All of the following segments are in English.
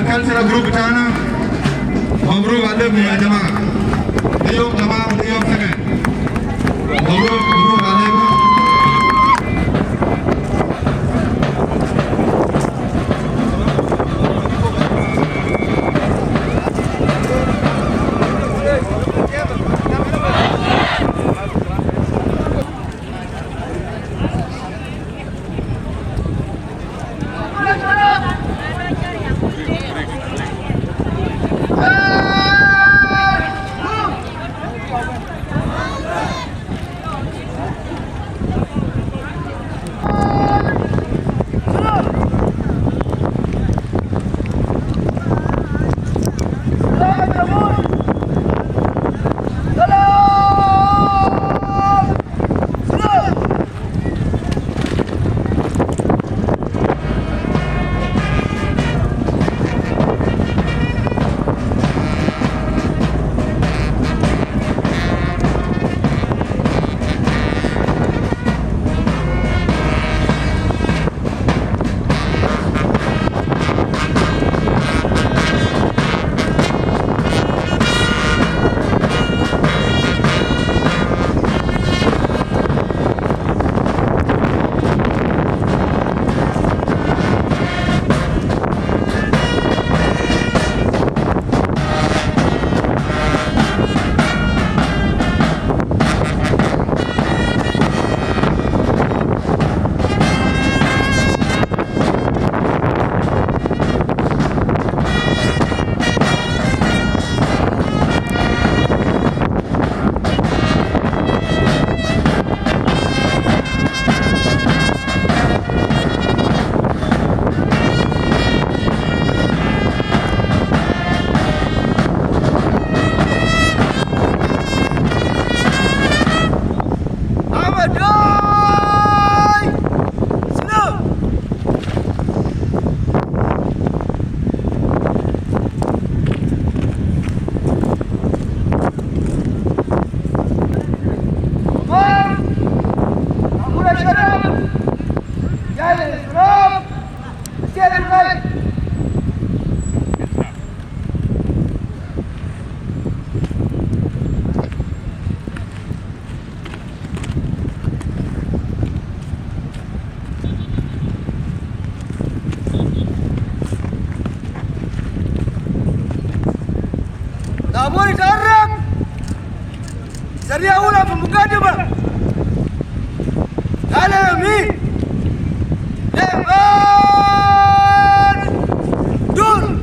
Kalsara grup sana Mabruk alim ya jamaah Diyok jamaah diyok sangat Mabruk alim Seria أولى في المقدمة. على يمين لغاية دور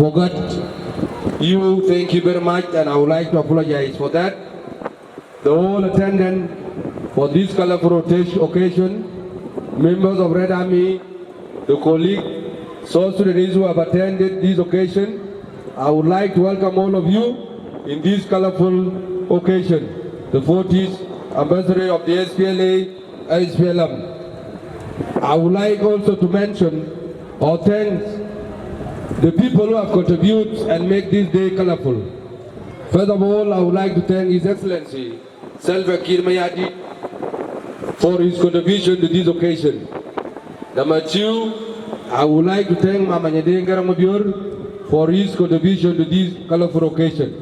forgot you. Thank you very much, and I would like to apologize for that. The whole attendant for this colorful occasion, members of Red Army, the colleague, South Sudanese who have attended this occasion, I would like to welcome all of you in this colorful occasion, the 40th anniversary of the SPLA, SPLM. I would like also to mention or thank the people who have contributed and make this day colorful. First of all, I would like to thank His Excellency Salva Kiir Mayardit for his contribution to this occasion. Number two, I would like to thank Mama Nyadeng Garang Mabur for his contribution to this colorful occasion.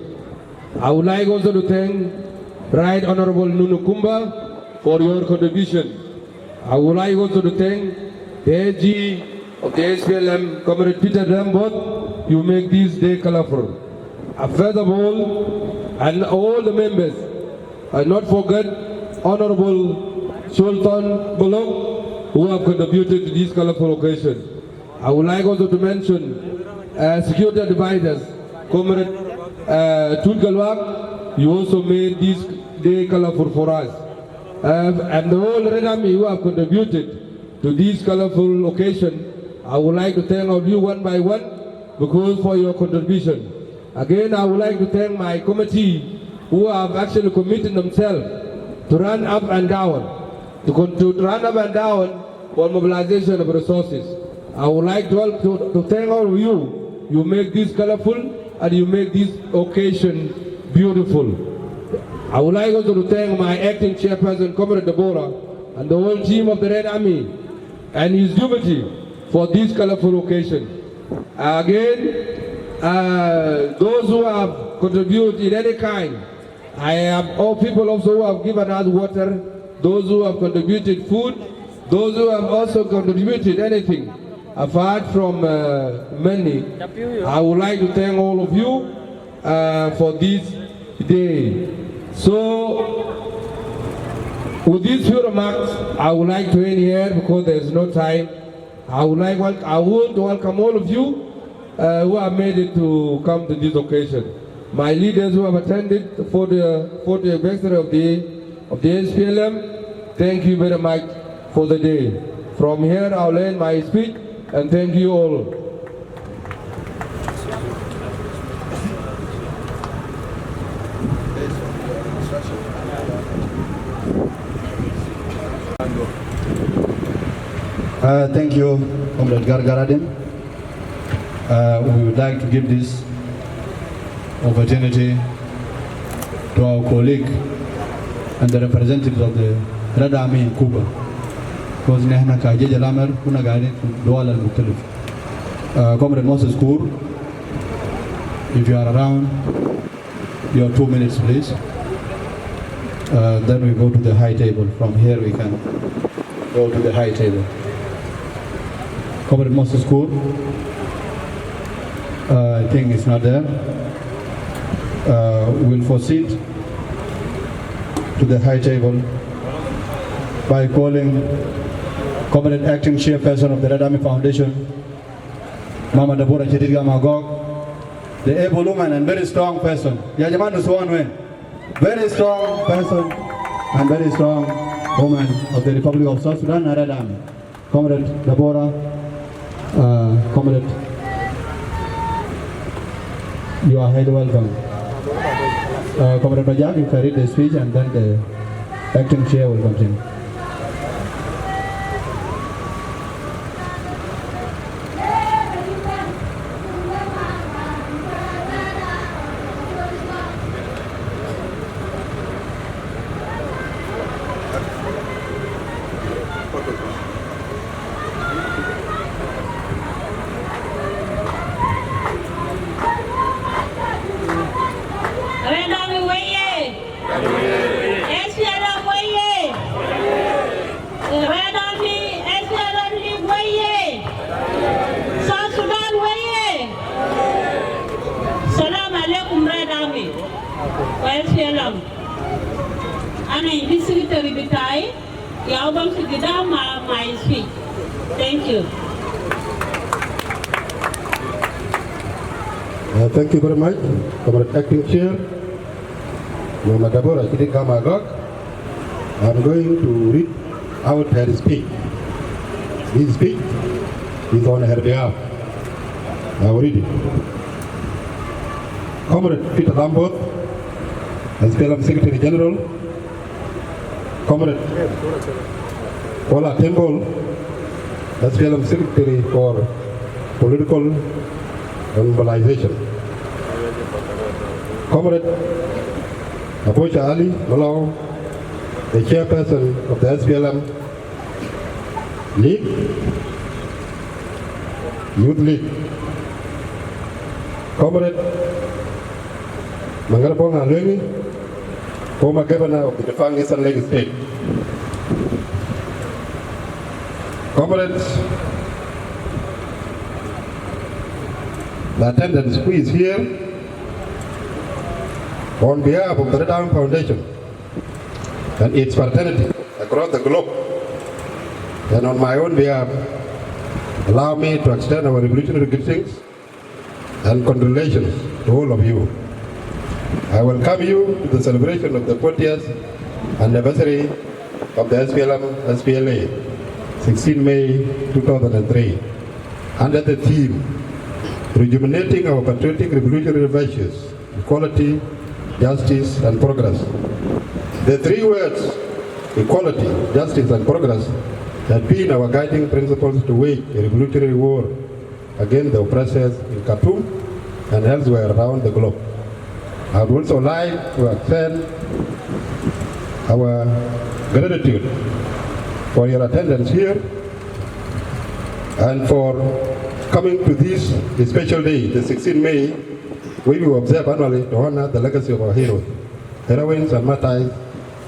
I would like also to thank Right Honorable Nunu Kumba for your contribution. I would like also to thank the AG of the SPLM, Comrade Peter Rambot. You make this day colorful. First of all, and all the members, I not forget Honorable Sultan Bolok, who have contributed to this colorful occasion. I would like also to mention security advisors, Comrade Tulgalwak. You also made this day colorful for us. And the whole Red Army who have contributed to this colorful occasion, I would like to thank all of you one by one because for your contribution. Again, I would like to thank my committee who have actually committed themselves to run up and down, to run up and down for mobilization of resources. I would like to thank all of you. You make this colorful and you make this occasion beautiful. I would like also to thank my acting chairperson, Comrade Deborah, and the whole team of the Red Army and his deputy for this colorful occasion. Again, those who have contributed in any kind, I have all people also who have given us water, those who have contributed food, those who have also contributed anything apart from money. I would like to thank all of you for this day. So, with these few remarks, I would like to end here because there is no time. I want to welcome all of you who have made it to come to this occasion. My leaders who have attended for the anniversary of the SPLM, thank you very much for the day. From here, I'll end my speech and thank you all. Thank you, Comrade Gargaradin. We would like to give this opportunity to our colleague and the representatives of the Red Army in Cuba. Because نحن كجيش الأمر كنا قاعدين في الدول المختلفة. Comrade Moses Kur, if you are around, your 2 minutes, please. Then we go to the high table. From here we can go to the high table. Comrade Moses Kur, I think it's not there. We'll proceed to the high table by calling Comrade Acting Chairperson of the Red Army Foundation, Mama Deborah Chediga Magog, the able woman and very strong person. Yajaman Uswanwen, very strong person and very strong woman of the Republic of South Sudan and Red Army. Comrade Deborah, Comrade, you are highly welcome. Comrade Rajab, you can read the speech and then the acting chair will continue. Thank you very much, Comrade Acting Chair, Mama Deborah Chidikama-Agok. I'm going to read out her speech. This speech is on her behalf. I will read it. Comrade Peter Lambert, SPLM Secretary General, Comrade Ola Tembol, SPLM Secretary for Political Mobilization, Comrade Apocha Ali Malau, the Chairperson of the SPLM League, Youth League, Comrade Mangarapong Alwengi, former Governor of the Defang Eastern Lake State, Comrades, the attendants who is here on behalf of the Red Army Foundation and its fraternity across the globe, and on my own behalf, allow me to extend our revolutionary greetings and congratulations to all of you. I welcome you to the celebration of the 40th anniversary of the SPLA, 16 May 2003, under the theme, Rejuvenating our patriotic revolutionary virtues, equality, justice, and progress. The three words, equality, justice, and progress, have been our guiding principles to wage a revolutionary war against the oppressors in Khartoum and elsewhere around the globe. I would also like to extend our gratitude for your attendance here and for coming to this special day, the 16th May, we will observe annually to honor the legacy of our heroes, heroines and martyrs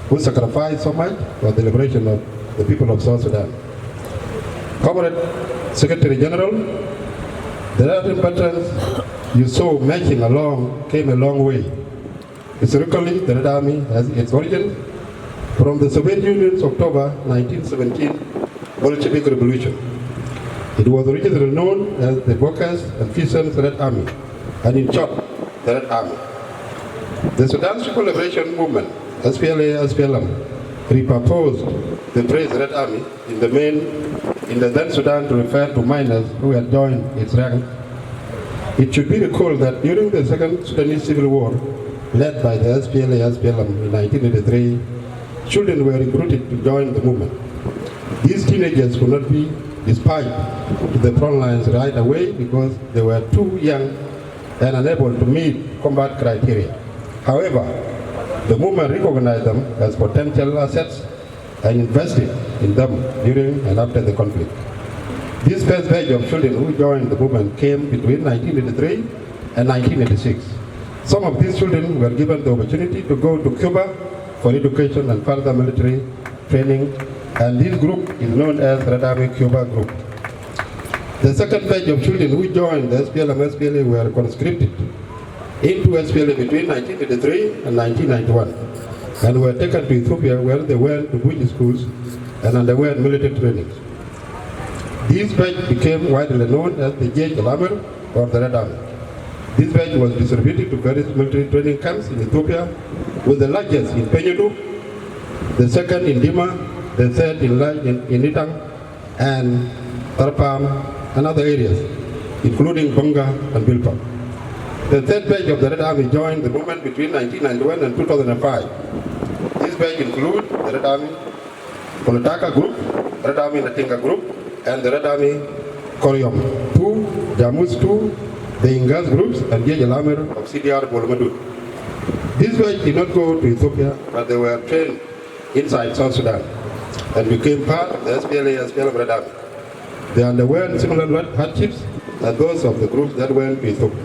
who sacrificed so much for the liberation of the people of South Sudan. Comrade Secretary General, the Red veterans you saw marching along came a long way. Historically, the Red Army has its origins from the Soviet Union's October 1917 Bolshevik Revolution. It was originally known as the Workers' and Peasants' Red Army, and in short, the Red Army. The Sudan's People Liberation Movement, SPLM, repurposed the phrase Red Army in the then Sudan to refer to miners who had joined its ranks. It should be recalled that during the Second Sudanese Civil War, led by the SPLM in 1983, children were recruited to join the movement. These teenagers could not be dispatched to the front lines right away because they were too young and unable to meet combat criteria. However, the movement recognized them as potential assets and invested in them during and after the conflict. This first batch of children who joined the movement came between 1983 and 1986. Some of these children were given the opportunity to go to Cuba for education and further military training, and this group is known as Red Army Cuba Group. The second batch of children who joined the SPLA were conscripted into SPLA between 1983 and 1991 and were taken to Ethiopia where they went to Buji schools and underwent military training. This batch became widely known as the J. Alamer or the Red Army. This batch was distributed to various military training camps in Ethiopia, with the largest in Penyudu, the second in Dima, the third in Itang and Tarpam and other areas, including Bonga and Bilpa. The third batch of the Red Army joined the movement between 1991 and 2005. This batch includes the Red Army Politaka Group, Red Army Natinga Group, and the Red Army Koryom 2, Jamus 2, the Ingas groups, and J. Alamer of CDR Bolmadut. This batch did not go to Ethiopia, but they were trained inside South Sudan and became part of the SPLM Red Army. They underwent similar hardships as those of the groups that went to Ethiopia.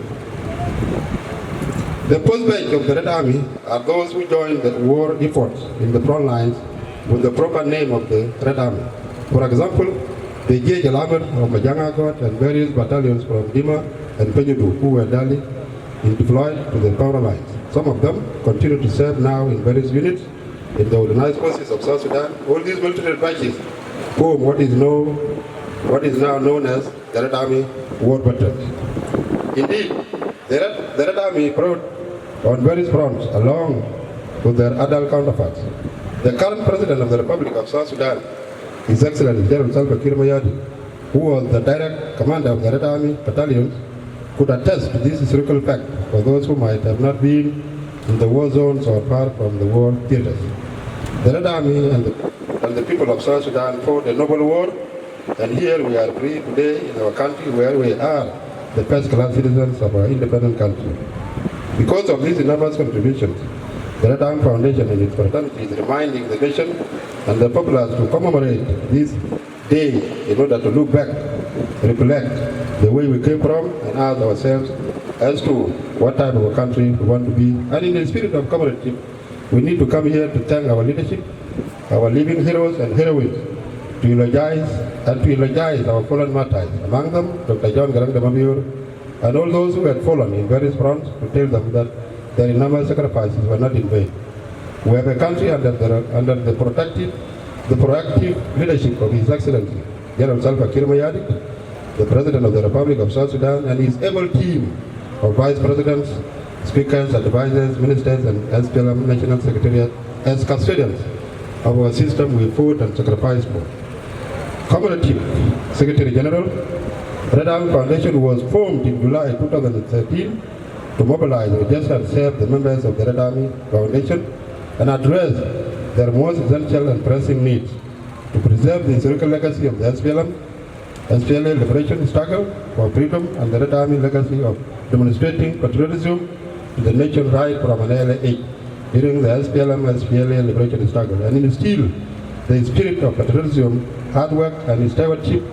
The post batch of the Red Army are those who joined the war efforts in the front lines with the proper name of the Red Army. For example, the J. Alamer of Majangagot and various battalions from Dima and Penyudu who were daily deployed to the power lines. Some of them continue to serve now in various units in the organized forces of South Sudan. All these military batches form what is now known as the Red Army War Veterans. Indeed, The Red Army fought on various fronts along with their adult counterparts. The current President of the Republic of South Sudan, His Excellency General Salva Kiir Mayardit, who was the direct commander of the Red Army battalions, could attest to this historical fact for those who might have not been in the war zones or far from the war theaters. The Red Army and the people of South Sudan fought a noble war, and here we are free today in our country where we are the first-class citizens of our independent country. Because of these enormous contributions, the Red Army Foundation and its fraternity is reminding the nation and the populace to commemorate this day in order to look back, reflect the way we came from, and ask ourselves as to what type of a country we want to be. And in the spirit of comradeship, we need to come here to thank our leadership, our living heroes and heroines, to eulogize our fallen martyrs, among them Dr. John Garang Damabior, and all those who had fallen in various fronts, to tell them that their enormous sacrifices were not in vain. We have a country under the proactive leadership of His Excellency General Salva Kiir Mayardit, the President of the Republic of South Sudan, and his able team of Vice Presidents, Speakers, Advisors, Ministers, and SPLM National Secretariat as custodians of our system we fought and sacrificed for. Commemorative Secretary General, Red Army Foundation was formed in July 2013 to mobilize, register, and serve the members of the Red Army Foundation and address their most essential and pressing needs to preserve the historical legacy of the SPLA liberation struggle for freedom, and the Red Army legacy of demonstrating patriotism to the nation right from an early age during the SPLA liberation struggle, and instill the spirit of patriotism, hard work, and stewardship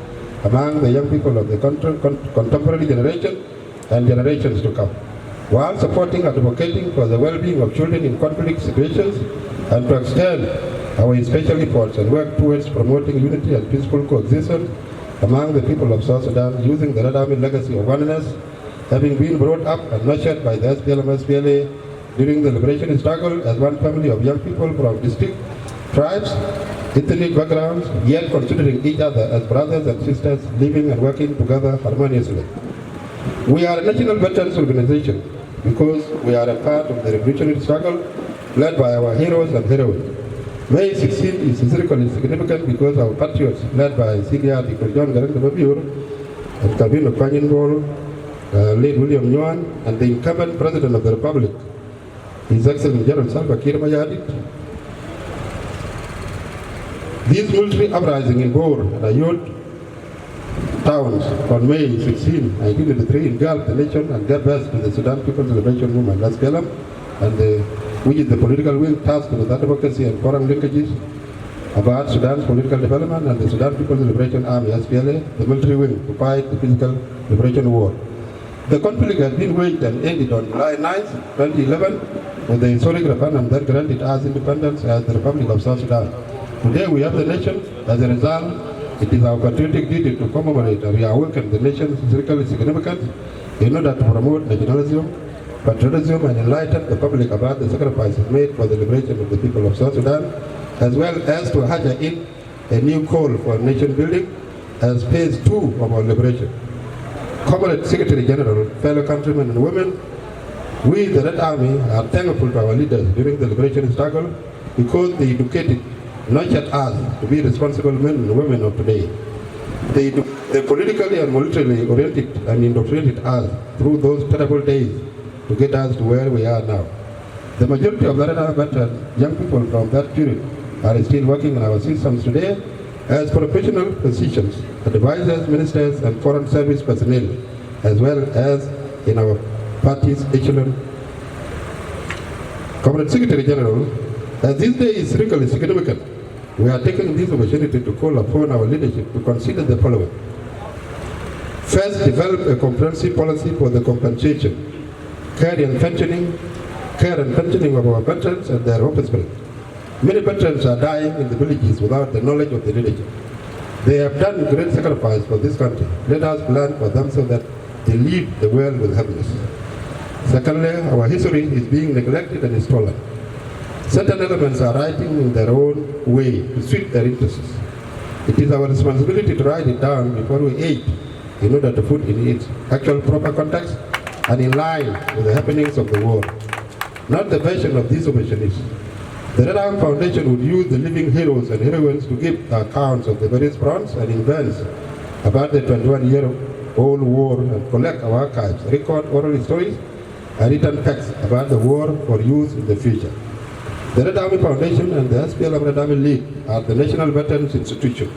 among the young people of the contemporary generation and generations to come, while supporting and advocating for the well-being of children in conflict situations, and to extend our special efforts and work towards promoting unity and peaceful coexistence among the people of South Sudan, using the Red Army legacy of oneness, having been brought up and nurtured by the SPLA during the liberation struggle as one family of young people from distinct tribes, ethnic backgrounds, yet considering each other as brothers and sisters, living and working together harmoniously. We are a national veterans organization because we are a part of the revolutionary struggle led by our heroes and heroines. May 16 is historically significant because our patriots, led by Senior Dr. John Garang Damabior and Kabino Kwanyin, late William Nguyen, and the incumbent President of the Republic, His Excellency General Salva Kiir Mayardit. This military uprising in Bor and Ayod towns on May 16, 1983 engulfed the nation and gave birth to the Sudan People's Liberation Movement, SPLM, and which is the political wing tasked with advocacy and foreign linkages about Sudan's political development, and the Sudan People's Liberation Army, SPLA, the military wing to fight the physical liberation war. The conflict has been waged and ended on July 9, 2011, with the historic referendum that granted us independence as the Republic of South Sudan. Today we have the nation. As a result, it is our patriotic duty to commemorate and reawaken the nation's historical significance in order to promote nationalism, patriotism, and enlighten the public about the sacrifices made for the liberation of the people of South Sudan, as well as to usher in a new call for nation building as phase 2 of our liberation. Comrade Secretary General, fellow countrymen and women, we, the Red Army, are thankful to our leaders during the liberation struggle because they educated, nurtured us to be responsible men and women of today. They politically and militarily oriented and indoctrinated us through those terrible days to get us to where we are now. The majority of the Red Army veterans, young people from that period, are still working in our systems today as professional physicians, advisors, ministers, and foreign service personnel, as well as in our party's echelon. Comrade Secretary General, as this day is historically significant, we are taking this opportunity to call upon our leadership to consider the following. First, develop a comprehensive policy for the compensation, care and pensioning of our veterans and their offspring. Many veterans are dying in the villages without the knowledge of the leadership. They have done great sacrifice for this country. Let us plan for them so that they leave the world with happiness. Secondly, our history is being neglected and stolen. Certain elements are writing in their own way to suit their interests. It is our responsibility to write it down before we age in order to put in its actual proper context and in line with the happenings of the war, not the version of these operationists. The Red Army Foundation would use the living heroes and heroines to give accounts of the various fronts and events about the 21-year-old war and collect our archives, record oral stories, and written facts about the war for use in the future. The Red Army Foundation and the SPLM Red Army League are the national veterans institution.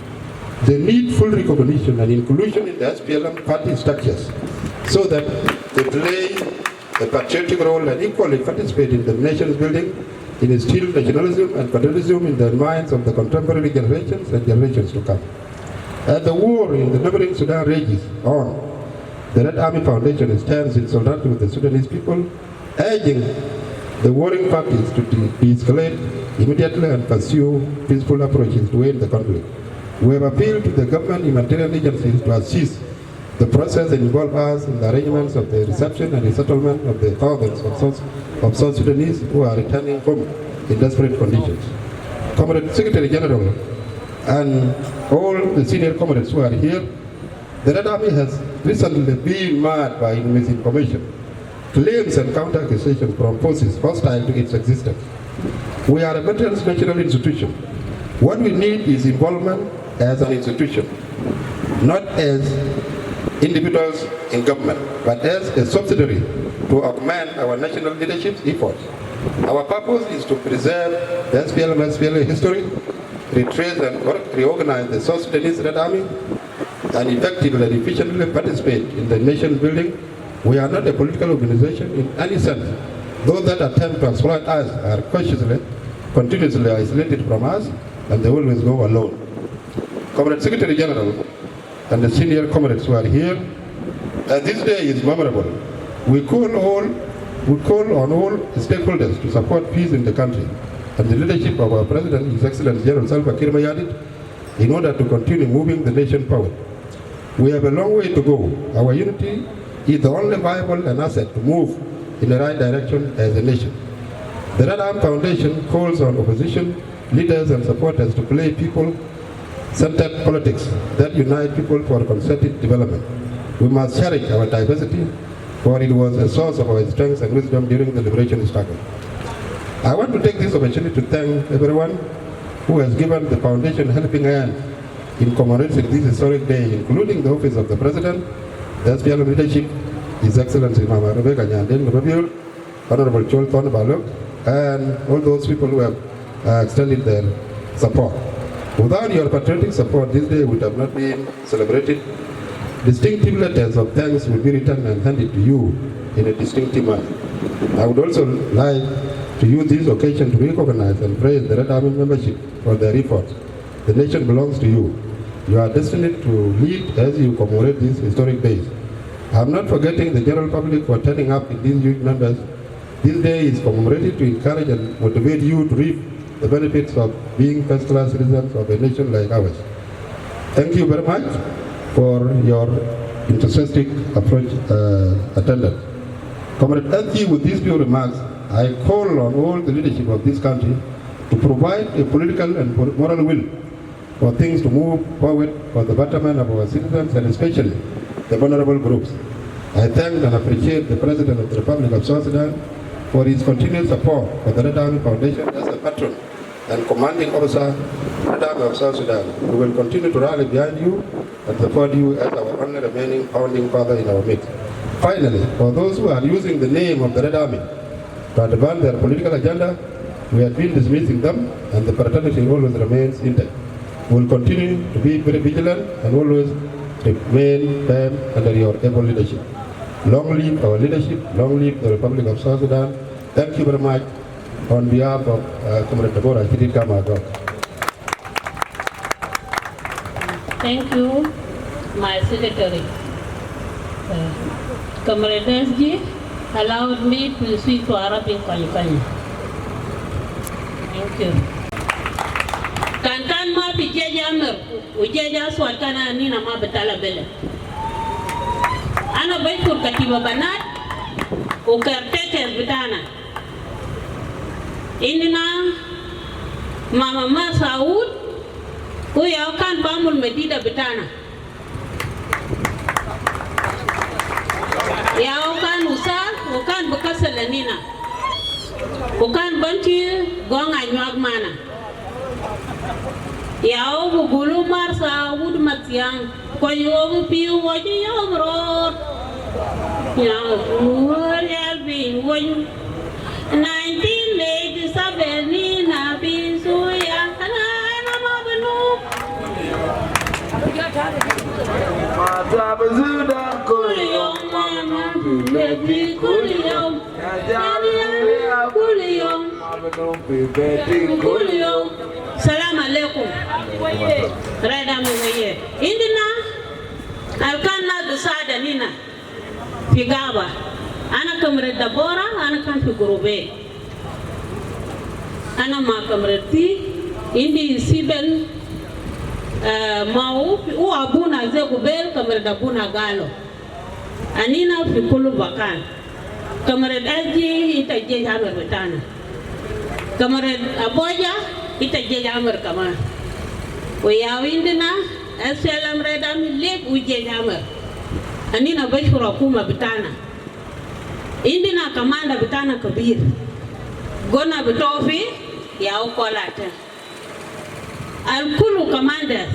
They need full recognition and inclusion in the SPLM party structures so that they play a patriotic role and equally participate in the nation's building, in instill nationalism and patriotism in the minds of the contemporary generations and generations to come. As the war in the neighboring Sudan rages on, the Red Army Foundation stands in solidarity with the Sudanese people, urging the warring parties to de-escalate immediately and pursue peaceful approaches to end the conflict. We have appealed to the government humanitarian agencies to assist the process and involve us in the arrangements of the reception and resettlement of the thousands of South Sudanese who are returning home in desperate conditions. Comrade Secretary General and all the senior comrades who are here, the Red Army has recently been marred by misinformation, claims and counter-accusations from forces hostile to its existence. We are a veterans national institution. What we need is involvement as an institution, not as individuals in government, but as a subsidiary to augment our national leadership's efforts. Our purpose is to preserve the SPLM history, retrace and reorganize the South Sudanese Red Army, and effectively and efficiently participate in the nation building. We are not a political organization in any sense. Those that attempt to exploit us are continuously isolated from us, and they always go alone. Comrade Secretary General and the senior comrades who are here, this day is memorable. We call on all stakeholders to support peace in the country and the leadership of our President, His Excellency General Salva Kiir Mayardit, in order to continue moving the nation forward. We have a long way to go. Our unity is the only viable and asset to move in the right direction as a nation. The Red Army Foundation calls on opposition leaders and supporters to play people-centered politics that unite people for concerted development. We must cherish our diversity, for it was a source of our strength and wisdom during the liberation struggle. I want to take this opportunity to thank everyone who has given the foundation a helping hand in commemorating this historic day, including the Office of the President, the SPLM leadership, His Excellency Mama Rebecca Nyanden Gababiol, Honorable Chol Thon Balok, and all those people who have extended their support. Without your patriotic support, this day would have not been celebrated. Distinctive letters of thanks will be written and handed to you in a distinctive manner. I would also like to use this occasion to recognize and praise the Red Army membership for their efforts. The nation belongs to you. You are destined to lead as you commemorate these historic days. I am not forgetting the general public for turning up in these huge numbers. This day is commemorated to encourage and motivate you to reap the benefits of being first-class citizens of a nation like ours. Thank you very much for your enthusiastic approach attendance. Comrade Elchi, with these few remarks, I call on all the leadership of this country to provide a political and moral will for things to move forward for the betterment of our citizens and especially the vulnerable groups. I thank and appreciate the President of the Republic of South Sudan for his continued support for the Red Army Foundation as a patron and commanding officer of the Red Army of South Sudan. We will continue to rally behind you and support you as our only remaining founding father in our midst. Finally, for those who are using the name of the Red Army to advance their political agenda, we have been dismissing them and the fraternity always remains intact. We will continue to be very vigilant and always remain firm under your able leadership. Long live our leadership, long live the Republic of South Sudan. Thank you very much on behalf of Comrade Deborah Chidika Magok. Thank you, my secretary. Comrade SG allowed me to speak to Arabic Kali. Thank you. Kankan ma pijeja mer, ujeja swat kana nina ma betala bele. Ana baikur katiba banat, ukartekes betana. Inina Mama Ma Saud, uya kan bamul medida betana. Ya kan usah, bukan bekas selenina. Bukan banci gong anyuak mana. Ya bugulu marsa wud matiang. Koyo piu wajib yang rot. Ya luar ya bin wajib. 1987 ni nabi suya kana mabnu. Mata bezudan Kuliyom mama, baby kuliyom. Kuliyom. Kuliyom. Salam alaikum. Rada mu waye. Indina alkanna dusada nina. Figaba. Ana kamre dabora, ana kan fi gurube. Ana ma kamreti indi sibel mau u abuna ze gubel kamar da buna galo anina fi kullu bakan kamar daji ita je hamar betana kamar aboja ita je hamar kama o ya windina assalam redam leb u je hamar anina bashura kuma betana indina kamanda betana kabir gona betofi ya ukolata Al-Kulu commanders,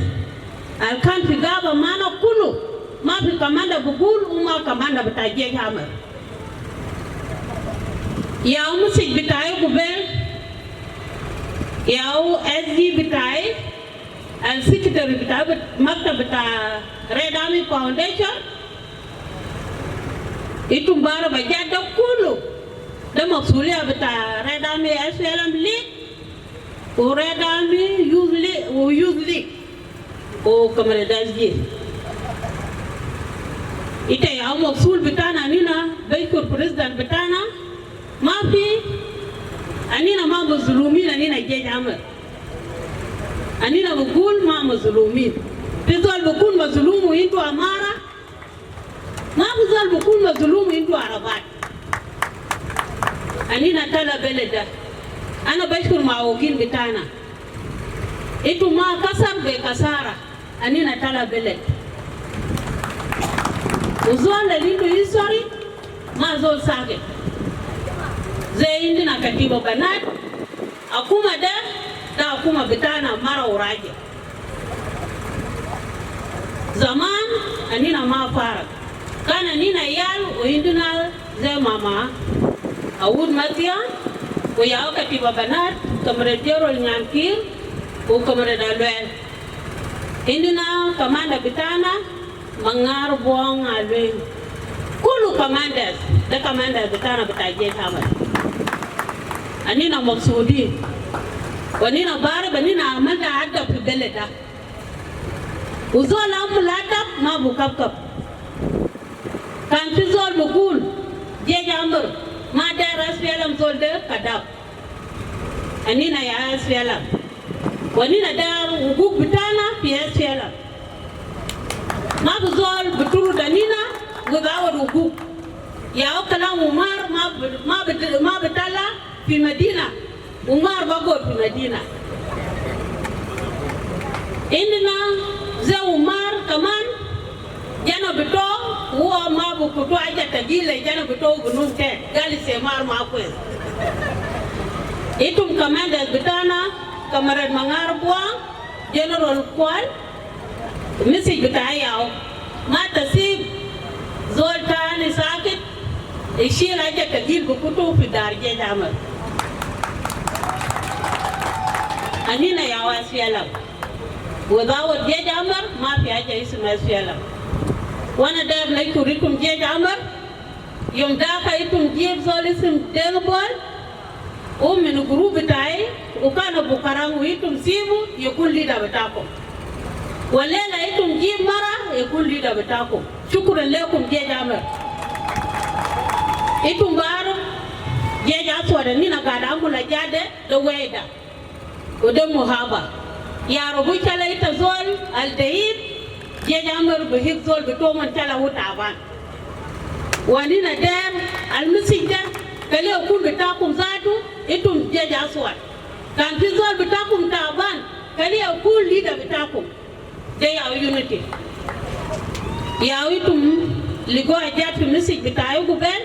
Al-Kan Figaba Mana Kulu, Mafi commander Bugul, Uma commander Bataje Hammer. Yau Musik Bitai Gubel, Yau SG Bitai, Al-Secretary Bitai, Makta Bita Red Army Foundation, Itumbara Bajada Kulu, the Maksulia Bita Red Army SLM League, Red Army Youth League, o Kamaradazji. Ita ya Maksul Bitana Nina, Baikur President Bitana, Mafi, Anina Mama Zulumin, Anina Jej Hammer. Anina Bukul Mama Zulumin. Pizal Bukul Mazulumu into Amara, Mabuzal Bukul Mazulumu into Arabat. Anina Tala Beleda. Ana bashkur ma'okin bitana itu ma kasar be kasara anina tala belet uzon da lindo history ma zo sake zai indina katiba banat akuma da akuma bitana mara uraje zaman anina ma fara kana nina yal o indina zai mama awud matian Kuya katiba banat, kamre diorol nyankir, o kamre dalwel. Indina kamanda bitana, mangar buang alwin. Kulu commanders, the commander bitana bitaje hamar. Anina maksudi, wanina bara banina amanda adda fi beleda. Uzola muladab ma bukapkap. Kan tizol bukul, jejamber. Mada rasfialam solder kadap. Anina ya rasfialam. Wanina dar uguk bitana piasfialam. Mabuzol beturu danina gudawar uguk. Ya okala Umar ma betala fi Medina. Umar bagor fi Medina. Indina za Umar kaman jana beto huwa mabu kutu aja tajile jana beto gununte gali semar makwez itum commanders bitana kamarad mangar buang general kwal message bitayao mata sib zoltani sakit ishir aja tajil kutu fi darje jamar anina ya wasialam wadawat je jamar ma fi aja isma wasialam wana dar na kurikum je jamar yom daka itum jib zolisim denbol min group tai ukana bukarangu itum simu yakun leader betako walela itum jib mara yakun leader betako shukran lekum je jamar itum bar je jaswa da nina gada amula jade da weda odan muhaba ya rubu kala ita zol al-dayib je jamar bihik zol bitoman tala hutaban wanina der al-misijda kale kun bitakum zatu itum je jaswa kan zol bitakum taban kale kun leader bitakum de ya unity ya itum ligo ajat fi misik bitayo guben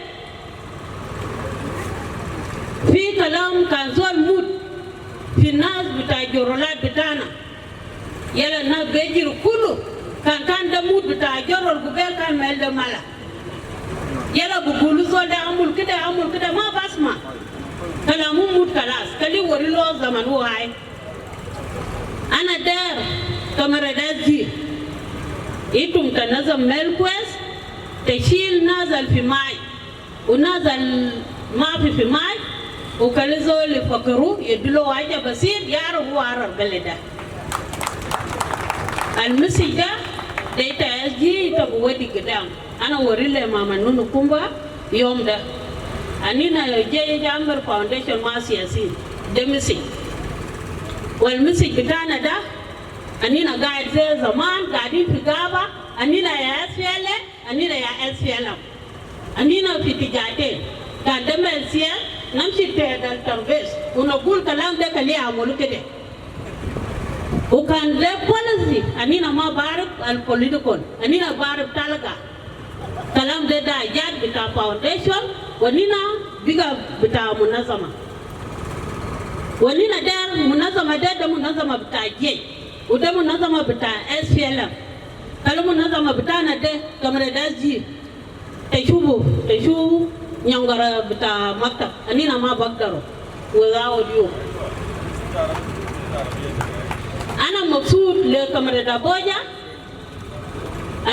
fi kalam kan zol mut fi nas bitay jorolat bitana yala na bejir kulu kan da mut bitay jorol guben kan mel de mala yala bugulu zol da amul kida ma basma kalamu mut kalas kali wori lo zaman waay ana der kamara daji itum tanazam melquest تشيل نازل في ماي ونازل ما في ماي وكالزو اللي فكروا يدلوا حاجه بسيط يعرفوا عرب بلده المسج ده ديتا اس جي تبودي قدام انا وريله ماما نونو كومبا يوم ده انينا جاي جامبر فاونديشن ما سياسي ده مسج والمسج بتاعنا ده انينا قاعد زي زمان قاعدين في غابه انينا يا اسفل anina ya SPLM anina fitijate kan demel sia namshi te dal tarves uno gul kalam de kali amulu kede ukan le policy anina ma barab al political anina barab talaga kalam de da yad bita foundation wanina biga bita munazama wanina dar munazama da munazama bita je uda munazama bita SPLM kalau munazama bitana de kamera daji teshubu nyangara bita maktab anina ma bagdaro without you ana maksud le kamera da boja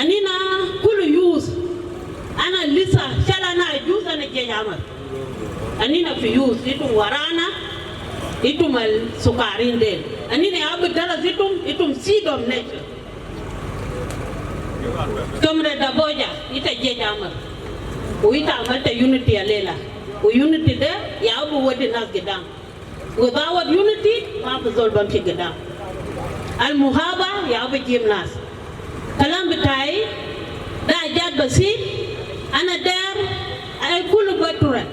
anina kulu use ana lisa shala na use ana jeyamar anina fi use itu warana itu mal sukarin de anina abu dara itum seed of nature Kamre da boja ita je jamar o ita amalta unity alela o unity de ya abu wadi nas gidam without unity ma fazol bam ci gidam al muhaba ya abu gymnas kalam bitai da jad basi ana dar ay kullu batura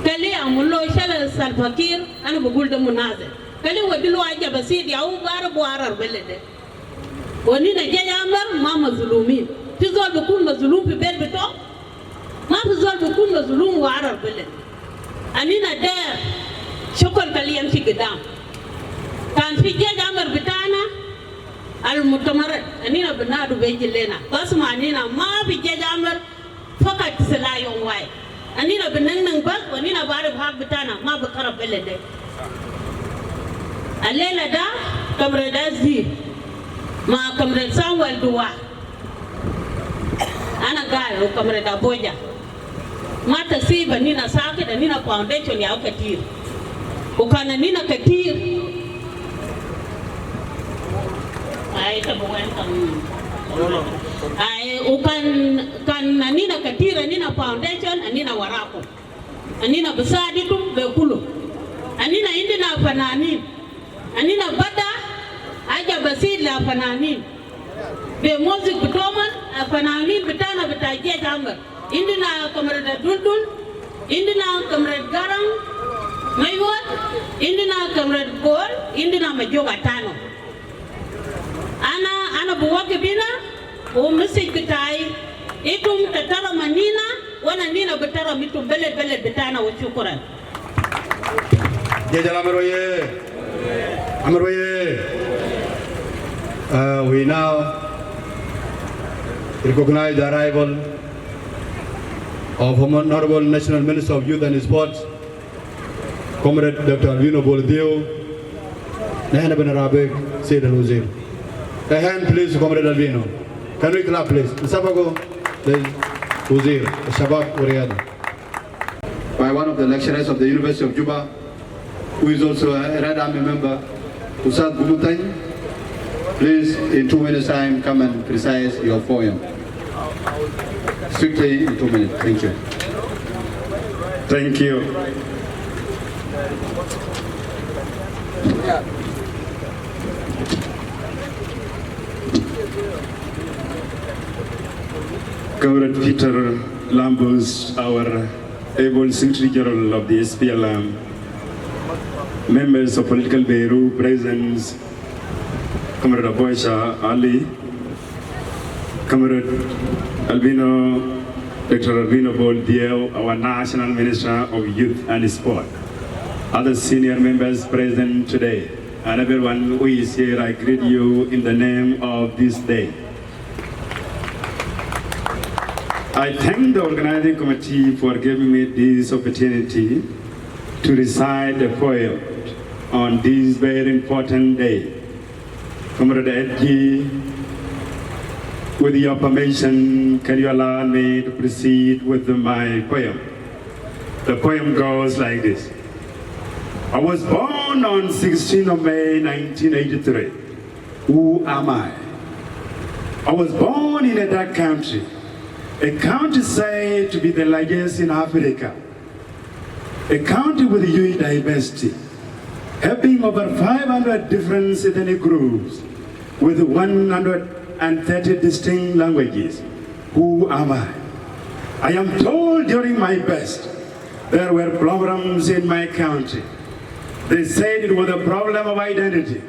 kali amullo shala salfakir ana bugul da munaze kali wadi lo aja basi ya abu bar buarar belede wani na jayamar ma mazlumin fi zol bukun mazlum fi bet beto ma fi zol bukun mazlum wa arab bele anina da shukr kaliyam fi gidam kan fi jayamar bitana al mutamarat anina binadu bejilena basma anina ma fi jayamar fakat salayon wai anina binnan bas wanina barib ha bitana ma bakara bele de alela da kamre da zi ma kamre sawal duwa ana gayo kamre da boja mata siba nina sake da nina foundation ya katir ukana nina katir ay tabuwan kan ay ukan kan nina katir nina foundation nina warako nina besaditum be kulu anina indina fananin anina bada aja basid la fananin be music bitoman fananin bitana bitaje jambar indina kamrada dundul indina kamrad garang maywat indina kamrad gol indina majoga tano ana buwake bina o music bitai itum tatara manina wana nina bitara mitum bele bitana wa shukran Jajal Amarwaye. We now recognize the arrival of Honorable National Minister of Youth and Sports, Comrade Dr. Alvino Boldio, Nahana Ben Arabic, Sayyid Al-Wazir. A hand please, Comrade Alvino. Can we clap please? Sabago, the Wazir, Shabab Uriada. By one of the lecturers of the University of Juba, who is also a Red Army member, Usad Bumutany. Please, in 2 minutes time, come and recite your poem. Strictly in 2 minutes. Thank you. Thank you. Comrade Peter Lambos, our able Secretary General of the SPLM, members of political bureau, presence, Comrade Aboisha Ali, Comrade Dr. Albino Boldiel, our National Minister of Youth and Sport, other senior members present today, and everyone who is here, I greet you in the name of this day. I thank the organizing committee for giving me this opportunity to recite a poem on this very important day. Comrade Edgy, with your permission, can you allow me to proceed with my poem? The poem goes like this. I was born on 16th of May, 1983. Who am I? I was born in a dark country, a country said to be the largest in Africa, a country with huge diversity, having over 500 different ethnic groups with 130 distinct languages. Who am I? I am told during my best there were problems in my country. They said it was a problem of identity.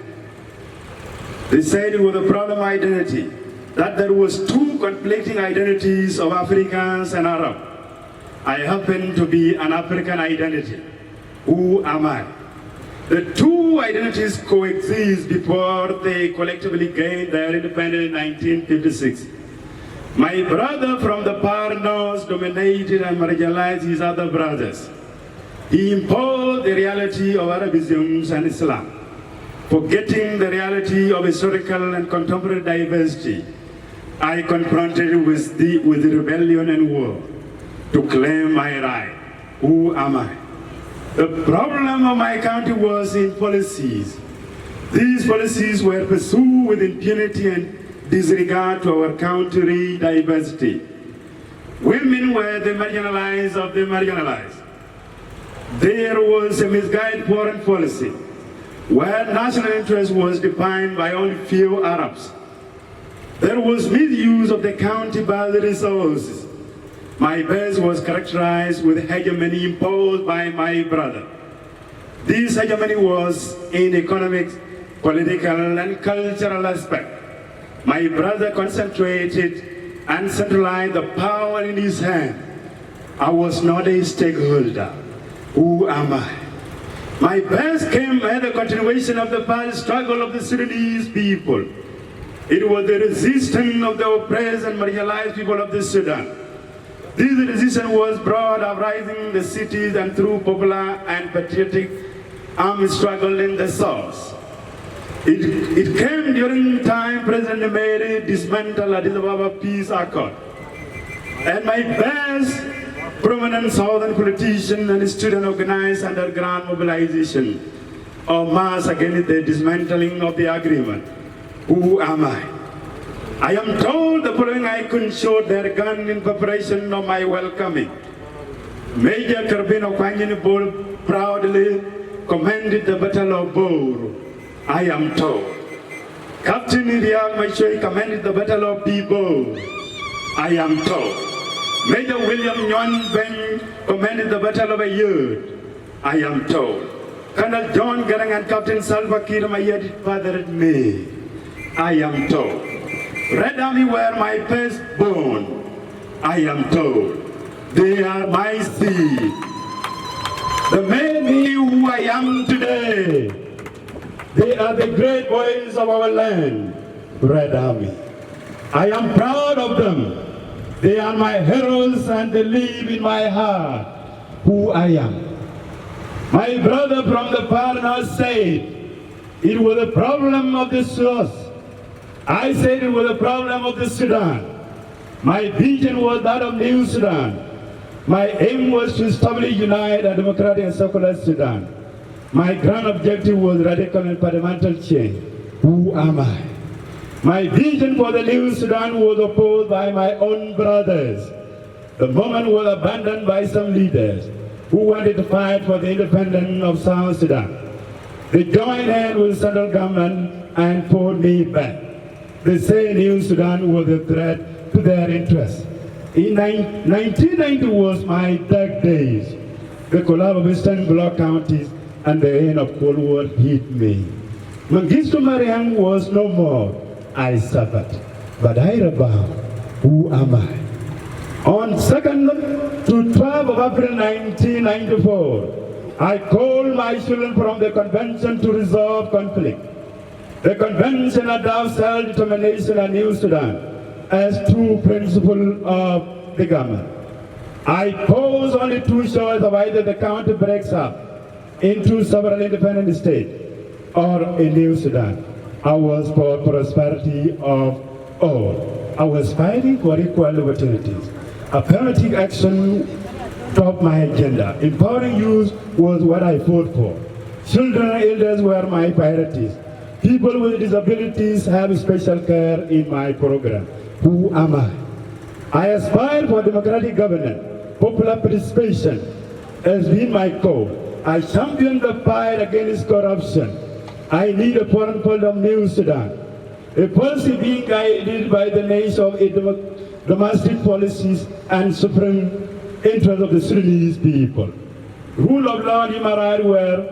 They said it was a problem of identity, that there was two conflicting identities of Africans and Arab. I happen to be an African identity. Who am I? The two identities coexist before they collectively gained their independence in 1956. My brother from the far north dominated and marginalized his other brothers. He imposed the reality of Arabism and Islam, forgetting the reality of historical and contemporary diversity. I confronted with rebellion and war to claim my right. Who am I? The problem of my country was in policies. These policies were pursued with impunity and disregard to our country diversity. Women were the marginalized of the marginalized. There was a misguided foreign policy where national interest was defined by only few Arabs. There was misuse of the county-based resources. My base was characterized with hegemony imposed by my brother. This hegemony was in economic, political, and cultural aspect. My brother concentrated and centralized the power in his hand. I was not a stakeholder. Who am I? My best came as the continuation of the past struggle of the Sudanese people. It was the resistance of the oppressed and marginalized people of the Sudan. This resistance was brought uprising in the cities and through popular and patriotic armed struggle in the south. It came during time President Mary dismantled Addis Ababa Peace Accord. And my best prominent southern politician and student organized underground mobilization of mass against the dismantling of the agreement. Who am I? I am told the following icons showed their gun in preparation of my welcoming. Major Carbino Kwanyin Bol proudly commanded the Battle of Bor. I am told. Captain Iriak Machoy commanded the Battle of Bibo. I am told. Major William Nyon Ben commanded the Battle of Ayod. I am told. Colonel John Garang and Captain Salva Kiir Mayadit fathered me. I am told. Red Army were my firstborn. I am told. They are my seed. They made me who I am today. They are the great boys of our land, Red Army. I am proud of them. They are my heroes and they live in my heart, who I am. My brother from the far north said, it was a problem of the source. I said it was a problem of the Sudan. My vision was that of New Sudan. My aim was to establish, unite a democratic and secular Sudan. My grand objective was radical and fundamental change. Who am I? My vision for the new Sudan was opposed by my own brothers. The moment was abandoned by some leaders who wanted to fight for the independence of South Sudan. They joined hands with the central government and fought me back. They say New Sudan was a threat to their interests. In 1990 was my dark days. The collapse of Eastern Bloc counties and the end of Cold War hit me. Mengistu Mariam was no more. I suffered, but I rebound. Who am I? On 2nd to 12th of April 1994, I called my children from the convention to resolve conflict. The convention adopts self-determination and New Sudan as two principles of the government. I pose only two choices of either the country breaks up into several independent states or a New Sudan. I was for prosperity of all. I was fighting for equal opportunities. Affirmative action topped my agenda. Empowering youth was what I fought for. Children and elders were my priorities. People with disabilities have special care in my program. Who am I? I aspire for democratic governance. Popular participation has been my goal. I champion the fight against corruption. I need a foreign policy of New Sudan. A policy being guided by the nature of domestic policies and supreme interest of the Sudanese people. Rule of law and human rights were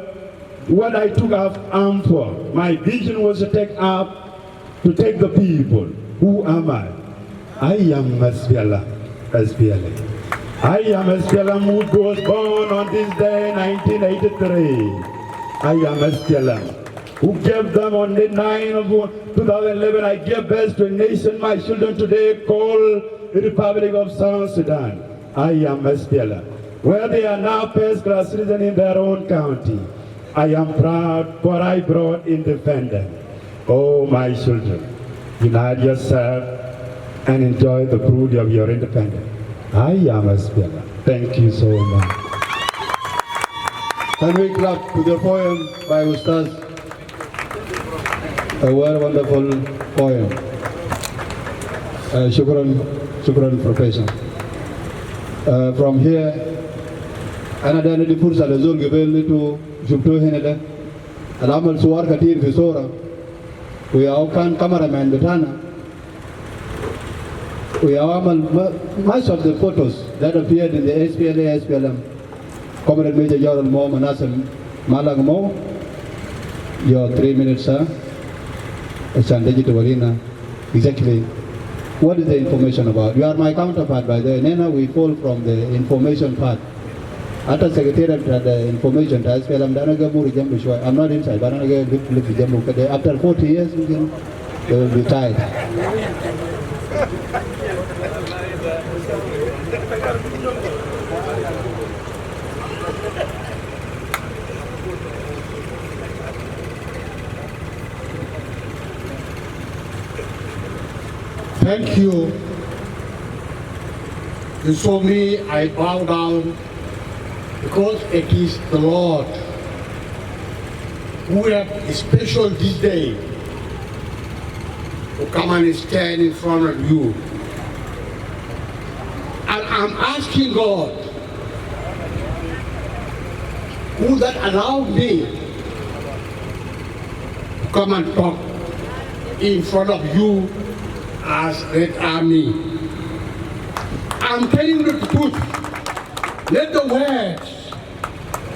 what I took up arms for. My vision was to take the people. Who am I? I am SPLM. I am SPLM who was born on this day, 1983. I am SPLM who gave them on the 9th of 2011. I gave birth to a nation my children today call the Republic of South Sudan. I am SPLM, where they are now first-class citizens in their own county. I am proud for I brought independence. Oh, my children, unite yourself and enjoy the fruit of your independence. I am SPLM. Thank you so much. Can we clap to the poem by Ustaz? A very wonderful poem. Shukran, Professor. From here, another the Pursa the Zul Gibel to Jubto Heneda, Alamal Suar Katir Visora, we are can cameraman Betana. We are much of the photos that appeared in the SPLM, Comrade Major General Mo Manasem Malang Mo, your 3 minutes, sir. Exactly. What is the information about? You are my counterpart, by the way. Nena, we fall from the information part. After Secretariat had the information, I'm not inside, but after 40 years, they will be tired. Thank you. You saw me, I bow down because it is the Lord who have special this day to come and stand in front of you. And I'm asking God, who that allowed me to come and talk in front of you as Red Army. I'm telling you the truth. Let the words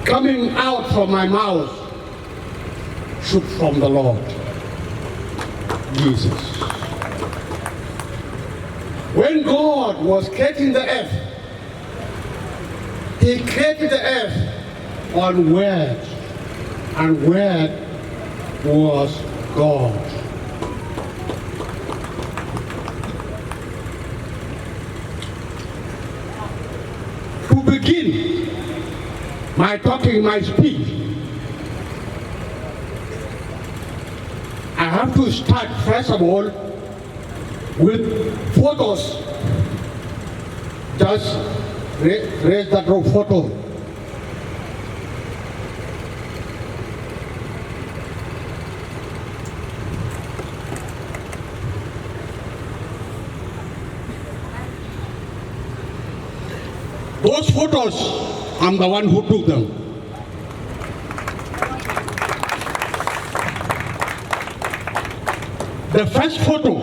coming out from my mouth shoot from the Lord Jesus. When God was creating the earth, He created the earth on words, and word was God. Begin my talking, my speech, I have to start first of all with photos. Just raise that photo. Those photos, I'm the one who took them. The first photo,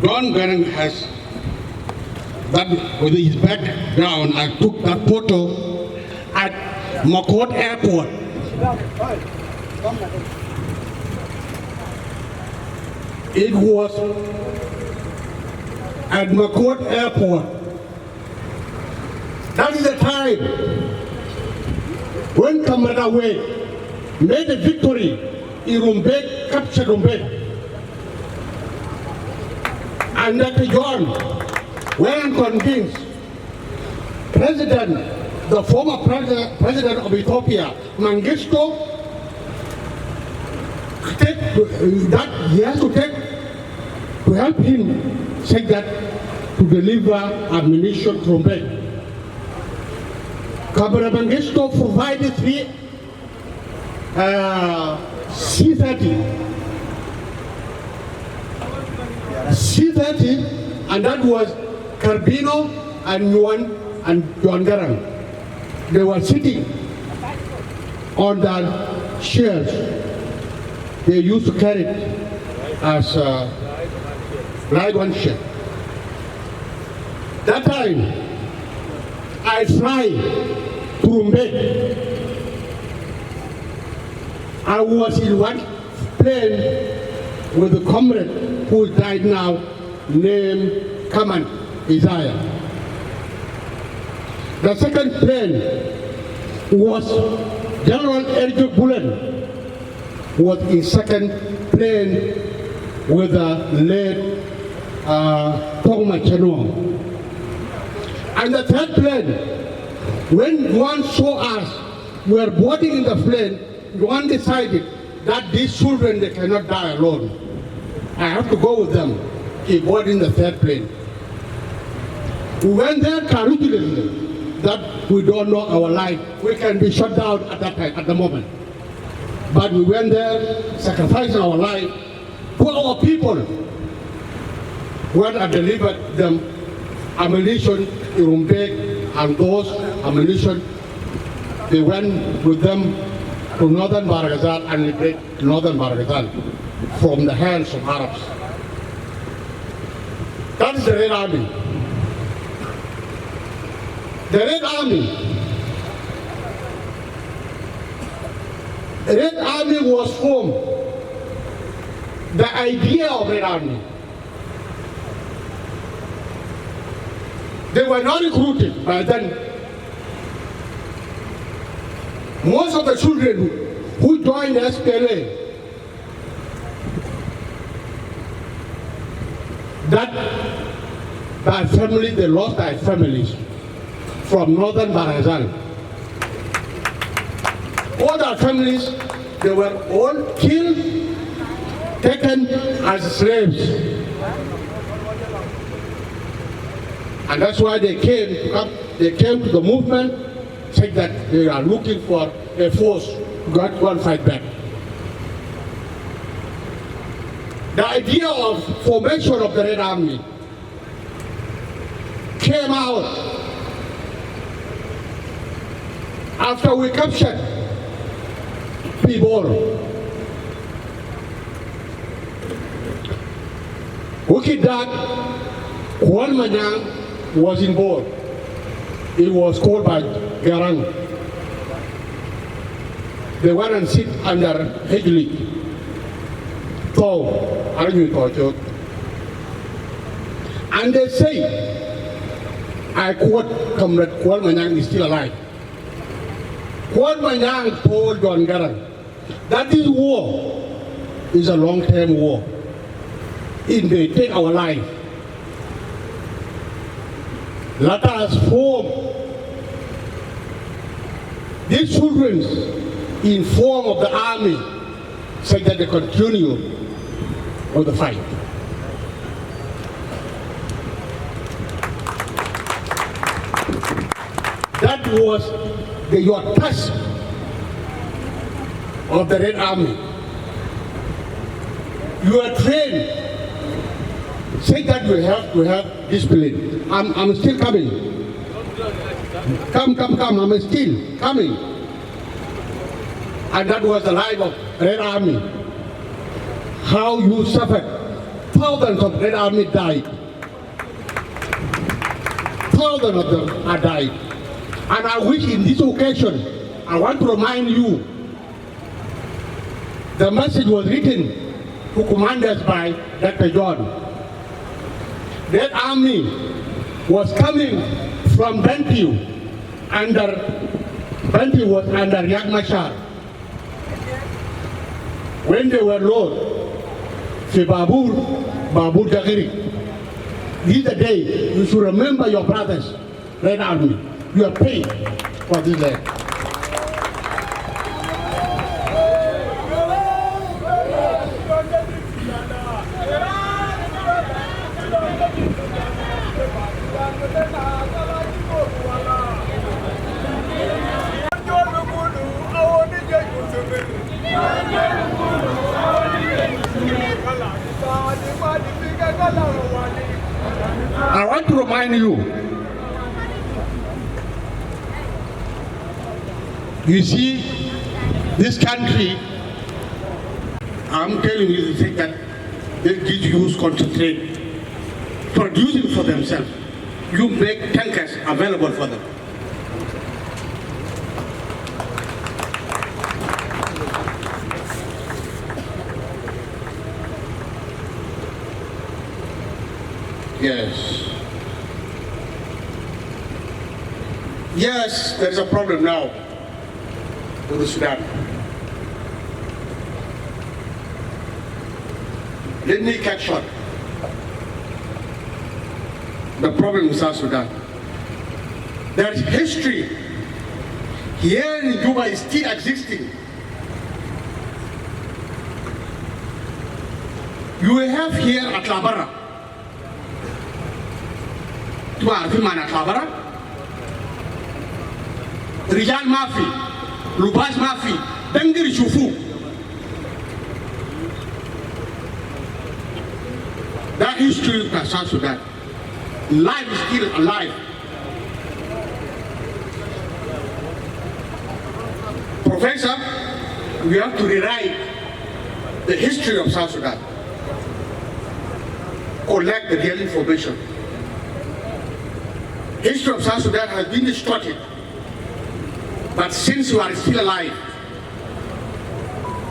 John Garang has that with his background. I took that photo at Makot Airport. It was at Makot Airport. That is the time when Kamara Way made a victory in Rumbek, captured Rumbek. And Dr. John, when convinced, the former president of Ethiopia, Mengistu, that he has to take to help him say that to deliver ammunition from back. Kabara Mengistu provided 3 C-30, and that was Carbino and Yuan and John Garang. They were sitting on the shares. They used to carry it as light one share. That time, I fly to Rumbek. I was in one plane with a comrade who died now, named Kaman Isaiah. The second plane was General Erjo Bulen, who was in second plane with the late Tongma Chenong. And the third plane, when one saw us, we were boarding in the plane, one decided that these children, they cannot die alone. I have to go with them. He boarded in the third plane. We went there calculating that we don't know our life. We can be shut down at that time, at the moment. But we went there, sacrificing our life for our people. When I delivered them ammunition in Rumbek, and those ammunition, they went with them to northern Baragazal and liberate northern Baragazal from the hands of Arabs. That is the Red Army. The Red Army was formed. The idea of Red Army. They were not recruited by then. Most of the children who joined the SPLA, that family, they lost their families from northern Barazan. All their families, they were all killed, taken as slaves. And that's why they came to the movement, said that they are looking for a force to go and fight back. The idea of formation of the Red Army came out after we captured Pibor. Wikidat, Juan Manyang was in board. It was called by Garang. They went and sit under Hegli. And they say, I quote, Comrade Kuan Manyang is still alive. Kuan Manyang told John Garang that this war is a long-term war. It may take our life. Let us form these children in form of the army so that they continue with the fight. That was your task of the Red Army. You are trained. Say that you have to have discipline. I'm still coming. Come, I'm still coming. And that was the life of Red Army. How you suffered. Thousands of Red Army died. Thousands of them are died. And I wish in this occasion, I want to remind you, the message was written to commanders by Dr. John. Red Army was coming from Bentiu, Bentiu was under Riek Machar. When they were lost, say Babur Dagiri. This is the day you should remember your brothers, Red Army. You are paid for this land. I want to remind you, you see, this country, I'm telling you the thing that they give you concentrate, producing for themselves. You make tankers available for them. Yes. Yes, there is a problem now with the Sudan. Let me cut short. The problem in South Sudan. There is history here in Juba is still existing. You have here at Labara. Tu arfi mana Labara? Rijal Mafi, Lubas Mafi, Dengiri Shufu. That history of South Sudan. Life is still alive. Professor, we have to rewrite the history of South Sudan. Collect the real information. History of South Sudan has been distorted. But since you are still alive,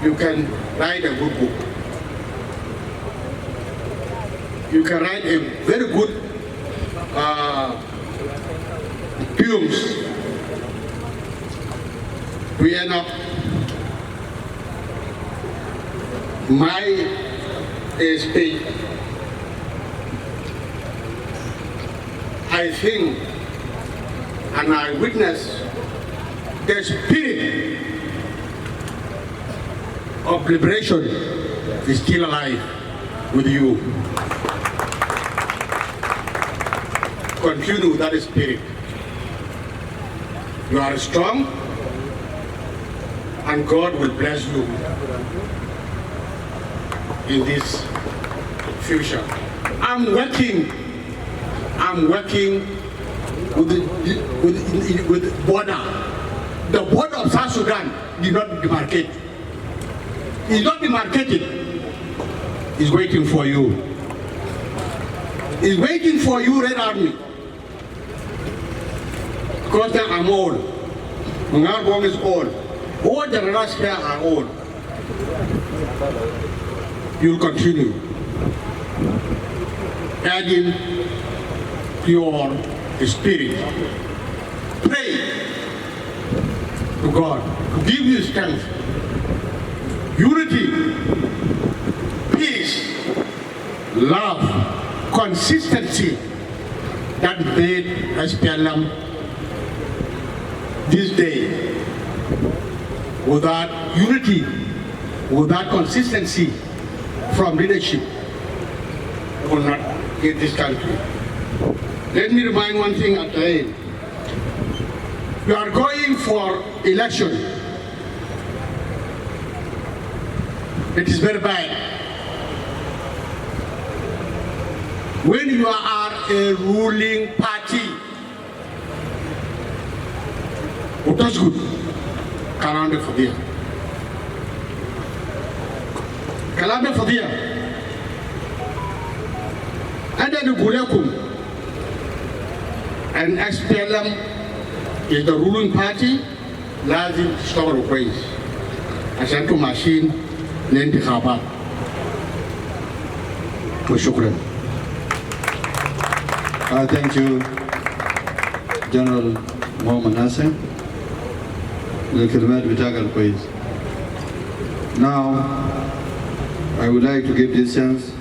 you can write a good book. You can write a very good poems to end up my speech. I think and I witness the spirit of liberation is still alive with you. Continue with that spirit. You are strong and God will bless you in this future. I'm working with border. The border of South Sudan did not demarcate. It's not demarcated. It's waiting for you. It's waiting for you, Red Army. Because then I'm old. Ngarbong is old. All the rest here are old. You'll continue adding your spirit. Pray to God to give you strength, unity, peace, love, consistency that made SPLM this day. Without unity, without consistency from leadership, will not get this country. Let me remind one thing at the end. We are going for election. It is very bad. When you are a ruling party, that's good. Kalambe Fadia. Kalambe Fadia. And then Gulekum. And SPLM is the ruling party. Lazim store of ways. Asantu machine, Lendi Khabar. Shukran. Thank you, General Mohamed Nasser. Now, I would like to give this chance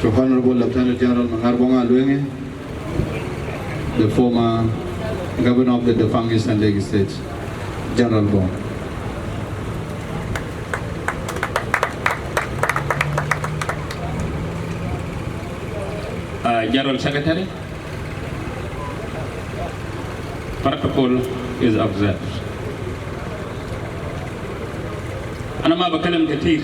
to Honorable Lieutenant General Mangarbonga Luenge, the former Governor of the Defang Eastern Lake States, General Bong. General Secretary, protocol is observed. أنا ما بكلم كثير.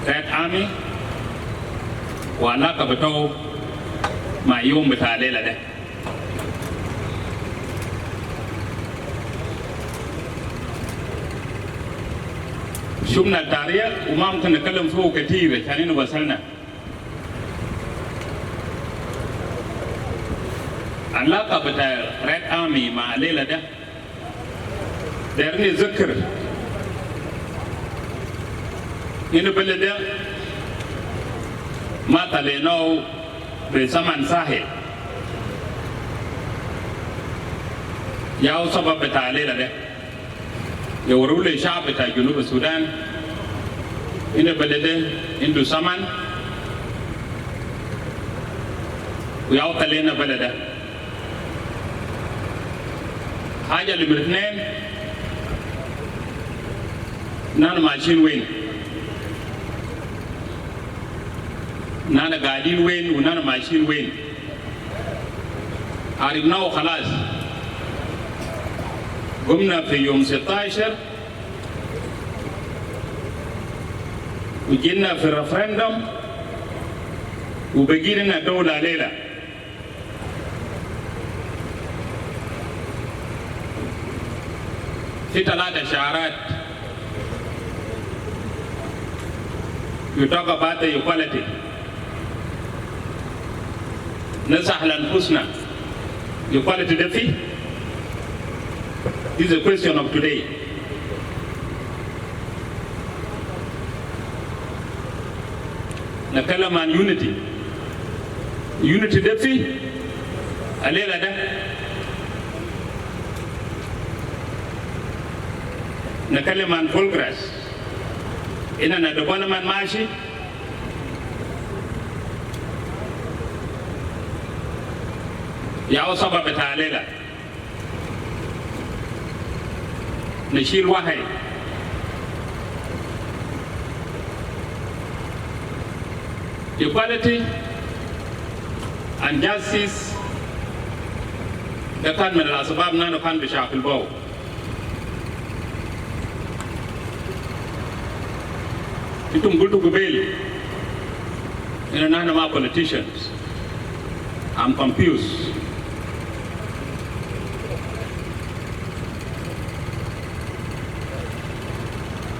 Red Army وعلاقة بتوع مع يوم بتاع الليلة ده. شفنا التاريخ وما ممكن نتكلم فيه كثير عشان إنه وصلنا. علاقة بتاع ريد آرمي مع الليلة ده دارني ذكر إنه بلده ما تليناه بزمن ساهل. ياو سبب بتاع الليلة ده يوروا الشعب بتاع جنوب السودان إنه بلده عنده زمن وياو تلينا بلده. حاجة اللي بالاثنين نحن ماشيين وين؟ نحن قاعدين وين ونحن ماشيين وين؟ عرفناه خلاص. قمنا في يوم 16 وجينا في الرفرندوم وبقينا دولة ليلة. في 3 شعارات. You talk about the equality. نصح لأنفسنا. Equality ده فيه. This is a question of today. نتكلم عن unity. Unity ده فيه. الليلة ده. نتكلم عن progress. إننا development ماشي. ياو سبب بتاع الليلة. نشيل واحد. Equality and justice ده كان من الأسباب إننا كان بشاكل باو. Itum قلتوا قبل إننا نحن ما politicians. I'm confused.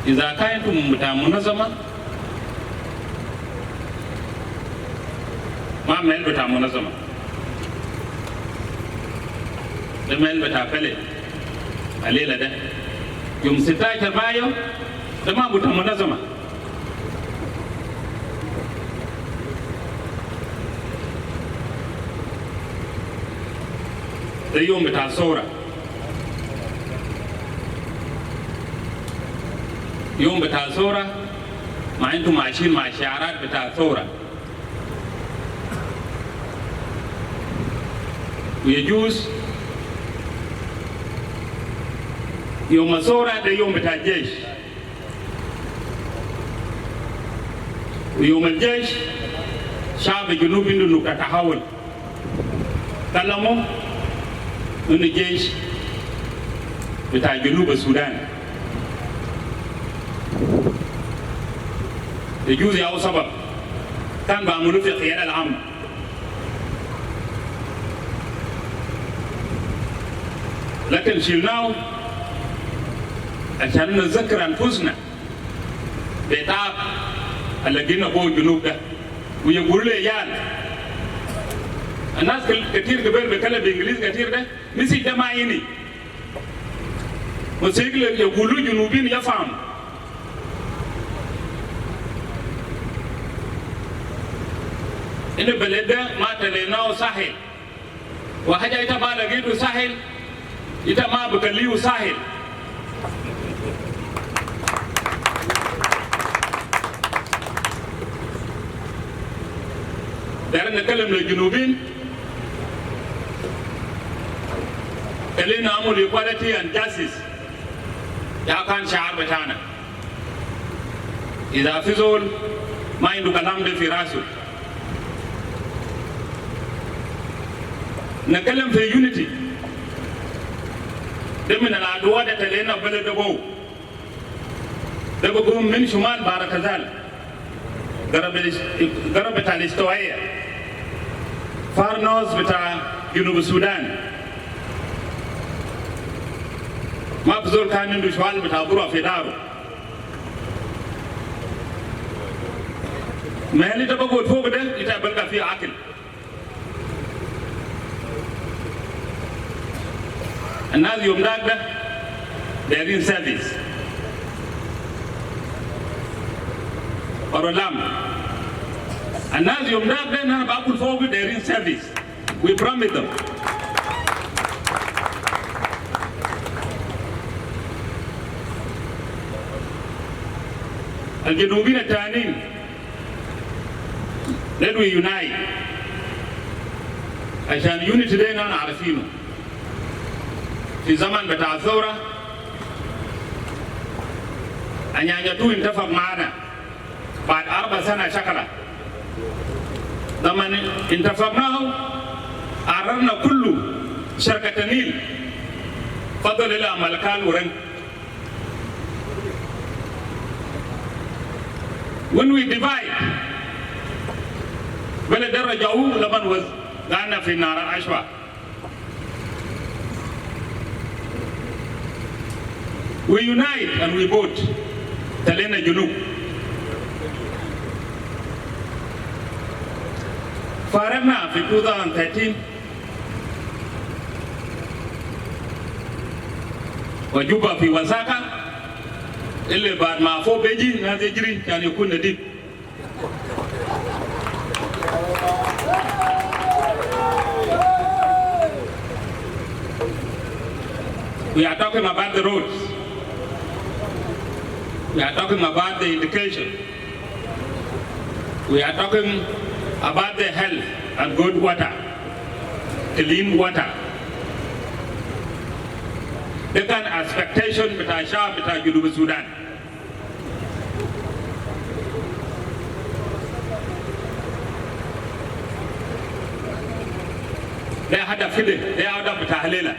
إذا كنتم بتاع منظمة ما مال بتاع منظمة ده مال بتاع بلد الليلة ده يوم 16 مايو ده ما بتاع منظمة ده يوم بتاع ثورة يوم بتاع ثورة ما انتم ماشيين مع شعارات بتاع ثورة ويجوز يوم الثورة ده يوم بتاع الجيش ويوم الجيش شعب الجنوب عنده نقطة تحول كلموا إن الجيش بتاع جنوب السودان يجوز ياو سبب كان بعملوا في القيادة العامة لكن شلناه عشان نذكر أنفسنا بتعب اللي جينا فوق الجنوب ده ويقولوا لي يان الناس كتير قبل بيتكلم بإنجليزي كتير ده نسي ده ما يني Musikile ya gulu junubin ya fahamu. Ini beleda matale nao Sahel. Wahaja ita bala gitu Sahel, ita ma bekaliu Sahel. Dari nekalam le junubin, kali namu equality and justice. Ya kan syar betana. Iza fizol ma indu kalam de firasu. Nakalam for unity. Demin na adwa da talena bala da bau. Da bugu min shumal barakazal. Garab talistoaya. Far north bita Junub Sudan. Mabzul kanin du shwal bita buru Fedaro. Mahali da bugu fogu da ita balga fi akil. And now you they're in service. Or Olam. And now you they're in service. We promise them. And you know, turning. Let we unite. I shall unity today on Arafino. في زمن بتاع الثورة أن يجتوا انتفق معنا بعد 4 سنة شكرا زمن انتفقناه عررنا كل شركة النيل فضل إلى ملكال ورن. When we divide بل درجعوا لمن وزعنا في نار العشوة. We unite and we vote. Talena Junub. Faragna in 2013. Wajuba fi Wasaka. Ile baad maafo beji na zejiri yani kunde dip. We are talking about the roads. We are talking about the education. We are talking about the health and good water, clean water. They can expectation with Aisha, with Junub Sudan. They had a feeling, they are out of Tahalila.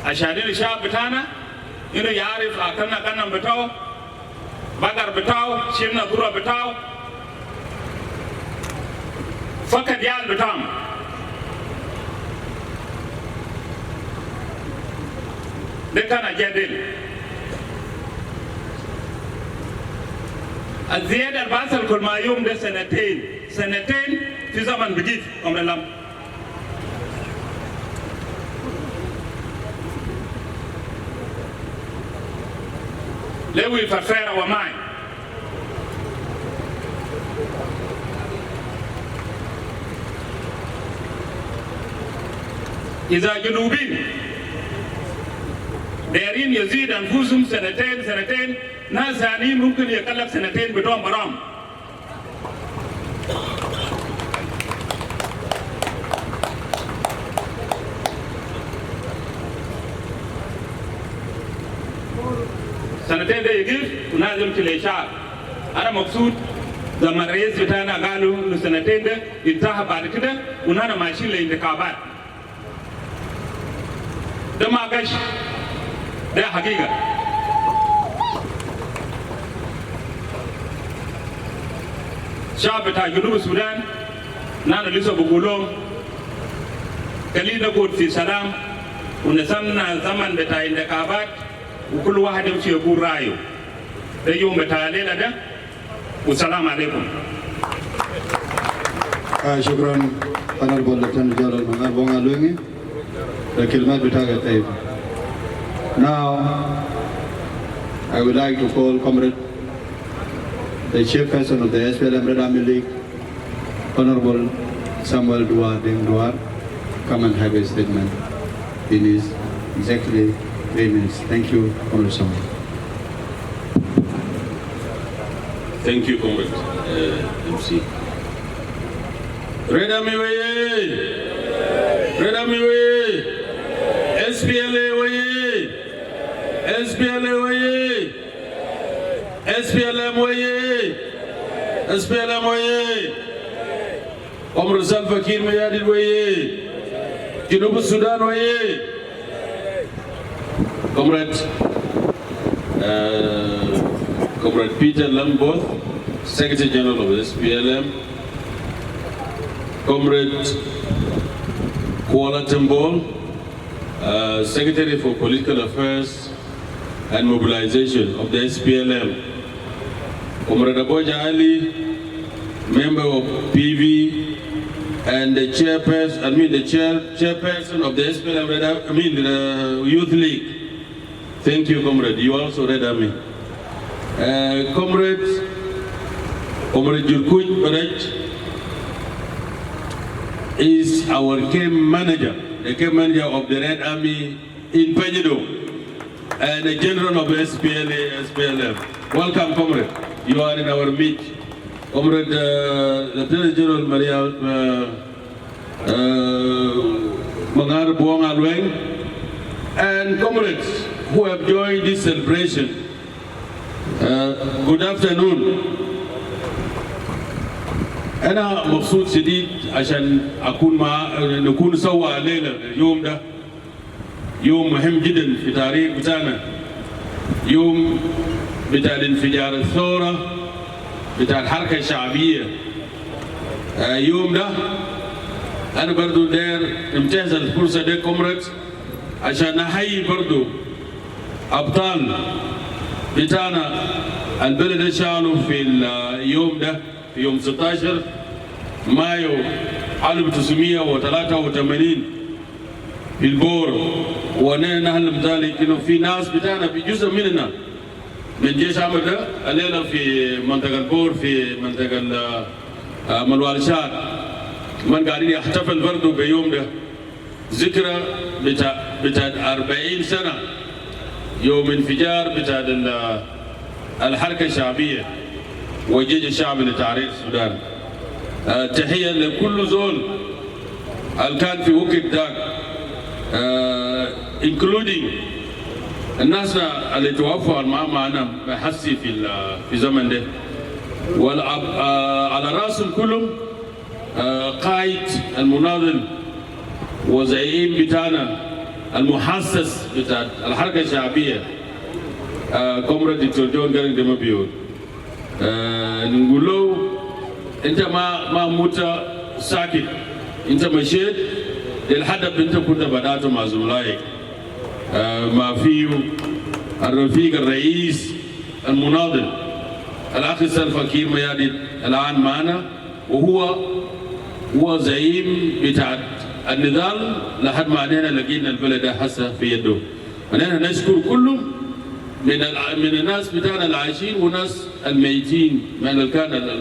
عشان الشعب بتاعنا إنه يعرف أكلنا كنا بتاعه بقر بتاعه شيلنا ذرة بتاعه فقد يال بتاعهم ده كان جدل الزيادة الباصل كل ما يوم ده سنتين في زمن بجيت أمر الله Let we prepare our mind. إذا جنوبين دايرين يزيد أنفسهم سنتين ناس ثانيين ممكن يكلف سنتين بدون برام. سنتين ده يجيب ونازم تلاشى. أنا مبسوط زمان رئيس بتاعنا قالوا إنه سنتين ده انتهى بعد كده ونحن ماشيين للانتخابات. ده ما قش ده حقيقة. شعب بتاع جنوب السودان نحن لسه بقولهم خلينا نقول في سلام ونسمنا زمن بتاع الانتخابات وكل واحد يمشي يقول رأيه. ده يوم بتاع الليلة ده والسلام عليكم. شكرا Honorable Lieutenant General Mangar Bonga Luengi. الكلمات بتاعك طيب. Now I would like to call Comrade, the chairperson of the SPLM Red Army League, Honorable Samuel Duar Deng Duar, come and have a statement in his exactly 3 minutes. Thank you, Comrade Samuel. Thank you, Comrade MC. Red Army way! Red Army way! SPLA way! SPLA way! SPLM way! SPLM way! Comrade Salva Kiir Mayardit way! Junub Sudan way! Comrade Peter Lamboth, Secretary General of the SPLM, Comrade Kuala Tembol, Secretary for Political Affairs and Mobilization of the SPLM, Comrade Aboja Ali, member of PV, and the chairperson, chairperson of the SPLM, the Youth League. Thank you, Comrade. You also Red Army. Comrade Jurkuj Baraj is our camp manager, the camp manager of the Red Army in Peñido, and the general of SPLM. Welcome, Comrade. You are in our meet. Comrade Lieutenant General Maria Mangar Buong Alweng, and comrades who have joined this celebration. Good afternoon. أنا مبسوط شديد عشان نكون سوا الليلة اليوم ده يوم مهم جدا في تاريخ بتاعنا، يوم بتاع انفجار الثورة بتاع الحركة الشعبية. يوم ده أنا برضو داير امتهز الفرصة دي كومراد عشان نحيي برضو أبطال بتاعنا البلد شالوا في اليوم ده في يوم 16 مايو 1983 في البور. ونحن ذلك انه في ناس بتاعنا في جزء مننا من جيش عمر ده الليله في منطقه البور في منطقه ملوالشات من قاعدين يحتفل برضه بيوم ده ذكرى بتاع 40 سنه يوم انفجار بتاع الحركه الشعبيه والجيش الشعبي لتحرير السودان. تحيه لكل زول اللي كان في وقت داك including الناس اللي توفوا معنا بحسي في زمن ده، على راسهم كلهم قائد المناضل وزعيم بتاعنا المحسس بتاع الحركه الشعبيه كومراد دكتور جون جارين دمبيون. نقول له انت ما موت ساكت، انت مشيت للهدف انت كنت بداته مع زملائك. ما فيه الرفيق الرئيس المناضل الاخ سلفا كير مياديد الان معنا، وهو زعيم بتاع النضال لحد ما علينا لقينا البلد هسه في يده. انا نشكر كلهم من الناس بتاعنا العايشين والناس الميتين من اللي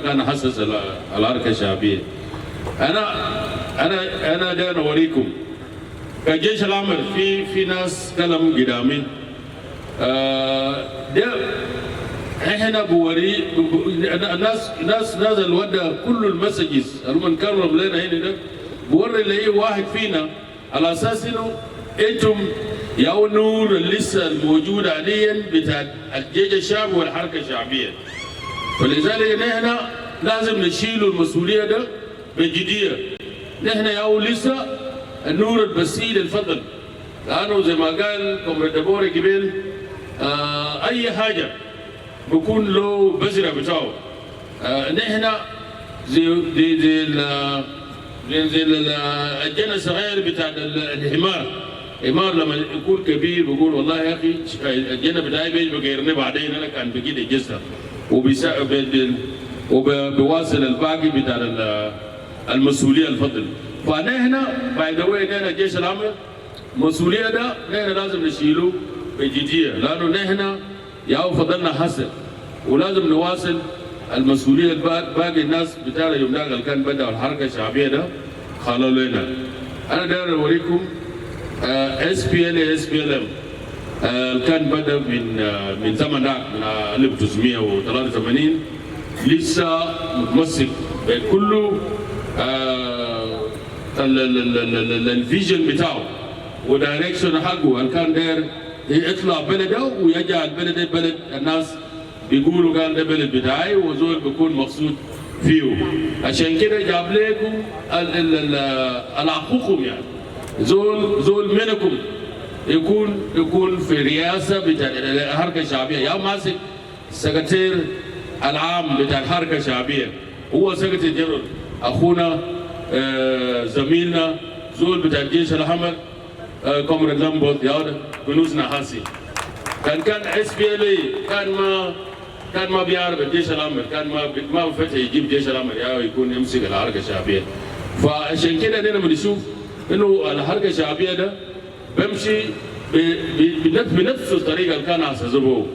كان حسس الحركه الشعبيه. انا داير اوريكم كجيش العمل في ناس كلام قدامي ده احنا بوري الناس الودا كل المسجز اللي كرم لنا هنا ده بوري لاي واحد فينا على اساس انه انتم يا النور اللي لسه الموجود حاليا بتاع الجيش الشعبي والحركه الشعبيه. فلذلك نحن لازم نشيل المسؤوليه ده بجديه. نحن يا لسه النور البسيط الفضل، لانه زي ما قال كومراد دبوري قبل اي حاجه بكون له بذره بتاعه. نحن زي الجنة الصغير بتاع الحمار لما يكون كبير بيقول والله يا اخي الجنة بتاعي بيجي بغيرني بعدين انا كان بقيت الجسر وبواصل الباقي بتاع المسؤوليه الفضل. فنحن باي ذا واي نحن الجيش العمل مسؤولية ده نحن لازم نشيله بجدية، لأنه نحن ياو فضلنا حسن ولازم نواصل المسؤولية باقي الناس بتاعنا يوم ده كان بدأ الحركة الشعبية ده خلوا لنا. أنا داير أوريكم SPLM كان بدأ من زمن ده من 1983 لسه متمسك بكل الفيجن بتاعه ودايركشن حقه اللي كان داير يطلع بلده ويجعل بلده بلد الناس بيقولوا قال ده بلد بتاعي وزول بيكون مقصود فيه. عشان كده جاب لكم الحقوقكم يعني زول منكم يكون في رئاسه بتاع الحركه الشعبيه، يا ماسك السكرتير العام بتاع الحركه الشعبيه، هو سكرتير جنرال اخونا زميلنا زول بتاع الجيش الاحمر كومراد لامبوت يا بنوس نحاسي. كان SPLA كان ما بيعرف الجيش الاحمر، كان ما بفتح يجيب الجيش الاحمر يا يكون يمسك الحركه الشعبيه. فعشان كده انا بنشوف انه الحركه الشعبيه ده بمشي بنفس الطريقه اللي كان اسسوه،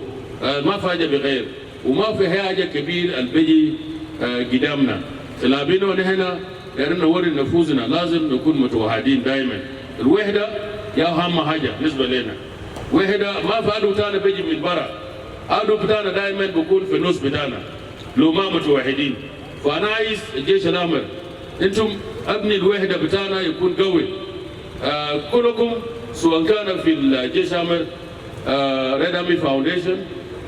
ما في حاجه بغير وما في حاجه كبير اللي بيجي قدامنا. تلابينه نحن دايرين نوري نفوسنا لازم نكون متوحدين دائما. الوحده يا اهم حاجه بالنسبه لنا. وحده ما في عدو بتاعنا بيجي من برا، عدو بتاعنا دائما بيكون في النص بتاعنا لو ما متوحدين. فانا عايز الجيش الاحمر انتم ابني الوحده بتاعنا يكون قوي. كلكم سواء كان في الجيش الاحمر ريد ارمي فاونديشن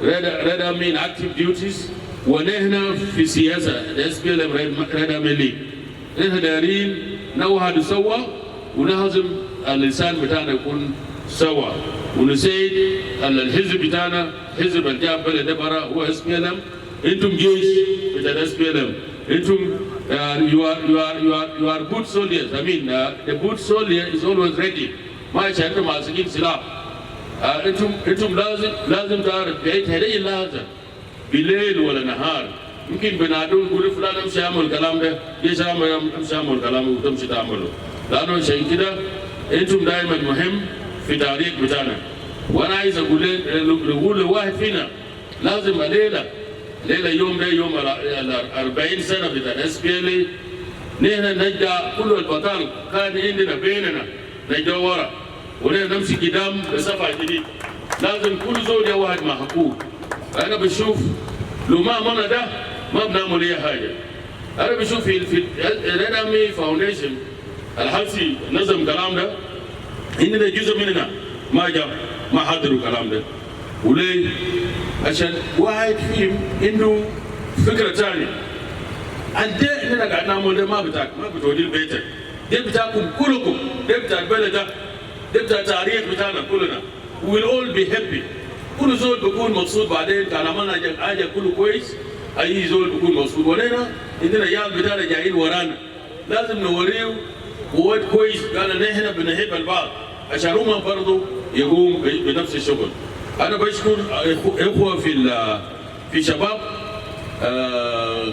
ريد ارمي اكتيف ديوتيز ونحن في سياسه SPLM ريد ارمي ليج. نحن دايرين نوحد سوا ونهزم اللسان بتاعنا يكون سوا ونسيد الحزب بتاعنا حزب الجاب بلد برا هو SPLM. انتم جيش بتاع SPLM. انتم you are good soldiers. I mean the good soldier is always ready. ما يشاركوا مع سكين سلاح. انتم لازم تعرف بيت هذه اللحظه بالليل ولا نهار يمكن بنادون يقول فلان امشي اعمل الكلام ده ليش امشي اعمل الكلام وتمشي تعمله. لانه عشان كده انتم دائما مهم في تاريخ بتاعنا. وانا عايز اقول لواحد فينا لازم ليله يوم ده يوم 40 سنه بتاع SPLA نحن نجد كل البطال كان عندنا بيننا نجد ورا ونحن نمشي قدام بصفحه جديد. لازم كل زول يا واحد مع حقوق. انا بشوف لو ما عملنا ده ما بنعمل اي حاجه. انا بشوف في ريد ارمي فاونديشن الحلسي نظم الكلام ده عندنا جزء مننا ما حضروا الكلام ده. وليه؟ عشان واحد فيهم عنده فكره ثانيه. الدين اللي قاعد نعمل ده ما بتودي بيتك. ده بتاعكم كلكم، ده بتاع البلد ده بتاع التاريخ بتاعنا كلنا. We will all be happy. كل زول بيكون مبسوط بعدين كان عملنا حاجه كله كويس، اي زول بيكون مبسوط. ولنا عندنا عيال بتاعنا جايين ورانا لازم نوريه قوات كويس قال نحن بنحب البعض عشان هم برضه يقوم بنفس الشغل. انا بشكر اخوه في شباب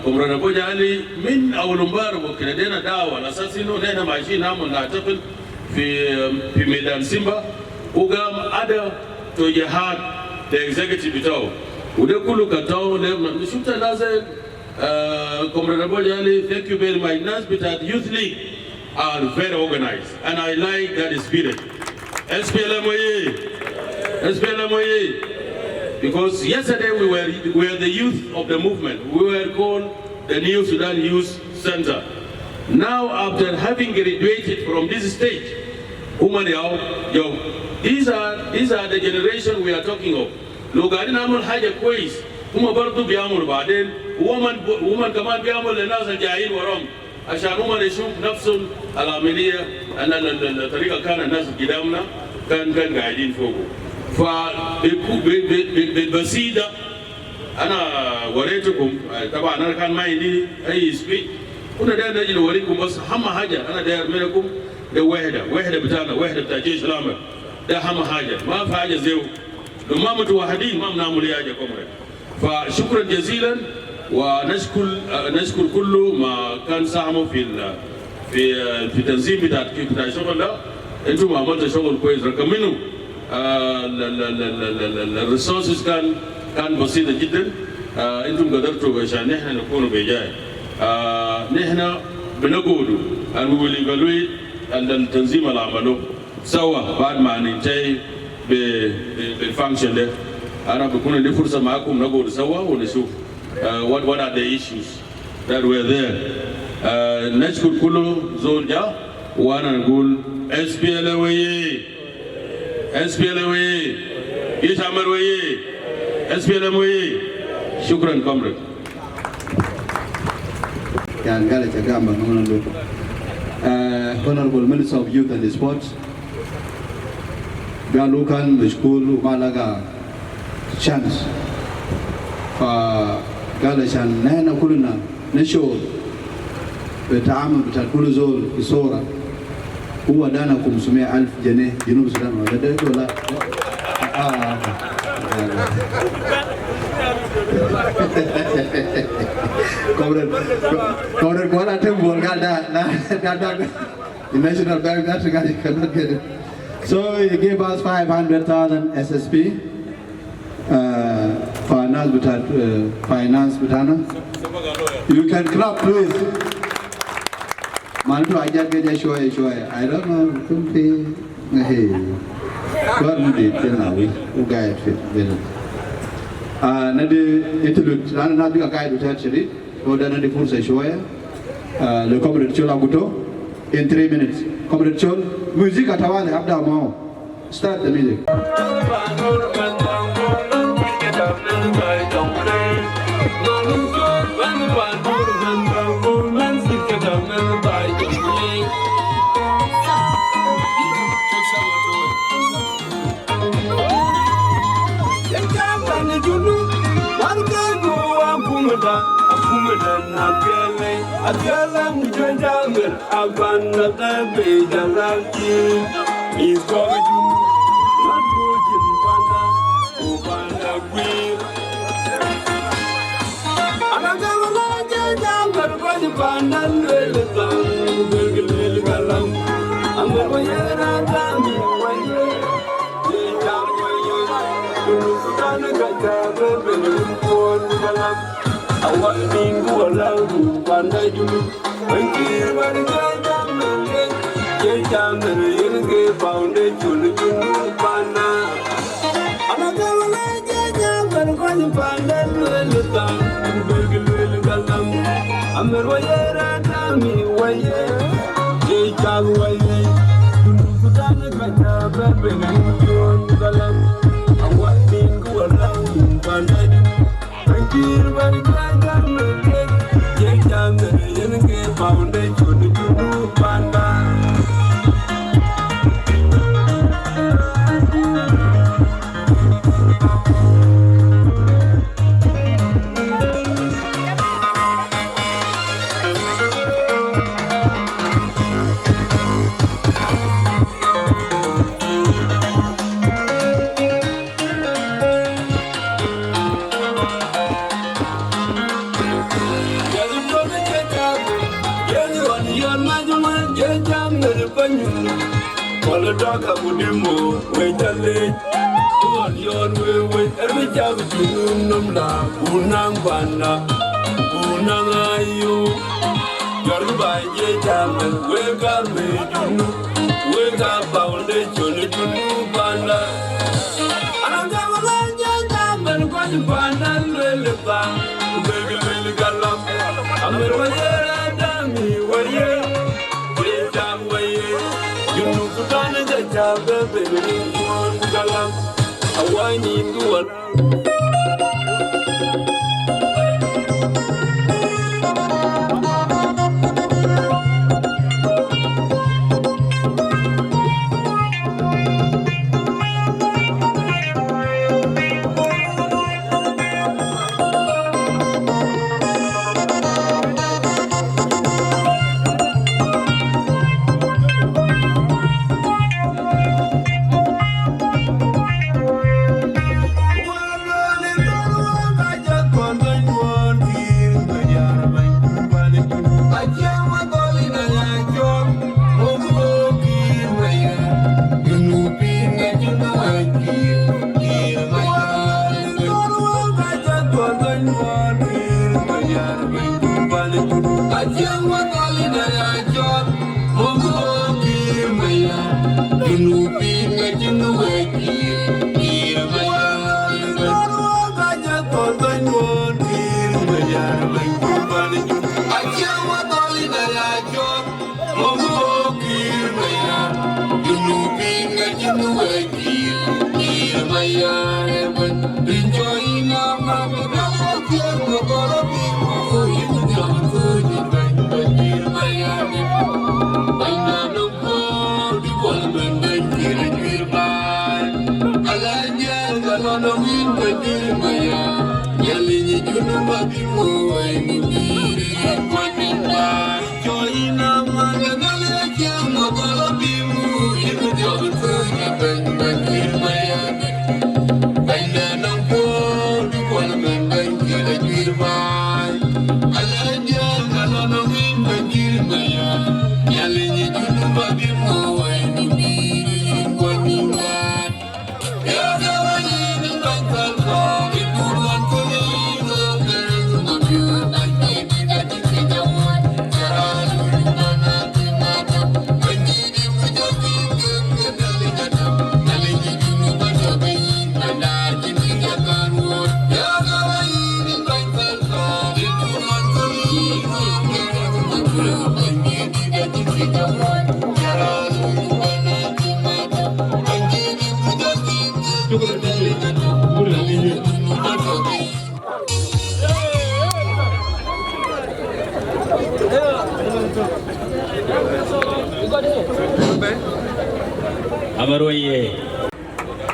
كومراد ابو جالي من اول امبارح وكنا دينا دعوه على اساس انه نحن ماشيين نعمل نحتفل في ميدان سيمبا وقام ادى توجيهات الاكزيكتيف بتاعه وده كله كتاو شفت الناس كومراد ابو جالي ثانك يو فيري ماتش. الناس بتاعت يوث ليج are very organized and I like that spirit. SPLM because yesterday we were the youth of the movement. We were called the New Sudan Youth Center. Now after having graduated from this stage, these are the generation we are talking of. لو قاعدين نعمل حاجة كويس هم برضو بيعملوا بعدين ومن كمان بيعمل للناس الجايين وراهم عشان هم يشوف نفسهم العملية أن الطريقة كان الناس قدامنا كان قاعدين فوقه. فبالبسيطة أنا وريتكم طبعا أنا كان ما عندي أي سبيك كنا داير نجي نوريكم بس أهم حاجة أنا داير منكم ده وحدة بتاعنا وحدة بتاع جيش الأحمر ده أهم حاجة ما في حاجة زيه لو ما متوحدين ما بنعمل أي حاجة كومراد. فشكرا جزيلا ونشكر كل ما كان ساهموا في تنظيم بتاع الشغل ده انتم عملتوا شغل كويس رقمينه الريسورسز كان بسيطه جدا انتم قدرتوا عشان نحن نكون بجاي نحن بنقول and we will evaluate التنظيم اللي عملوه سوا بعد ما ننتهي بالفانكشن ده انا بكون عندي فرصه معاكم نقعد سوا ونشوف what are the issues that were there نشكر كل زول جا وانا نقول SPLA ايش عمل ويه SPLM ويه شكرا كامرد يعني قال لك كام بنقول Honorable Minister of Youth and Sports قالوا كان مشغول وما لقى شانس فقال عشان نحن كلنا نشعر بالتعامل بتاع كل زول في صورة هو دانا 500,000 جنيه جنوب السودان ولا Comrade Kuala Tembol got that. The National Bank, that's the guy you cannot get it. So he gave us 500,000 SSP finance butana. You can clap, please. Man, I just get a show. I don't know. Hey, God did tell now we guide fit. Nadi interlude. Nana nadi guide to touch it. Oda nadi pulsa shoya. Le Comrade Chol Aguto in 3 minutes. Comrade Chol, music atawale abda mao. Start the music.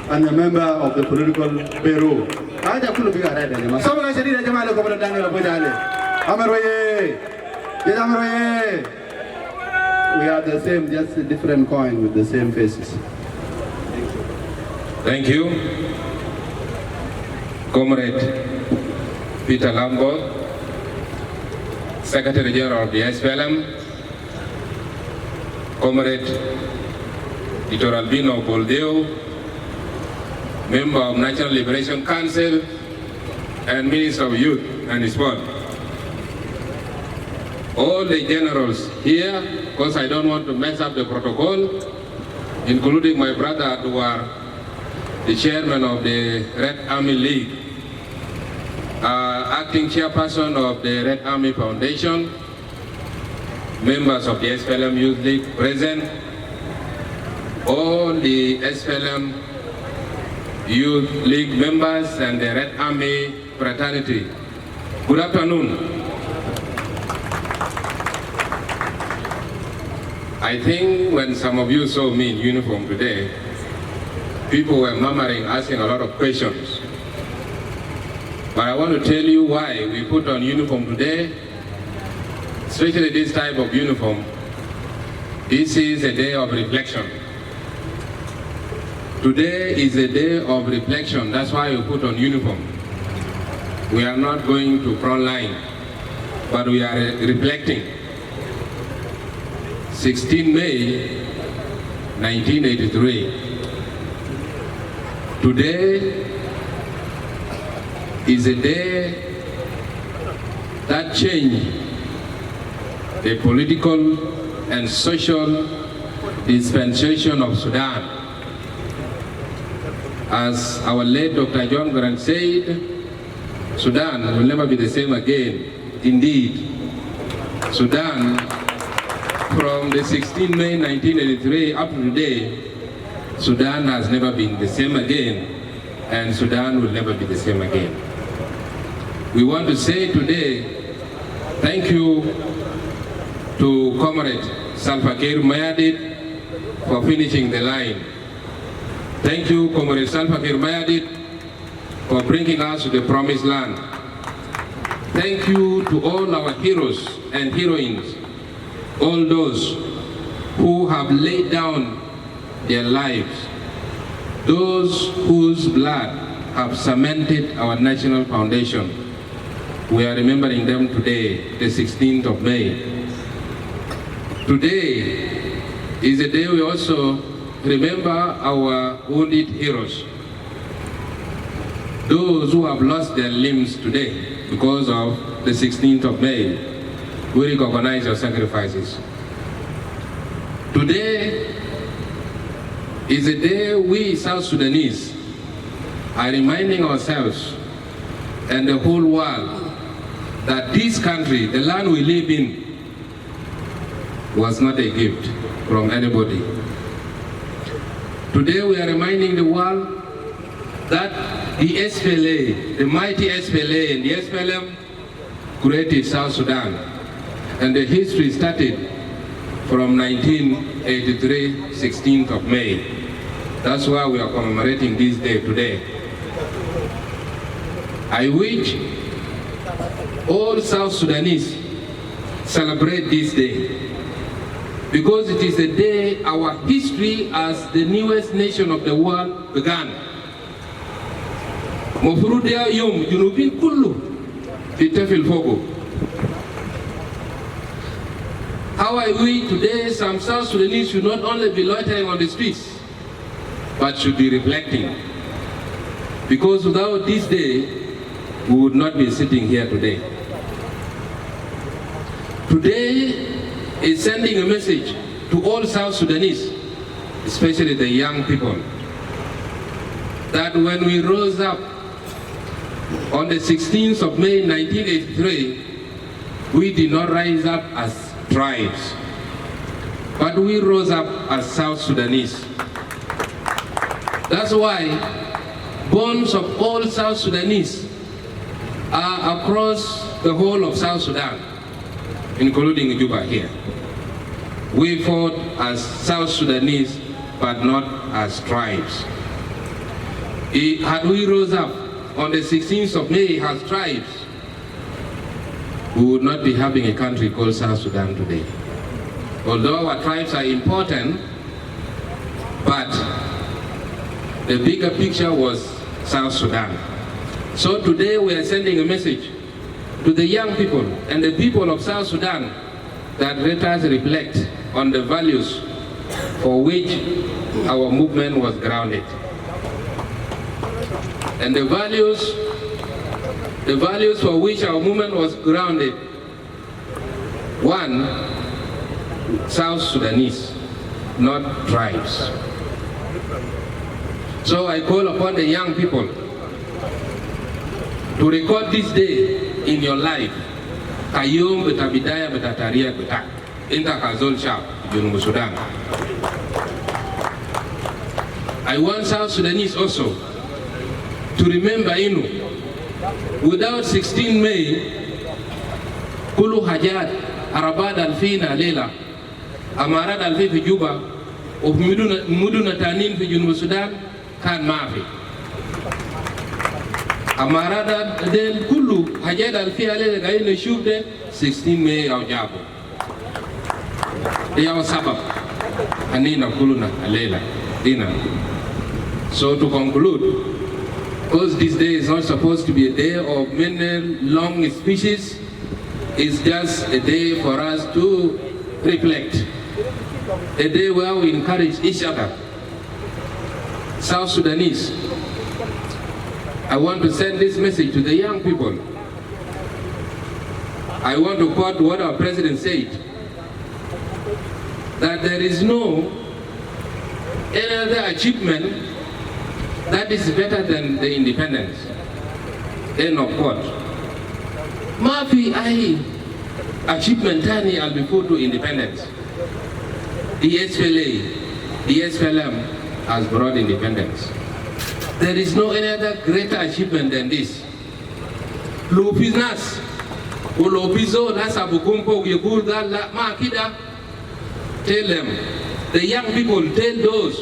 And a member of the political bureau. We are the same, just a different coin with the same faces. Thank you. Comrade Peter Lambert, Secretary General of the SPLM, Comrade Dr. Albino Boldeo, Member of National Liberation Council and Minister of Youth and Sport. All the generals here, because I don't want to mess up the protocol, including my brother Adwar, the chairman of the Red Army League, acting chairperson of the Red Army Foundation, members of the SPLM Youth League present, all the SPLM Youth League members and the Red Army fraternity. Good afternoon. I think when some of you saw me in uniform today, people were murmuring, asking a lot of questions. But I want to tell you why we put on uniform today, especially this type of uniform. This is a day of reflection. Today is a day of reflection. That's why we put on uniform. We are not going to front line, but we are reflecting. 16 May 1983. Today is a day that changed the political and social dispensation of Sudan. As our late Dr. John Grant said, Sudan will never be the same again. Indeed, Sudan, from the 16 May 1983 up to today, Sudan has never been the same again, and Sudan will never be the same again. We want to say today, thank you to Comrade Salva Kiir Mayardit for finishing the line. Thank you, Comrade Salva Kiir Mayardit, for bringing us to the promised land. Thank you to all our heroes and heroines, all those who have laid down their lives, those whose blood have cemented our national foundation. We are remembering them today, the 16th of May. Today is a day we also remember our wounded heroes, those who have lost their limbs today because of the 16th of May. We recognize your sacrifices. Today is a day we South Sudanese are reminding ourselves and the whole world that this country, the land we live in, was not a gift from anybody. Today we are reminding the world that the SPLA, the mighty SPLA and the SPLM created South Sudan, and the history started from 1983, 16th of May. That's why we are commemorating this day today. I wish all South Sudanese celebrate this day because it is a day our history as the newest nation of the world began. Mofurud ya yom junubin kullu fi tafil fogo. How I wish today some South Sudanese should not only be loitering on the streets, but should be reflecting. Because without this day, we would not be sitting here today. Today is sending a message to all South Sudanese, especially the young people, that when we rose up on the 16th of May 1983, we did not rise up as tribes, but we rose up as South Sudanese. That's why bonds of all South Sudanese are across the whole of South Sudan, including Juba here. We fought as South Sudanese, but not as tribes. Had we rose up on the 16th of May as tribes, we would not be having a country called South Sudan today. Although our tribes are important, but the bigger picture was South Sudan. So today we are sending a message to the young people and the people of South Sudan that let us reflect on the values for which our movement was grounded. And the values for which our movement was grounded: one, South Sudanese, not tribes. So I call upon the young people to record this day in your life. Kayum betabidaya betataria betak. Inta kazol shab Junubu Sudan. I want South Sudanese also to remember Inu. Without 16 May, Kulu Hajat, Arabad Alfina Lela, Amarad Alfi fi Juba, of Muduna Tanin fi Junubu Sudan, kan Mafi. Amarada del Kulu Hajat Alfi Alela Gaine Shubde, 16 May au Jabo. They are Sabab, Anina Kuluna Alela, Dina. So to conclude, because this day is not supposed to be a day of many long speeches, it's just a day for us to reflect. A day where we encourage each other. South Sudanese, I want to send this message to the young people. I want to quote what our president said, that there is no any other achievement that is better than the independence. End of quote. Mafi ai achievement tani al before to independence. The SPLA, the SPLM has brought independence. There is no any other greater achievement than this. Lupinas, Ulopizo, Lasa Bukumpo, Yegulda, Makida. Tell them, the young people, tell those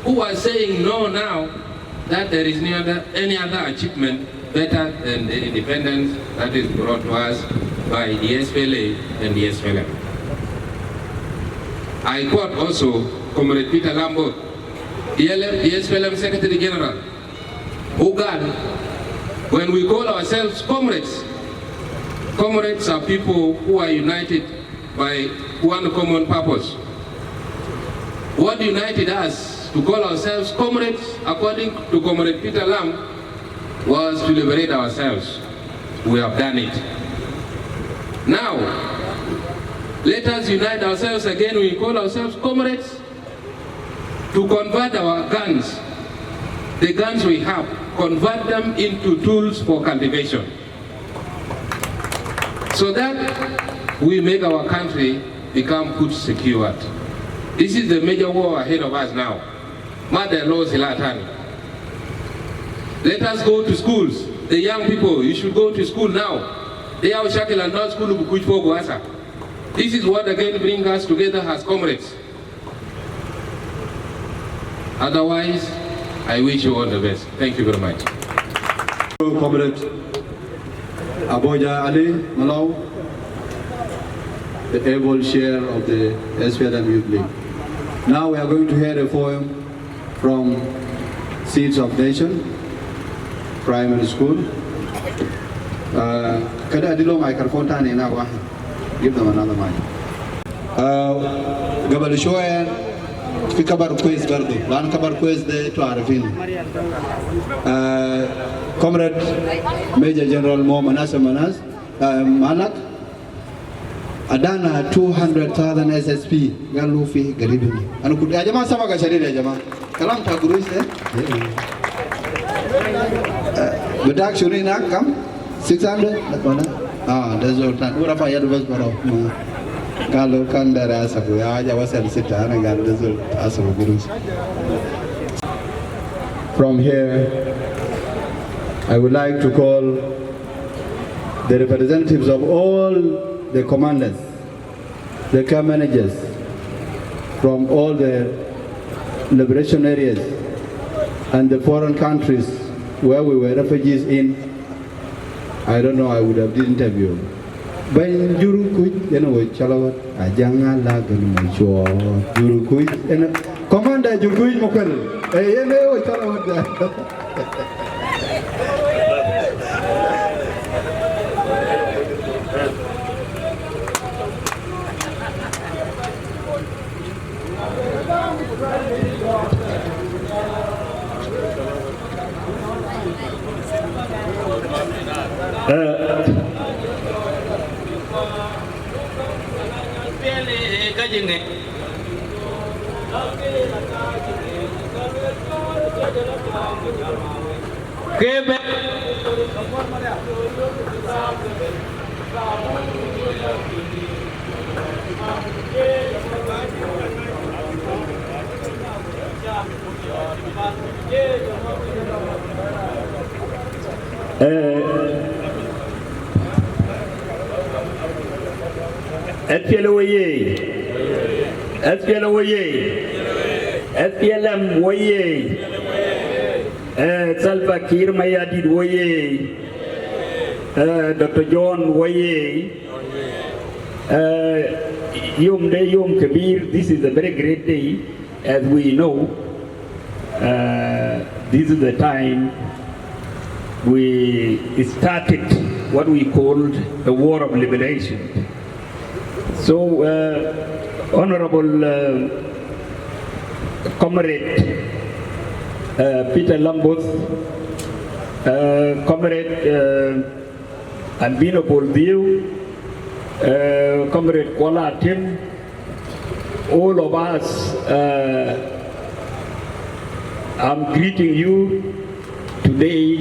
who are saying no now, that there is any other achievement better than the independence that is brought to us by the SPLA and the SPLM. I quote also Comrade Peter Lambo, the SPLM Secretary General, who got, when we call ourselves comrades, comrades are people who are united by one common purpose. What united us to call ourselves comrades, according to Comrade Peter Lam, was to liberate ourselves. We have done it. Now, Let us unite ourselves again. We call ourselves comrades to convert our guns, the guns we have, convert them into tools for cultivation, so that we make our country become food secured. This is the major war ahead of us now. Mother-in-law Zilatani. Let us go to schools. The young people, you should go to school now. They are Shakil and not school of Kuchpo. This is what again brings us together as comrades. Otherwise, I wish you all the best. Thank you very much. Comrade Aboja Ali Malau, the able chair of the SPLM Youth League. Now we are going to hear a poem from Seeds of Nation Primary School. Kada adilo microphone tani na wahi. Give them another mic. قبل شوية في كبر كويس برضو لأن كبر كويس ده تعرفين. Comrade Major General Mo Manasa Manas Malak Adana 200,000 SSP قالوا في قريبين. أنا كنت يا جماعة سمعك شديد يا جماعة. كلام تقولوش ده. بدك شو هناك كم 600 that's all time ura fa yadu bas baro kalau kan dari asabu ya aja wasal sita ana gal that's asabu gurus. From here I would like to call the representatives of all the commanders, the camp managers from all the liberation areas and the foreign countries where we were refugees in. I don't know, I would have did interview. When Jurukuj, you know, Chalawat, Ajanga Lagan, Jurukuj, and Commander Jurukuj Mokal, you know, Chalawat. SPLM woye, Salva Kiir Mayardit woye, Dr. John woye, Yom Day Yom Kabir. This is a very great day, as we know. This is the time we started what we called the War of Liberation. So, Honorable Comrade Peter Lambos, Comrade Albino Boldiu, Comrade Kuala Tim, all of us, I'm greeting you today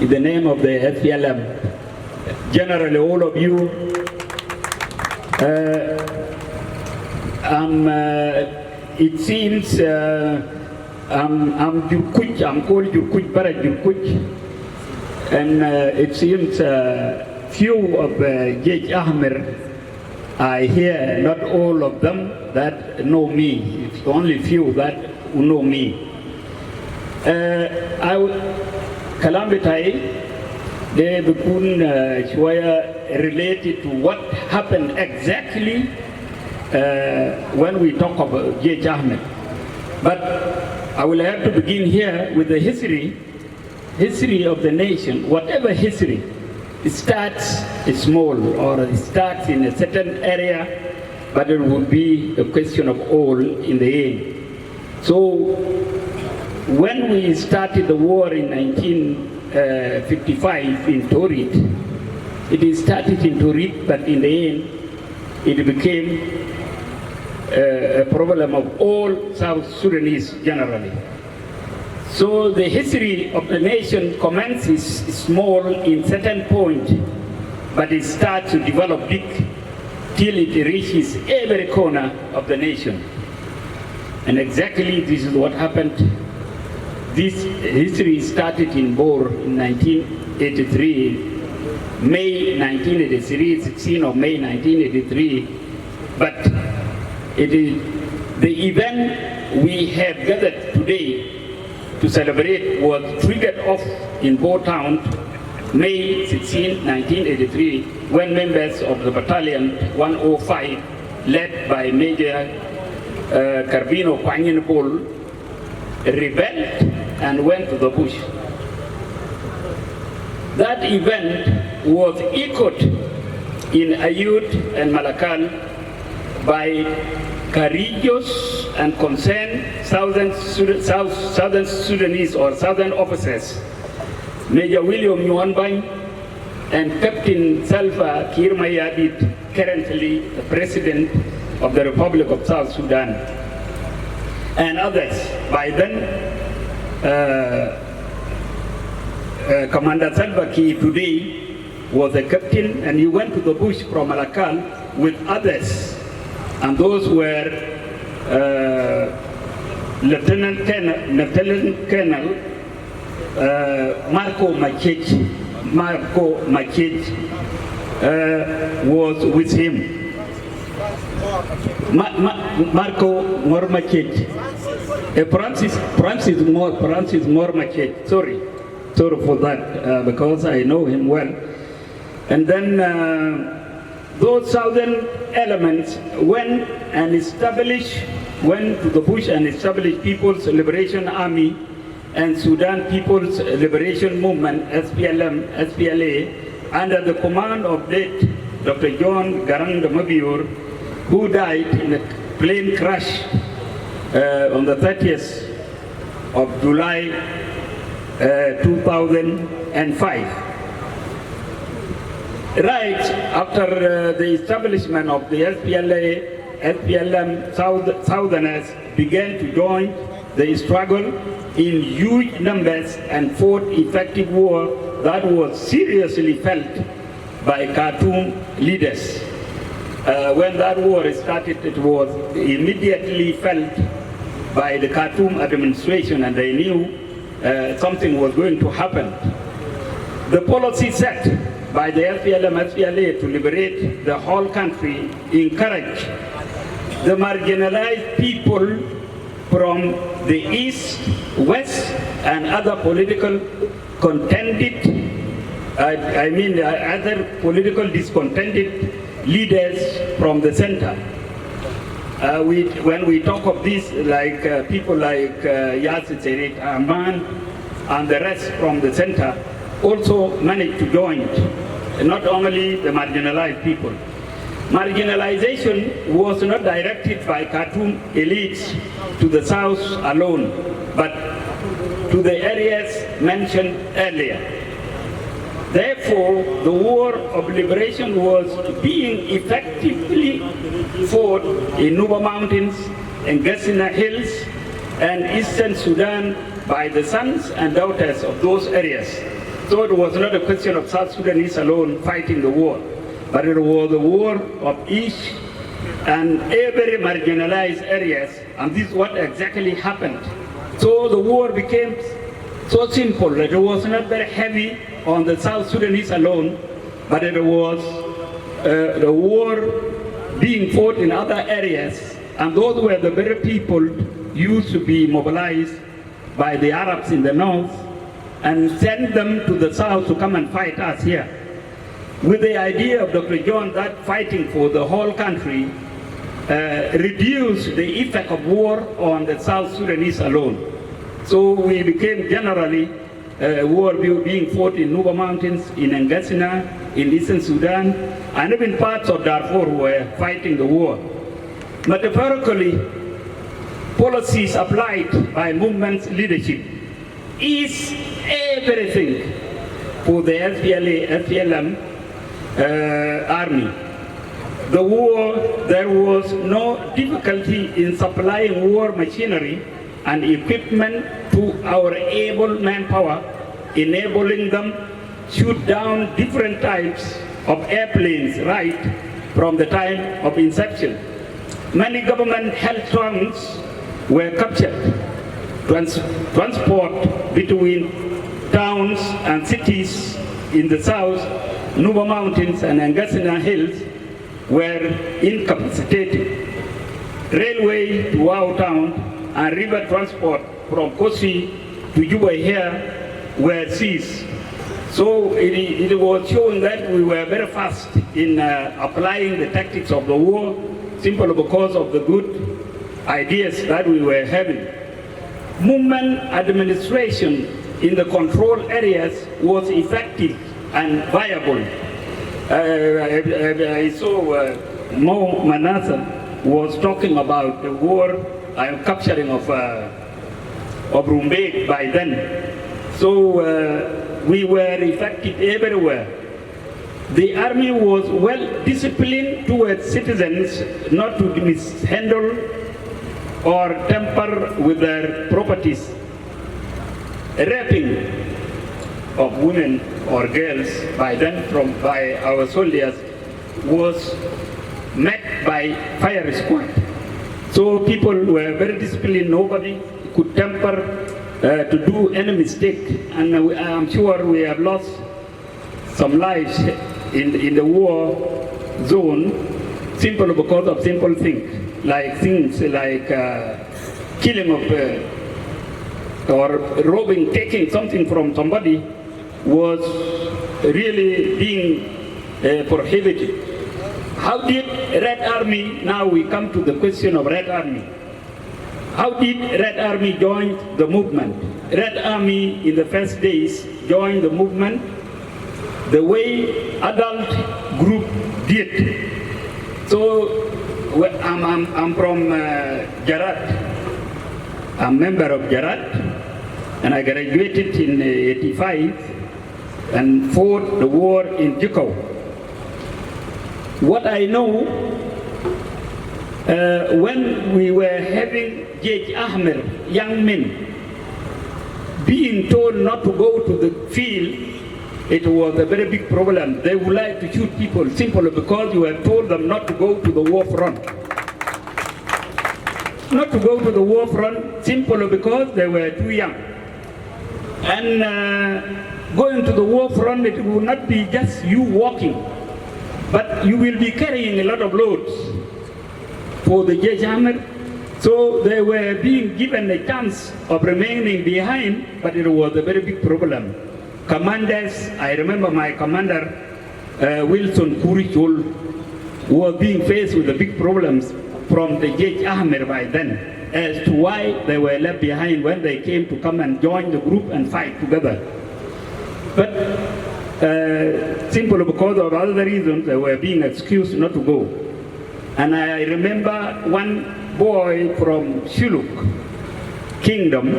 in the name of the SPLM. Generally, all of you, it seems I'm Jurkuch, I'm called Jurkuch, Barak Jurkuch, and it seems few of Jej Ahmer are here, not all of them that know me, it's only few that who know me. Calamity, they become related to what happened exactly when we talk about Jej Ahmed. But I will have to begin here with the history of the nation. Whatever history, it starts small or it starts in a certain area, but it will be a question of all in the end. So when we started the war in 1955 in Torit, it started in Torit, but in the end, it became a problem of all South Sudanese generally. So the history of the nation commences small in certain point, but it starts to develop big till it reaches every corner of the nation. And exactly this is what happened. This history started in Bor in 1983, May 1983, 16 of May 1983, but it is the event we have gathered today to celebrate was triggered off in Bor town, May 16, 1983, when members of the battalion 105, led by Major Carbino Kwanyin Bol, rebelled and went to the bush. That event was echoed in Ayut and Malakal by courageous and concerned Southern Sudanese or Southern officers, Major William Nwanbany and Captain Salva Kiir Mayardit, currently the President of the Republic of South Sudan, and others. By then, Commander Salva Kiir today was a captain, and he went to the bush from Malakal with others, and those were Lieutenant Colonel Marco Machete was with him. Marco Machete, Francis Machete. Sorry for that, because I know him well. And then those southern elements went to the bush and established People's Liberation Army and Sudan People's Liberation Movement, SPLM, SPLA, under the command of late Dr. John Garang Mabior, who died in a plane crash on the 30th of July 2005. Right after the establishment of the SPLA, SPLM Southerners began to join the struggle in huge numbers and fought effective war that was seriously felt by Khartoum leaders. When that war started, it was immediately felt by the Khartoum administration, and they knew something was going to happen. The policy set by the SPLM, SPLA to liberate the whole country encouraged the marginalized people from the east, west, and other political discontented leaders from the center. When we talk of this, like people like Yasser Serik Ahmad and the rest from the center also managed to join, not only the marginalized people. Marginalization was not directed by Khartoum elites to the south alone, but to the areas mentioned earlier. Therefore, the war of liberation was being effectively fought in Nuba Mountains and Gassina Hills and Eastern Sudan by the sons and daughters of those areas. So it was not a question of South Sudanese alone fighting the war, but it was a war of each and every marginalized areas, and this is what exactly happened. So the war became so simple that it was not very heavy on the South Sudanese alone, but it was the war being fought in other areas, and those were the very people used to be mobilized by the Arabs in the north and send them to the south to come and fight us here, with the idea of Dr. John that fighting for the whole country reduced the effect of war on the South Sudanese alone. So we became generally war being fought in Nuba Mountains, in Ngassina, in Eastern Sudan, and even parts of Darfur were fighting the war. Metaphorically, policies applied by movement's leadership is everything for the SPLA, SPLM army. the war, there was no difficulty in supplying war machinery and equipment to our able manpower, enabling them shoot down different types of airplanes right from the time of inception. Many government-held towns were captured. Transport between towns and cities in the south, Nuba Mountains and Angasina Hills, were incapacitated. Railway to Wau Town and river transport from Kosi to Juba here were seized. So it was showing that we were very fast in applying the tactics of the war, simply because of the good ideas that we were having. Movement administration in the control areas was effective and viable. I saw Mo Manasa was talking about the war and capturing of Rumbek by then. So we were effective everywhere. The army was well disciplined towards citizens not to mishandle or tamper with their properties. Raping of women or girls by our soldiers was met by fire squad. So people were very disciplined, nobody could tamper to do any mistake, and I'm sure we have lost some lives in the war zone simply because of simple things like killing of or robbing, taking something from somebody was really being prohibited. How did Red Army, now we come to the question of Red Army. How did Red Army join the movement? Red Army in the first days joined the movement the way adult group did. So I'm from Jarat. I'm a member of Jarat, and I graduated in 85 and fought the war in Jukau. What I know, when we were having Jej Ahmed, young men, being told not to go to the field, it was a very big problem. They would like to shoot people simply because you have told them not to go to the war front. Not to go to the war front simply because they were too young. And going to the war front, it will not be just you walking, but you will be carrying a lot of loads for the Jej Ahmed. So they were being given a chance of remaining behind, but it was a very big problem. Commanders, I remember my commander, Wilson Kurichul, was being faced with the big problems from the Jej Ahmed by then as to why they were left behind when they came to come and join the group and fight together. But simply because of other reasons, they were being excused not to go. And I remember one boy from Shilluk Kingdom.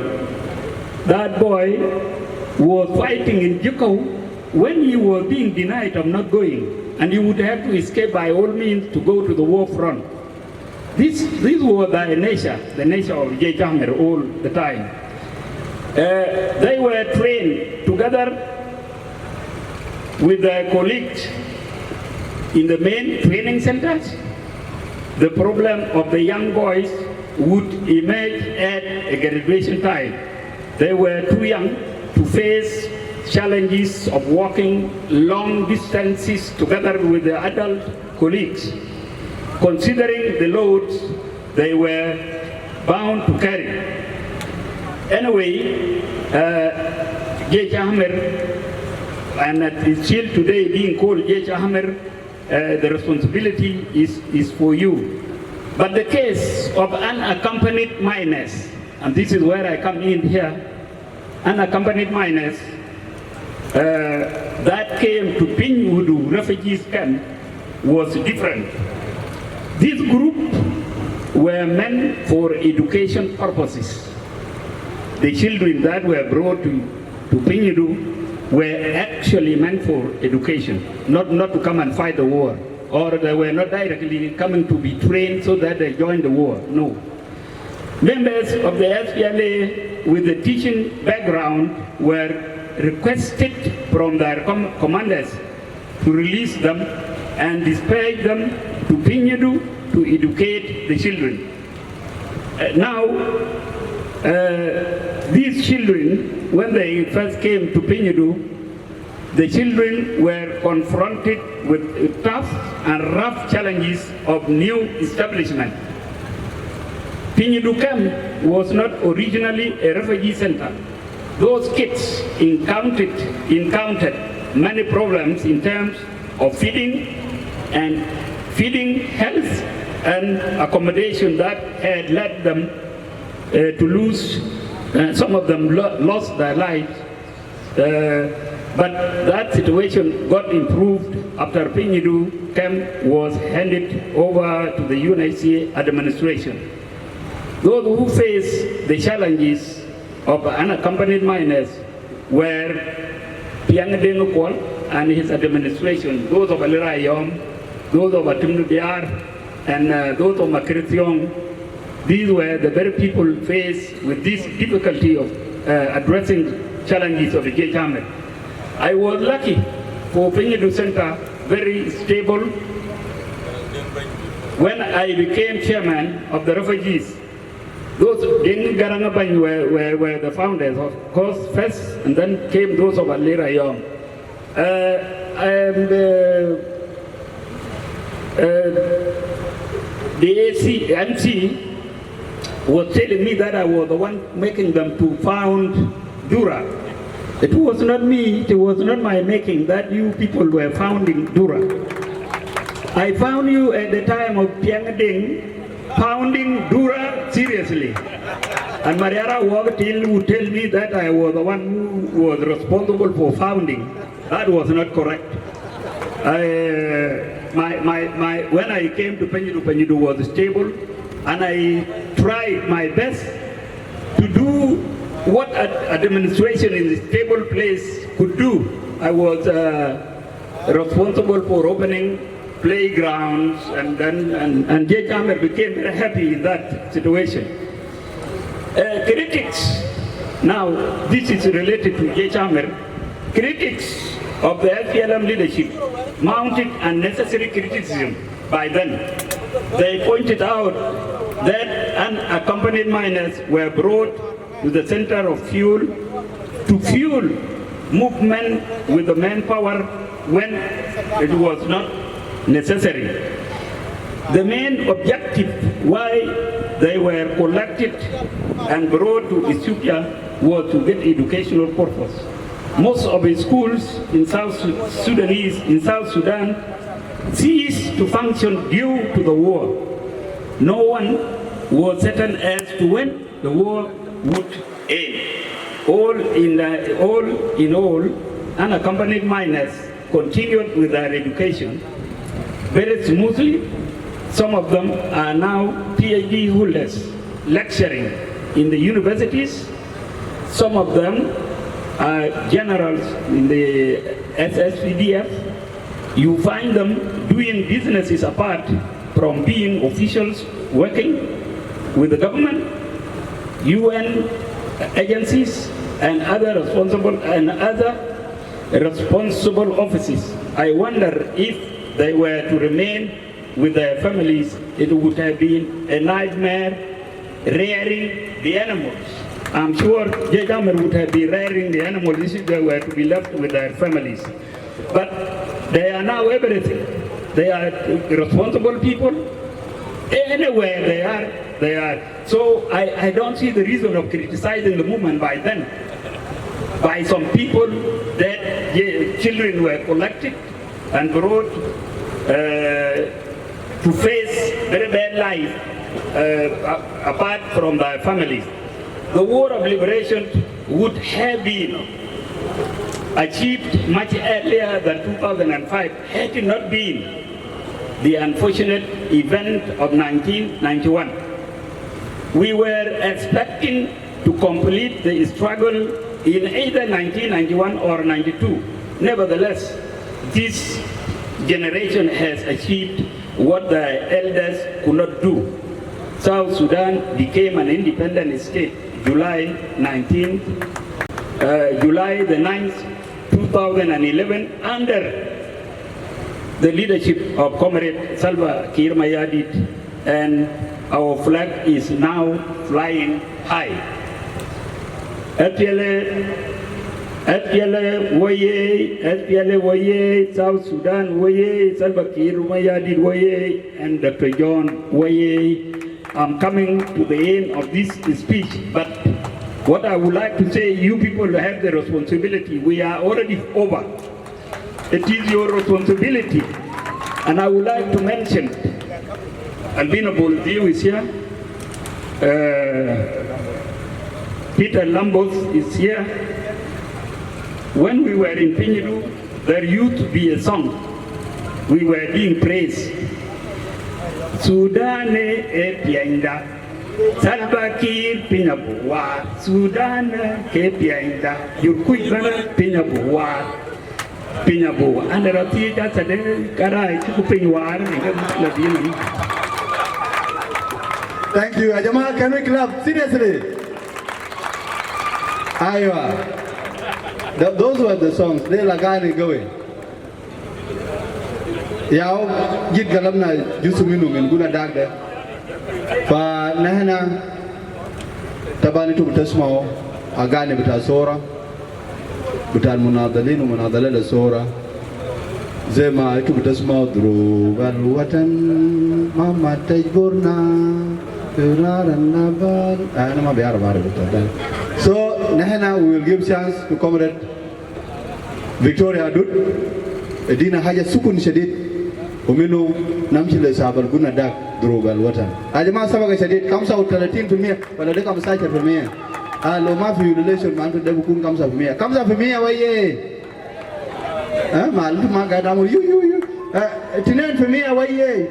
That boy was fighting in Jukau when he was being denied of not going, and he would have to escape by all means to go to the war front. This was the nature of Jej Ahmed all the time. They were trained together with their colleagues in the main training centers. The problem of the young boys would emerge at a graduation time. They were too young to face challenges of walking long distances together with their adult colleagues, considering the loads they were bound to carry. Anyway, Jej Ahmed, and it is still today being called Jej Ahmed, the responsibility is for you. But the case of unaccompanied minors, and this is where I come in here, unaccompanied minors that came to Pinyudu refugees camp was different. This group were meant for education purposes. The children that were brought to Pinyudu were actually meant for education, not to come and fight the war. or they were not directly coming to be trained so that they joined the war. No. Members of the SPLA with a teaching background were requested from their commanders to release them and dispatch them to Pinyidu to educate the children. Now, these children, when they first came to Pinyidu, the children were confronted with tough and rough challenges of new establishment. Pinyidu camp was not originally a refugee center. Those kids encountered many problems in terms of feeding, health, and accommodation that had led them to lose, some of them lost their lives. But that situation got improved after Pinyidu camp was handed over to the UNHCR administration. Those who faced the challenges of unaccompanied minors were Piang Denukol and his administration, those of Alira Yom, those of Atimnu Diar, and those of Makrithiong. These were the very people faced with this difficulty of addressing challenges of the JHAMED. I was lucky for Pinyidu Center, very stable. When I became chairman of the refugees, those Deng Garangabany were the founders, of course, first, and then came those of Alira Yom. The MC was telling me that I was the one making them to found Dura. It was not me, it was not my making that you people were founding Dura. I found you at the time of Piang Deng pounding Dura seriously. And Mariara Wagatil would tell me that I was the one who was responsible for founding. That was not correct. When I came to Pinyidu was stable, and I tried my best to do what administration in a stable place could do. I was responsible for opening playgrounds, and JHAMED became very happy in that situation. Critics, now this is related to JHAMED, critics of the FPLM leadership mounted unnecessary criticism by then. They pointed out that unaccompanied minors were brought to the center of fuel to fuel movement with the manpower when it was not necessary. The main objective why they were collected and brought to Ethiopia was to get educational purpose. Most of the schools in South Sudan ceased to function due to the war. No one was certain as to when the war would end. All in all, unaccompanied minors continued with their education very smoothly. Some of them are now PhD holders lecturing in the universities. Some of them are generals in the SSPDF. You find them doing businesses apart from being officials working with the government, UN agencies, and other responsible offices. I wonder if they were to remain with their families, it would have been a nightmare rearing the animals. I'm sure JHAMED would have been rearing the animals if they were to be left with their families. But they are now everything. They are responsible people. Anywhere they are. So I don't see the reason of criticizing the movement by then. By some people that children were collected and brought to face very bad life apart from their families. The war of liberation would have been achieved much earlier than 2005 had it not been the unfortunate event of 1991. We were expecting to complete the struggle in either 1991 or 92. Nevertheless, this generation has achieved what the elders could not do. South Sudan became an independent state July the 9th, 2011 under the leadership of Comrade Salva Kiir Mayardit, and our flag is now flying high. SPLA Woye, South Sudan Woye, Salva Kiir Mayardit Woye, and Dr. John Woye. I'm coming to the end of this speech, but what I would like to say, you people have the responsibility. We are already over. It is your responsibility. And I would like to mention, Albino Boldio is here, Peter Lambos is here. When we were in Pinyidu, there used to be a song. We were being praised. Sudane e piainda, Salva Kiir Pinyabuwa, Sudane ke piainda, Yukuibana Pinyabuwa, Pinyabuwa. And the Ratija Sade Karai to Pinwar and Thank you. Ajama, can we clap? Seriously. Aywa. Those were the songs. They lagani going. Yao jit galam na jusuminu min guna dagda fa nahna tabani tu tasmao agani bita sora bita munadalin munadala sora zai ma tu tasmao dru gal watan mama tajburna turaran nabal ana ma biar bar bita. So nahna we will give chance to Comrade Victoria Adut Edina haja sukun shadid ومنه نمشي لسابر قلنا داك دروب الوطن. أجمع سبعة شديد 35% ولا ده 15%. لو ما في relation ما أنت ده بكون 5%. 5% وياه. ما ما قاعد أمور يو 2% وياه.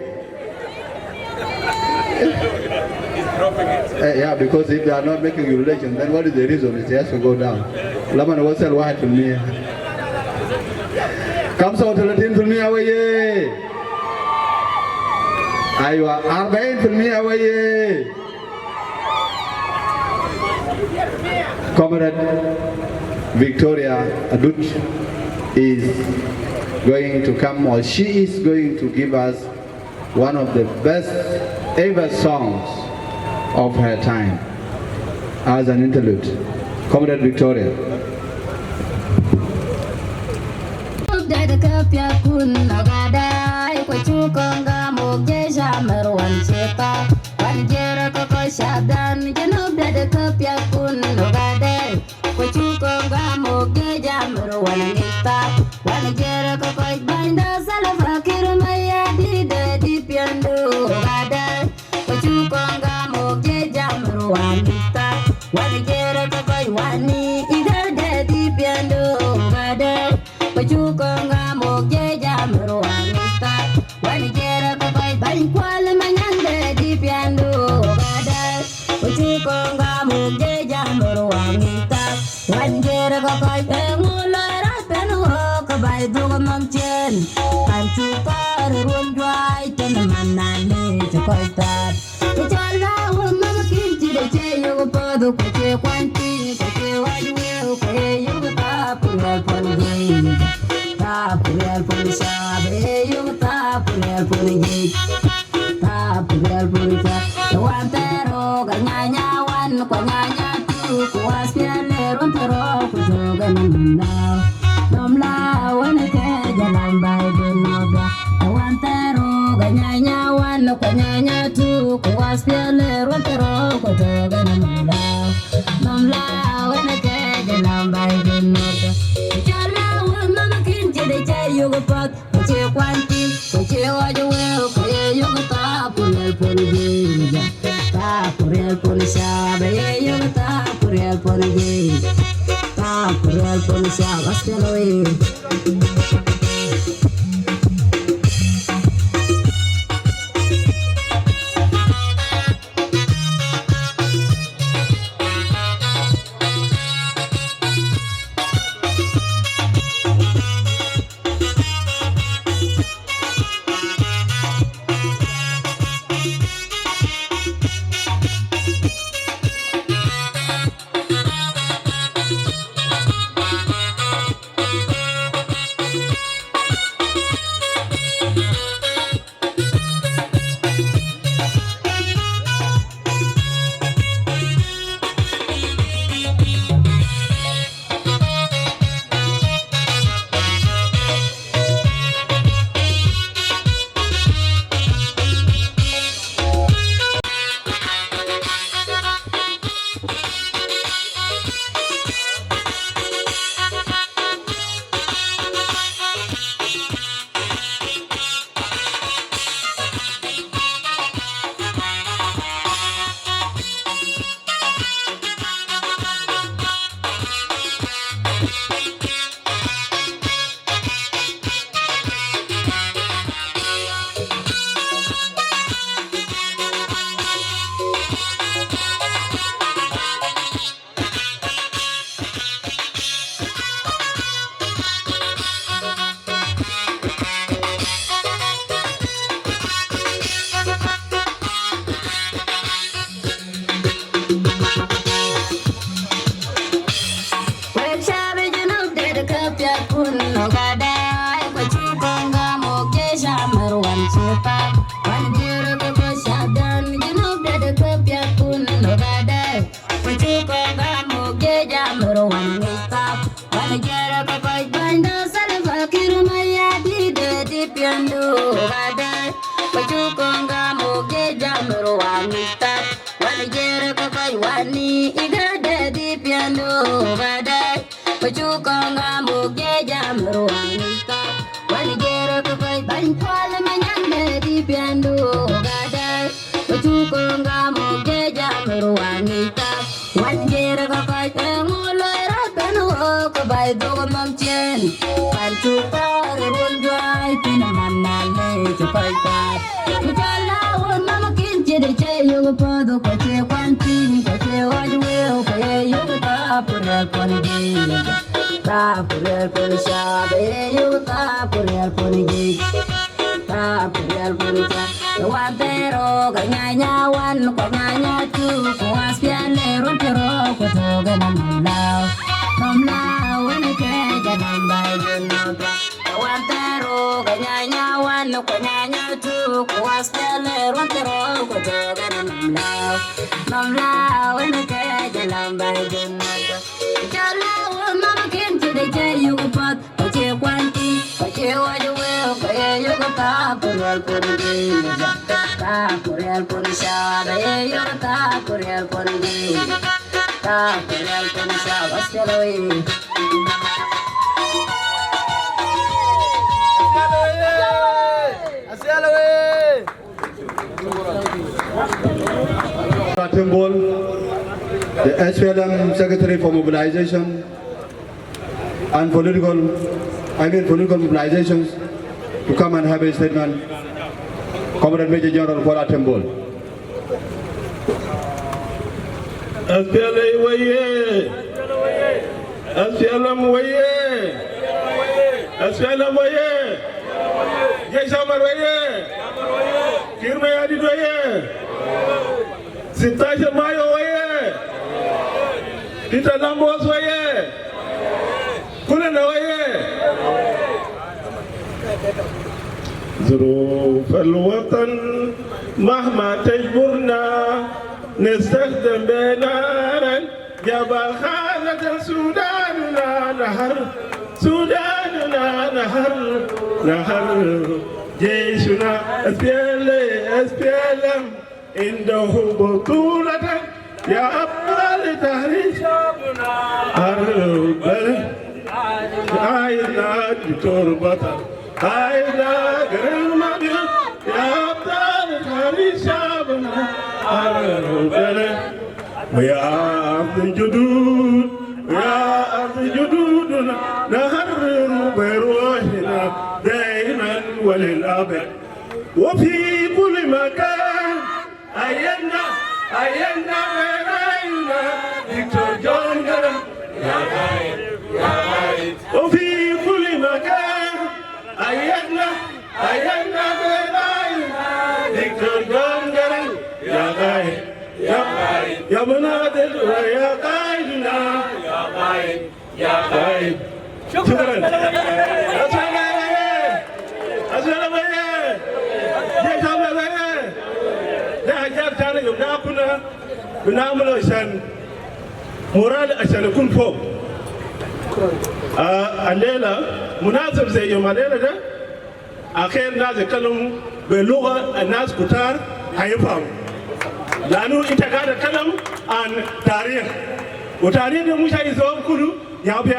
Yeah, because if they are not making a relation, then what is the reason? It has to go down. لما نوصل 1%. 35% وياه. أيوة 40% وياه. Comrade Victoria Adut is going to come, or she is going to give us one of the best ever songs of her time as an interlude. Comrade Victoria. Shadan janub da kapya kun nogade ko chukonga moge jamro wanita wanjera ko koi banda salva kirmaya dide dipiando gade ko chukonga moge jamro wanita wanjera ko koi wani idade dipiando gade ko chukonga moge jamro wanita wanjera ko koi bankwal manyande dipiando Chukonga muge jamro wangita wanjera ko kay engulera penu ko bay dugo mamchen kan chupar runjwai ten manane chukoitat chala mama kinti de che yo podo ko che kwanti ko che wajwe ko yo ta purel pongi ta purel ponisa be yo ta purel pongi ta purel ponisa wantero ganyanya wan ko nyanya tu ko aspiale rontero ko joga nomla wan ke jalan bay denoga wantero ganyanya wan ko nyanya tu ko aspiale rontero ko joga nomla wan ke jalan bay denoga chala wan mama kinje de chayo go pat ko che kwanti ko che wajwe ko yo ta pulel polge ta purel polisa be yo ta purel polge ta purel polisa aspeloi igade di piano bade pachukonga muge jamruanita wanigero ko ban pal manyande di piano bade pachukonga muge jamruanita wanigero ko ngulo rabenu ko bai do mamchen panchu par rundwai tinamanale chupaita mujala won mama kinche che yoga pado ko che kwanti ko che wajwe ko yoga ta pura kongi ta pura konisha be yoga ta pura kongi ta pura konisha wantero ganya wan ko ganya tu ko aspiane rontero ko to ganam lao when ke ganam bai junota wantero ganya wan ko ganya tu ko aspiane rontero ko to ganam lao when ke ganam bai junota jala mama kinche de che yugo pat ko che kwanti ko che waju ko yugo ta purel purgi ta purel purisha be yugo ta purel purgi ta purel purisha vaskeloi Timbol, the SPLM Secretary for Mobilization and Political Mobilizations, to come and have a statement. Comrade Major General Paula Timbol. SPLM waye, SPLM waye, SPLM waye, Jaisamar waye, Kirme Adid waye. Sintaja Mayo waye, Peter Lambos waye, Kulena waye. ظروف الوطن مهما تجبرنا نستخدم بنارا جبل خالد سوداننا نهر سوداننا نهر جيشنا SPLM عنده بطولة يا أبطال تحرير شعبنا أربل عايزنا دكتور بطل عايزنا قرن مبيض يا أبطال تحرير شعبنا أربل ويا أرض الجدود ويا أرض جدودنا نهرر بروحنا دائما وللأبد وفي كل مكان أينا غيرنا دكتور جون جرم يا غايب وفي كل مكان أينا غيرنا دكتور جون جرم يا غايب يا منادل ويا قائدنا يا غايب شكرا بنعمل عشان مورال عشان يكون فوق. الليلة مناسب زي يوم الليلة ده أخير ناس يتكلموا بلغة الناس كتار هيفهموا. لأنه أنت قاعد تتكلم عن تاريخ وتاريخ ده مش هيزوم كله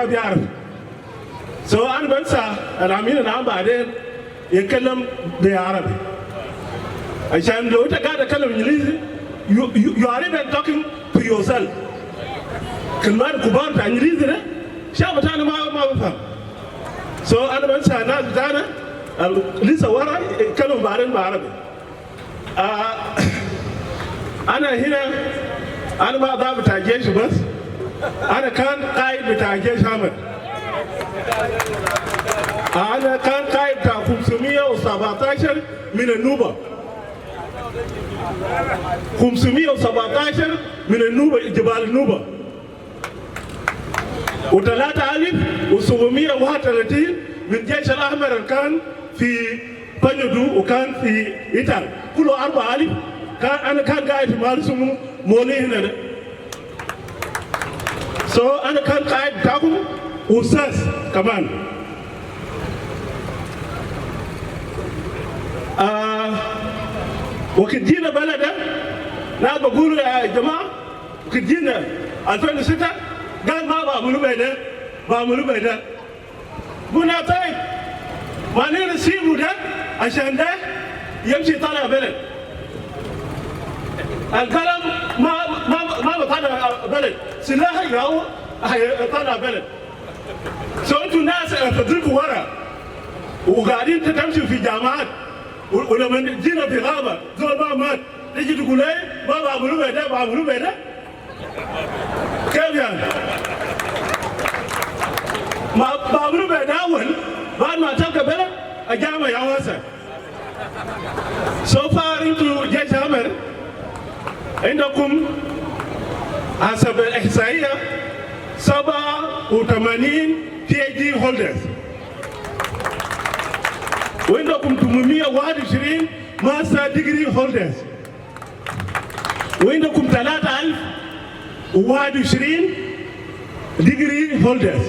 بيعرف. أنا بنسى العميل نعم بعدين يتكلم بعربي. عشان لو أنت قاعد تتكلم إنجليزي you are even talking to yourself. كلمات كبار بتاع إنجليزي ده شعب بتاعنا ما بفهم. أنا بنسى الناس بتاعنا لسه ورا يتكلموا بعدين بعربي. أنا هنا أنا ما ضابط بتاع الجيش بس. أنا كان قائد بتاع الجيش حامد. أنا كان قائد بتاع 517 من النوبة. 517 من النوبة جبال النوبة و3731 من جيش الأحمر كان في بنيدو وكان في إيتال كله 4000 أنا كان قاعد في مالسوم مولي هنا أنا كان قاعد بتاعهم أستاذ كمان وكت جينا بلده ناس بقولوا يا جماعة كجينا 2006 قال ما بعملوا بيدا قلنا طيب ما نسيبه ده عشان ده يمشي طالع بلد الكلام ما بطلع بلد سلاح يهو طالع بلد انتوا ناس تضربوا ورا وقاعدين تمشوا في جامعات ولما جينا في غابه زول ما مات تيجي تقول ايه ما بعملوا بيدا كيف يعني؟ ما بعملوا بيدا اول بعد ما تلقى بلد الجامعه يا واسع. So far انتوا جيش عمل عندكم حسب الاحصائيه 87 PhD holders وعندكم 821 ماستر ديجري holders وعندكم 3021 ديجري holders.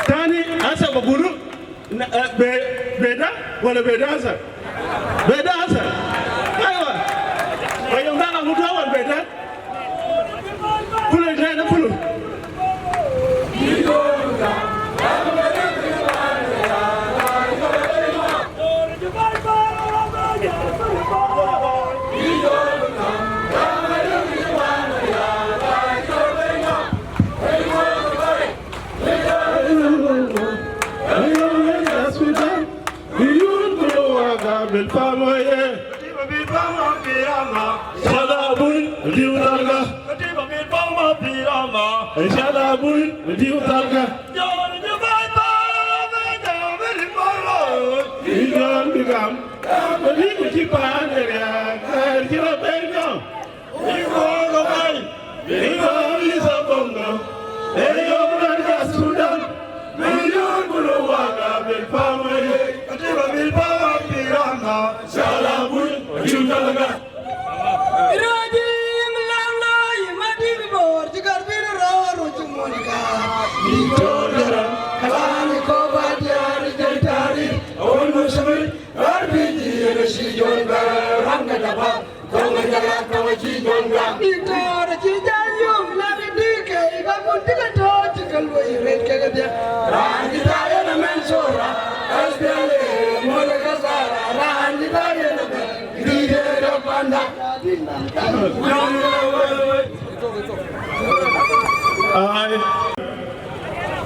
ثاني هسه بقولوا بيدا ولا بيدازا؟ بيدازا ايوه ويوم ده متوال بيدا كله جاي كله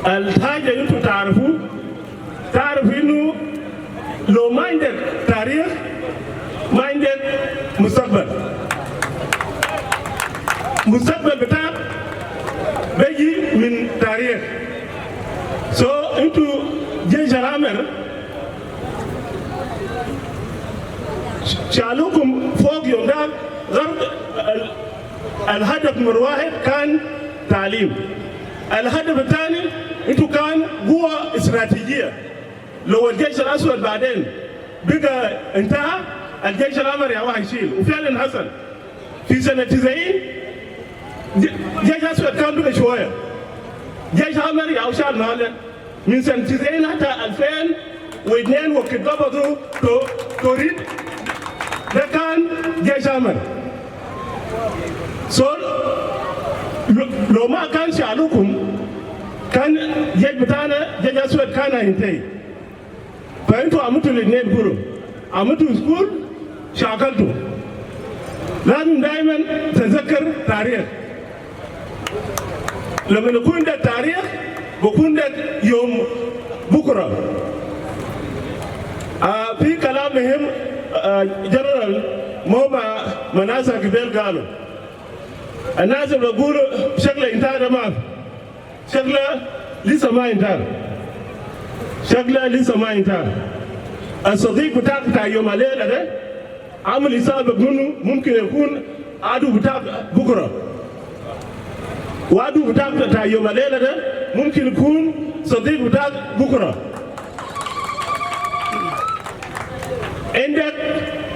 الحاجة انتوا تعرفوا انه لو ما عندك تاريخ ما عندك مستقبل بتاعك بيجي من تاريخ. انتوا جيش العمر شالوكم فوق يوم ده غرب. الهدف من واحد كان تعليم، الهدف الثاني انتوا كان قوة استراتيجية. لو الجيش الأسود بعدين بقى انتهى الجيش الأحمر يا واحد يشيل، وفعلا حصل في سنة 90 جيش أسود كان بقى شوية، جيش أحمر يا شال مهلا من سنة 90 حتى 2002 وقت قبضوا توريد ده كان جيش أحمر. لو ما كان شالوكم كان جيش بتاعنا جيش أسود كان هينتهي. فأنتوا عملتوا الاثنين كلهم، عملتوا سكول شاكلتوا. لازم دائما تذكر تاريخ. لما يكون ده تاريخ بكون ده يوم بكره. في كلام مهم جنرال موبا مناسا قبل قالوا الناس اللي بيقولوا شكله انتهى ما شكله لسه ما انتهى، شكله لسه ما انتهى. الصديق بتاعك بتاع يوم الليله ده عمل حسابك انه ممكن يكون عدو بتاعك بكره، وعدو بتاعك بتاع يوم الليله ده ممكن يكون صديق بتاعك بكره. عندك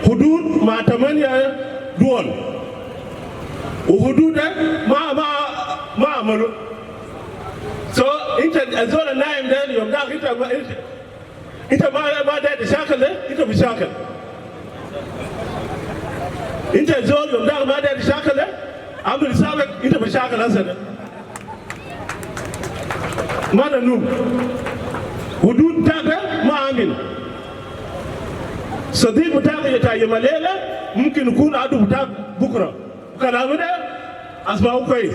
حدود مع 8 دول، وحدود ده ما عملوا. انت الزول النايم ده اليوم ده انت ما داير تشاكل ده، انت بتشاكل. انت الزول يوم ده ما داير تشاكل ده، عمل سابق انت مشاكل هسه ما نوم حدود تاعك ما امن صديق بتاعك يتايم الليله ممكن يكون عدو بتاعك بكره كلام ده اسمعوا كويس.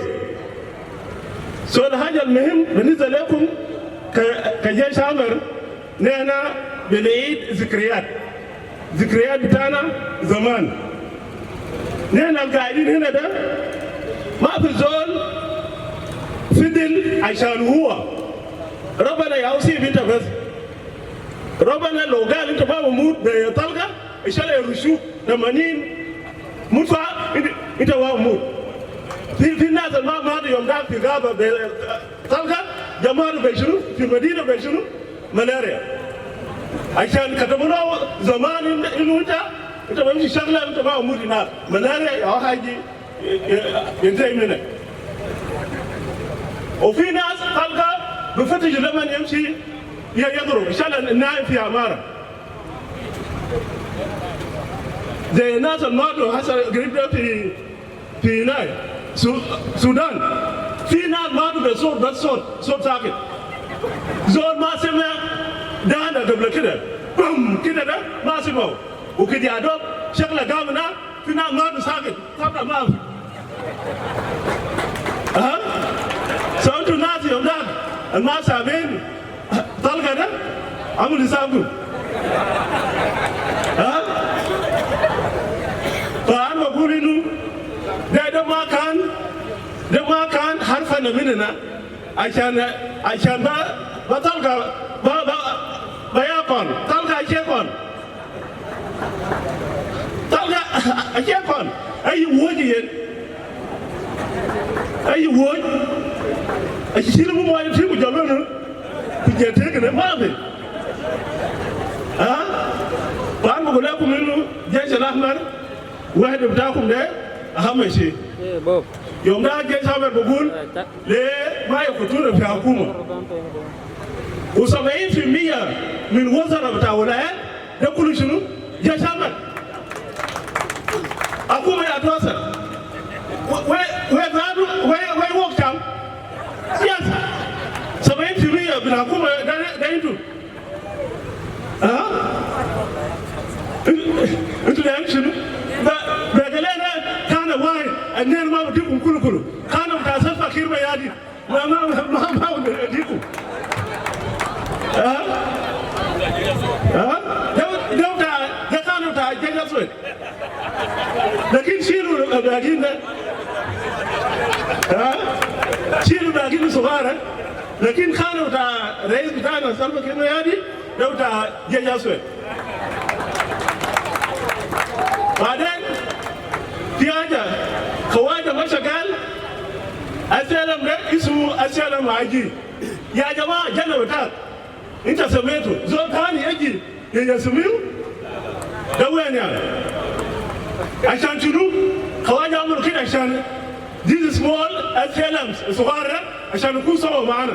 الحاجه المهم بالنسبه لكم كجيش عمر نحن بنعيد ذكريات بتاعنا زمان. نحن القاعدين هنا ده ما في زول فضل عشان هو ربنا يوصي انت بس. ربنا لو قال انت ما بموت بطلقه ان شاء الله يرشوك 80 مدفع انت ما بموت. في الناس ما ماتوا يوم ده في غابه طلقه جماعه بيشنو في مدينه بيشنو ملاريا. عشان كتبنا زمان انه انت ما يمشي شغله انت ما بموت هناك ملاريا او حاجه ينتهي منك. وفي ناس طلقه بفتش لما يمشي يضرب ان شاء الله النائم في عماره زي الناس الماتوا هسه قريب في هناك السودان. في ناس ماتوا بصوت بس صوت ساكت. زول ما سمع دهنا قبل كده بوم كده ده ما سمعوا وكده يا دوب شغله قامنا. في ناس ماتوا ساكت طبعا ما في سألتوا الناس يوم ده الناس سامعين طلقه ده عملوا حسابكم فأنا بقول إنه ده ما كان حرفنا مننا عشان ما طلقة ما يكون طلقة أشيكون أي وجه أشيل مو ما يمشي وجالونه كجتة كده ما في فأنا بقول لكم إنه الجيش الأحمر واحد بتاعكم ده أهم شيء. يوم ده الجيش الأحمر بقول ليه ما يقتلون في حكومة و70% من وزراء بتاع ولايات ده كله شنو؟ جيش أحمر. حكومة يتواصل وين وقتهم سياسة 70% من الحكومة ده انتوا انتوا اللي شنو؟ بقلنا كان واحد النير ما بديكم كله كانوا متاسف فقير بيادي ما بديكم ده كانوا بتاع الجيش الأسود لكن شيلوا الباقيين ده شيلوا باقيين صغار لكن كانوا بتاع رئيس بتاعنا سلفا كير بيادي ده بتاع الجيش الأسود. بعدين في حاجة خواجة ما شغال أسلم ده اسمه أسلم عجي. يا جماعة جنة بتاعك أنت سميته زول ثاني يجي يسميه ده وين يعني؟ عشان شنو؟ خواجة عملوا كده عشان these small أسلم صغار عشان يكون سوا معنا.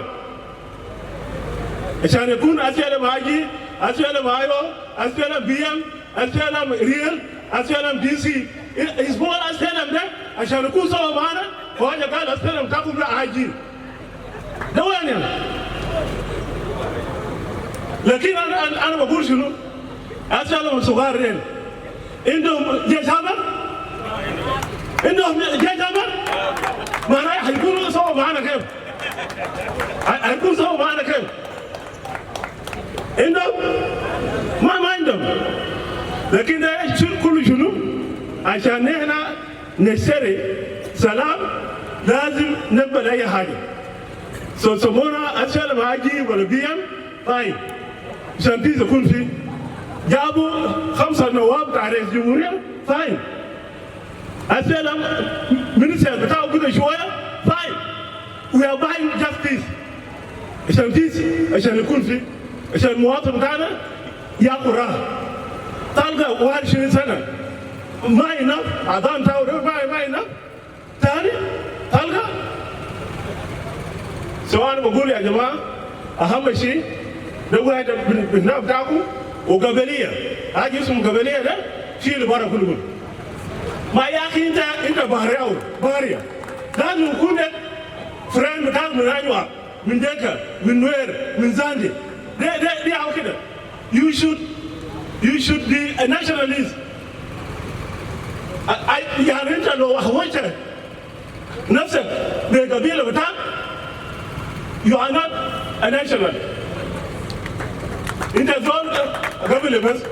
عشان يكون أسلم عجي أسلم عيو أسلم بيم أسلم ريال أسلم دي سي اسمه أسلم ده عشان يكون سوا معنا. خواجة قال أسلم تاكم لا عجين ده وين يعني؟ لكن أنا بقول شنو؟ أسلم صغار ريال عندهم جيش أحمر؟ عندهم جيش أحمر؟ معناه حيكونوا سوا معنا كيف؟ حيكونوا سوا معنا كيف؟ عندهم؟ ما عندهم. لكن ده كله شنو؟ عشان نحن نشتري سلام لازم نقبل أي حاجة. سمونا أسلم عاجي ولا بيم فاين. عشان دي يكون في جابوا 5 نواب بتاع رئيس الجمهورية فاين. أسلم منسير بتاعه كده شوية فاين. We are buying justice. عشان يكون في عشان المواطن بتاعنا ياكل راحة. تلقى 21 سنة ما ينام عدان تاو ما ينام ثاني تلقى. سواء بقول يا جماعة أهم شيء ده واحد بالنام بتاعكم وقبلية. هاجي اسمه قبلية ده شيء اللي برا كله yaki inta Bahria. Dan you couldn't friend without Minajwa, Mindeka, Minwer, Minzandi. They are okay. You should be a nationalist. I are know what Nafsa, the Gabila Vatan, you are not a national. Inter zone government,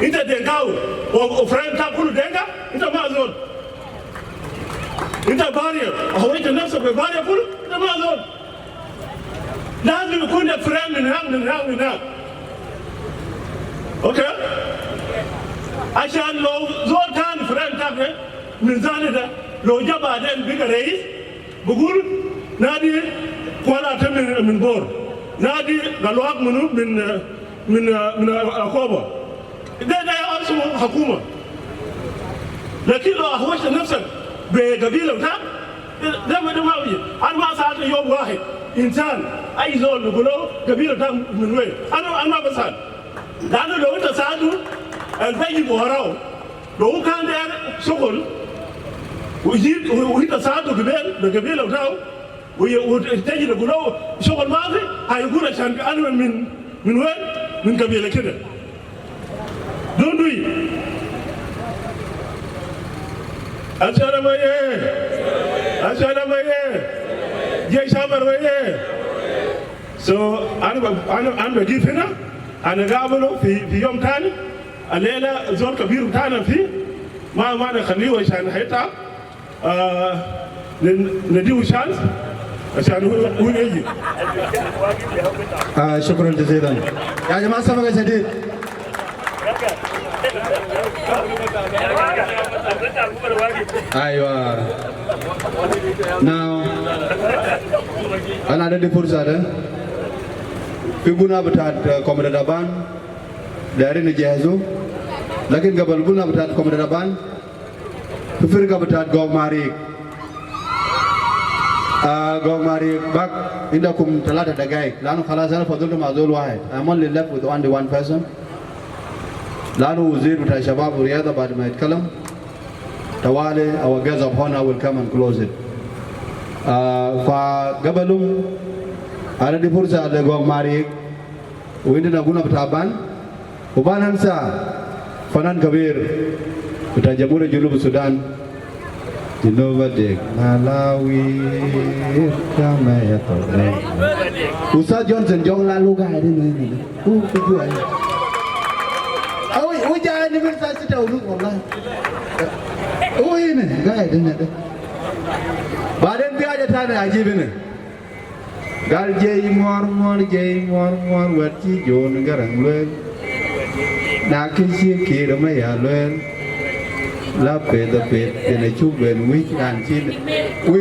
inter Dengao, or friend Tapulu Denga, inter Mazon. Inter barrier, or wait enough of a barrier full, inter Mazon. Now you couldn't friend in hand now. Okay? I shall know Zoltan friend Tapre, Mizanida, Lojaba then bigger race, Bugul, Nadi, Kuala Temin in Bor. Nadi Galwak Munu min Akoba. Then they also Hakuma. The kilo of West Nafsan, Be Gavila, then with the Mavi, I must ask your wife in turn. I is all the below Gavila Dam Minway. I know I'm not a son. Dano the winter Sadu and Peggy Borao. The who can there, Sokol. We hit the Sadu the Gavila Town. We would take it to go, show a mother, I would have sent anyone min where, min Kabila Kid. Don't do it. Ashalamaye, Jeshamarwaye. So, I'm a gift here, and a gabalo, Yom Tan, a Lela, Zorka Biru Tana Fi, Mamma Khaniwa Shan Heta, Nadu Shans. شكرا جزيلا يا جماعة سبق جديد أيوة now أنا ada di Pursada Pibuna betat Komodadaban dari Nijazu lakin gabal buna betat Komodadaban Pifirga betat Gogmarik Gogmari back indakum talata dagai lanu khalas ana fadultu mazul wahid I'm only left with only one person lanu wazir bita shabab riyada baad ma yatkalam tawali our guest of honor will come and close it fa gabalum ana di fursa de Gogmari windina guna bitaban ubanan sa fanan kabir bita jamhuri julub Sudan Genova de Malawi Kamaya Tore Usa Johnson Jong la luga ini ni tu ai Oi jangan ni mesti saya tahu lu wallahi Oi ni gaya dia ni Badan dia aja tanah ajib ni Gal jai mor wati jon garang luen Nak kisi kira maya luen La Peda in a tube and we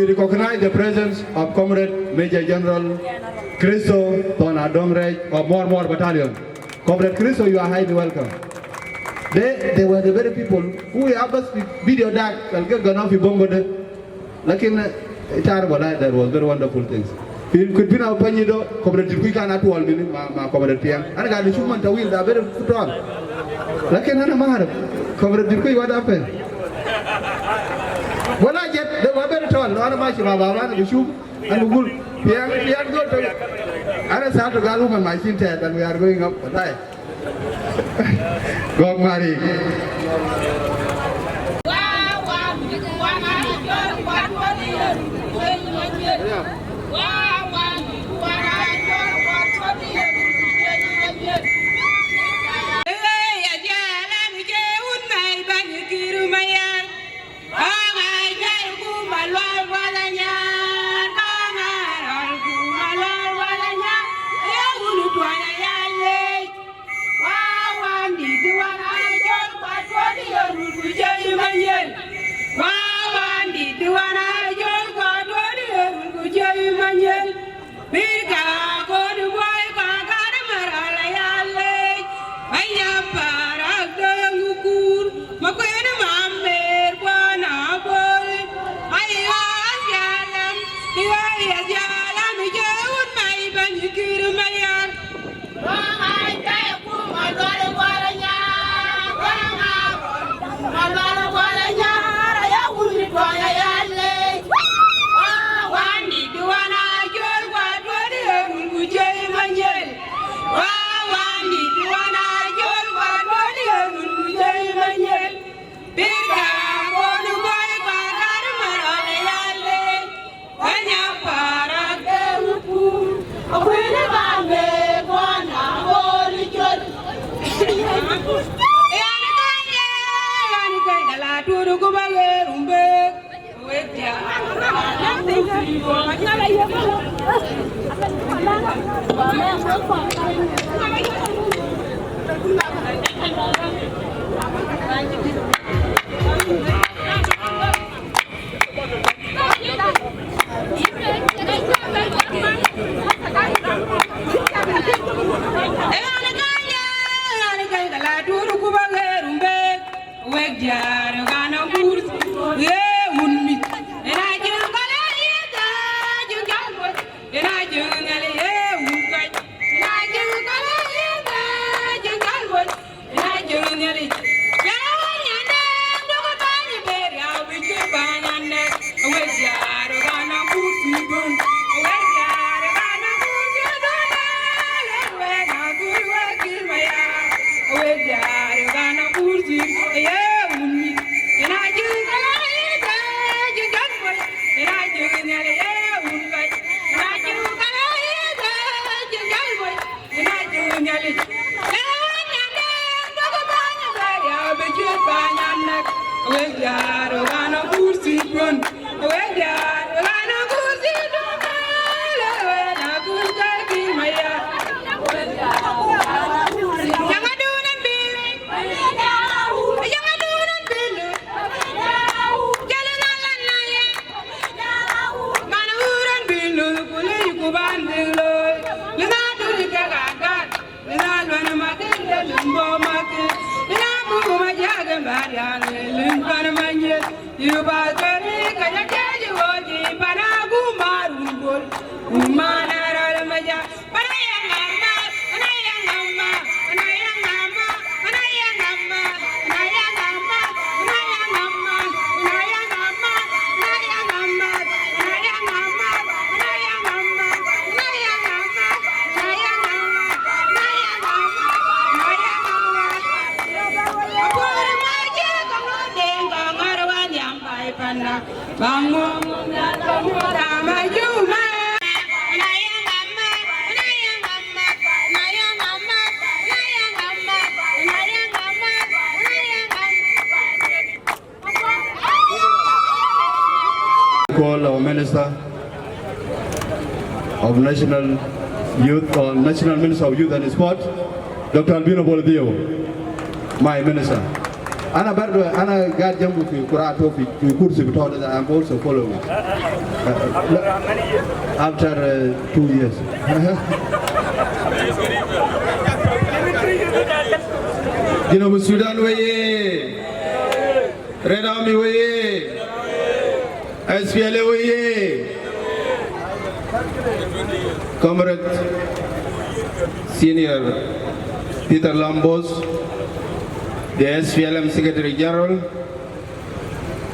recognize the presence of Comrade Major General Christo Tonadongrej of More Battalion. Comrade Christo, you are highly welcome. They were the very people who have us video that and get gone off bomb. Like in that was very wonderful things. It could be now Panido, Comrade Quick and at all, my Comrade Pian. And I got the Shuman Tawil, they are very strong. Like in Anamar, Comrade Quick, what happened? When I get the weather tall, not much of Baba, the shoe, and the wool. We are going to. I just have to go home and my shin tat, and we are going up. Go, Mari. Malwala Call our Minister of National Youth or National Minister of Youth and Sport, Dr. Albino Bolivio, my minister. Ana bardo ana gad jambu fi kurato fi kursi bitaw that I'm also following after 2 years. Jinobu Sudan waye, Red Army waye, SPLA waye, Comrade Senior Peter Lambos, the SPLM Secretary General,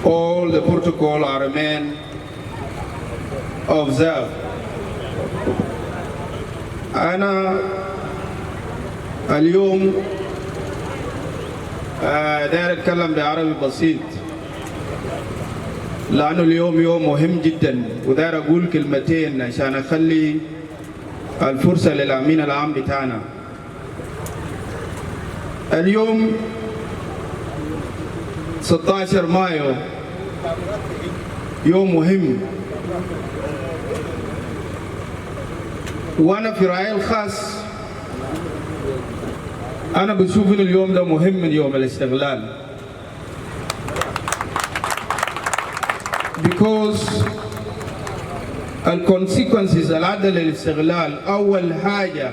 all the protocol are remain observed. أنا اليوم داير أتكلم بعربي بسيط لأنه اليوم يوم مهم جدا وداير أقول كلمتين عشان أخلي الفرصة للأمين العام بتاعنا. اليوم 16 مايو يوم مهم، وأنا في رأيي الخاص أنا بشوف إن اليوم ده مهم من يوم الاستقلال. Because الconsequences اللي عدى للاستقلال، أول حاجة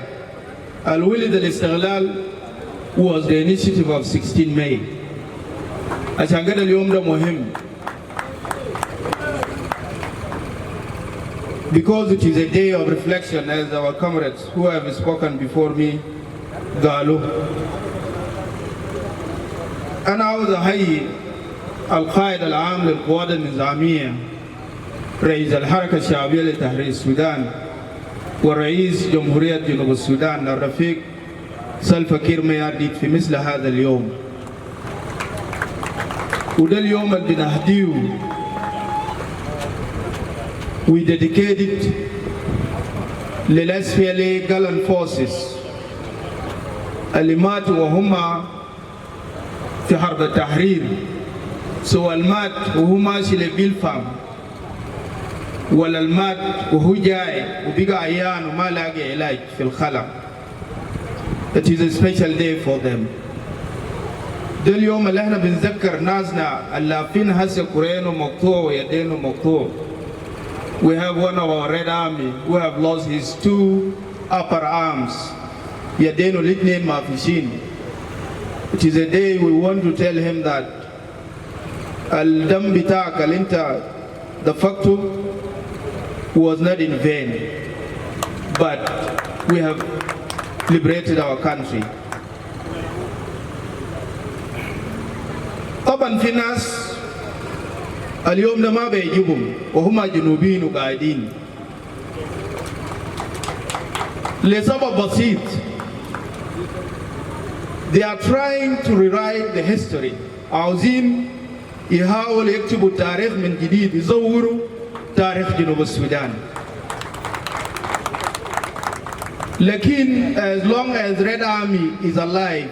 الولد الاستقلال was the initiative of 16 May. عشان كده اليوم ده مهم. Because it is a day of reflection, as our comrades who have spoken before me قالوا. أنا عاوز أحيي القائد العام للقوات النظامية، رئيس الحركة الشعبية لتحرير السودان، ورئيس جمهورية جنوب السودان الرفيق سلفا كير ميارديت في مثل هذا اليوم. وده اليوم اللي بنهديه we dedicate it للSPLA gallant forces اللي ماتوا وهم في حرب التحرير So المات وهو ماشي لبيلفام ولا المات وهو جاي وبقى عيان وما لاقي علاج في الخلا. It is a special day for them. ده اليوم اللي احنا بنذكر ناسنا اللافين هسه كورينو مقطوع ويدينه مقطوع. We have one of our Red Army who have lost his 2 upper arms. يدينه الاثنين ما فيشين. It is a day we want to tell him that الدم بتاعك اللي انت دفقته was not in vain, but we have liberated our country. طبعا في ناس اليوم ده ما بيجيبهم وهم جنوبيين وقاعدين لسبب بسيط. They are trying to rewrite the history. عاوزين يحاولوا يكتبوا التاريخ من جديد، يزوروا تاريخ جنوب السودان. لكن as long as Red Army is alive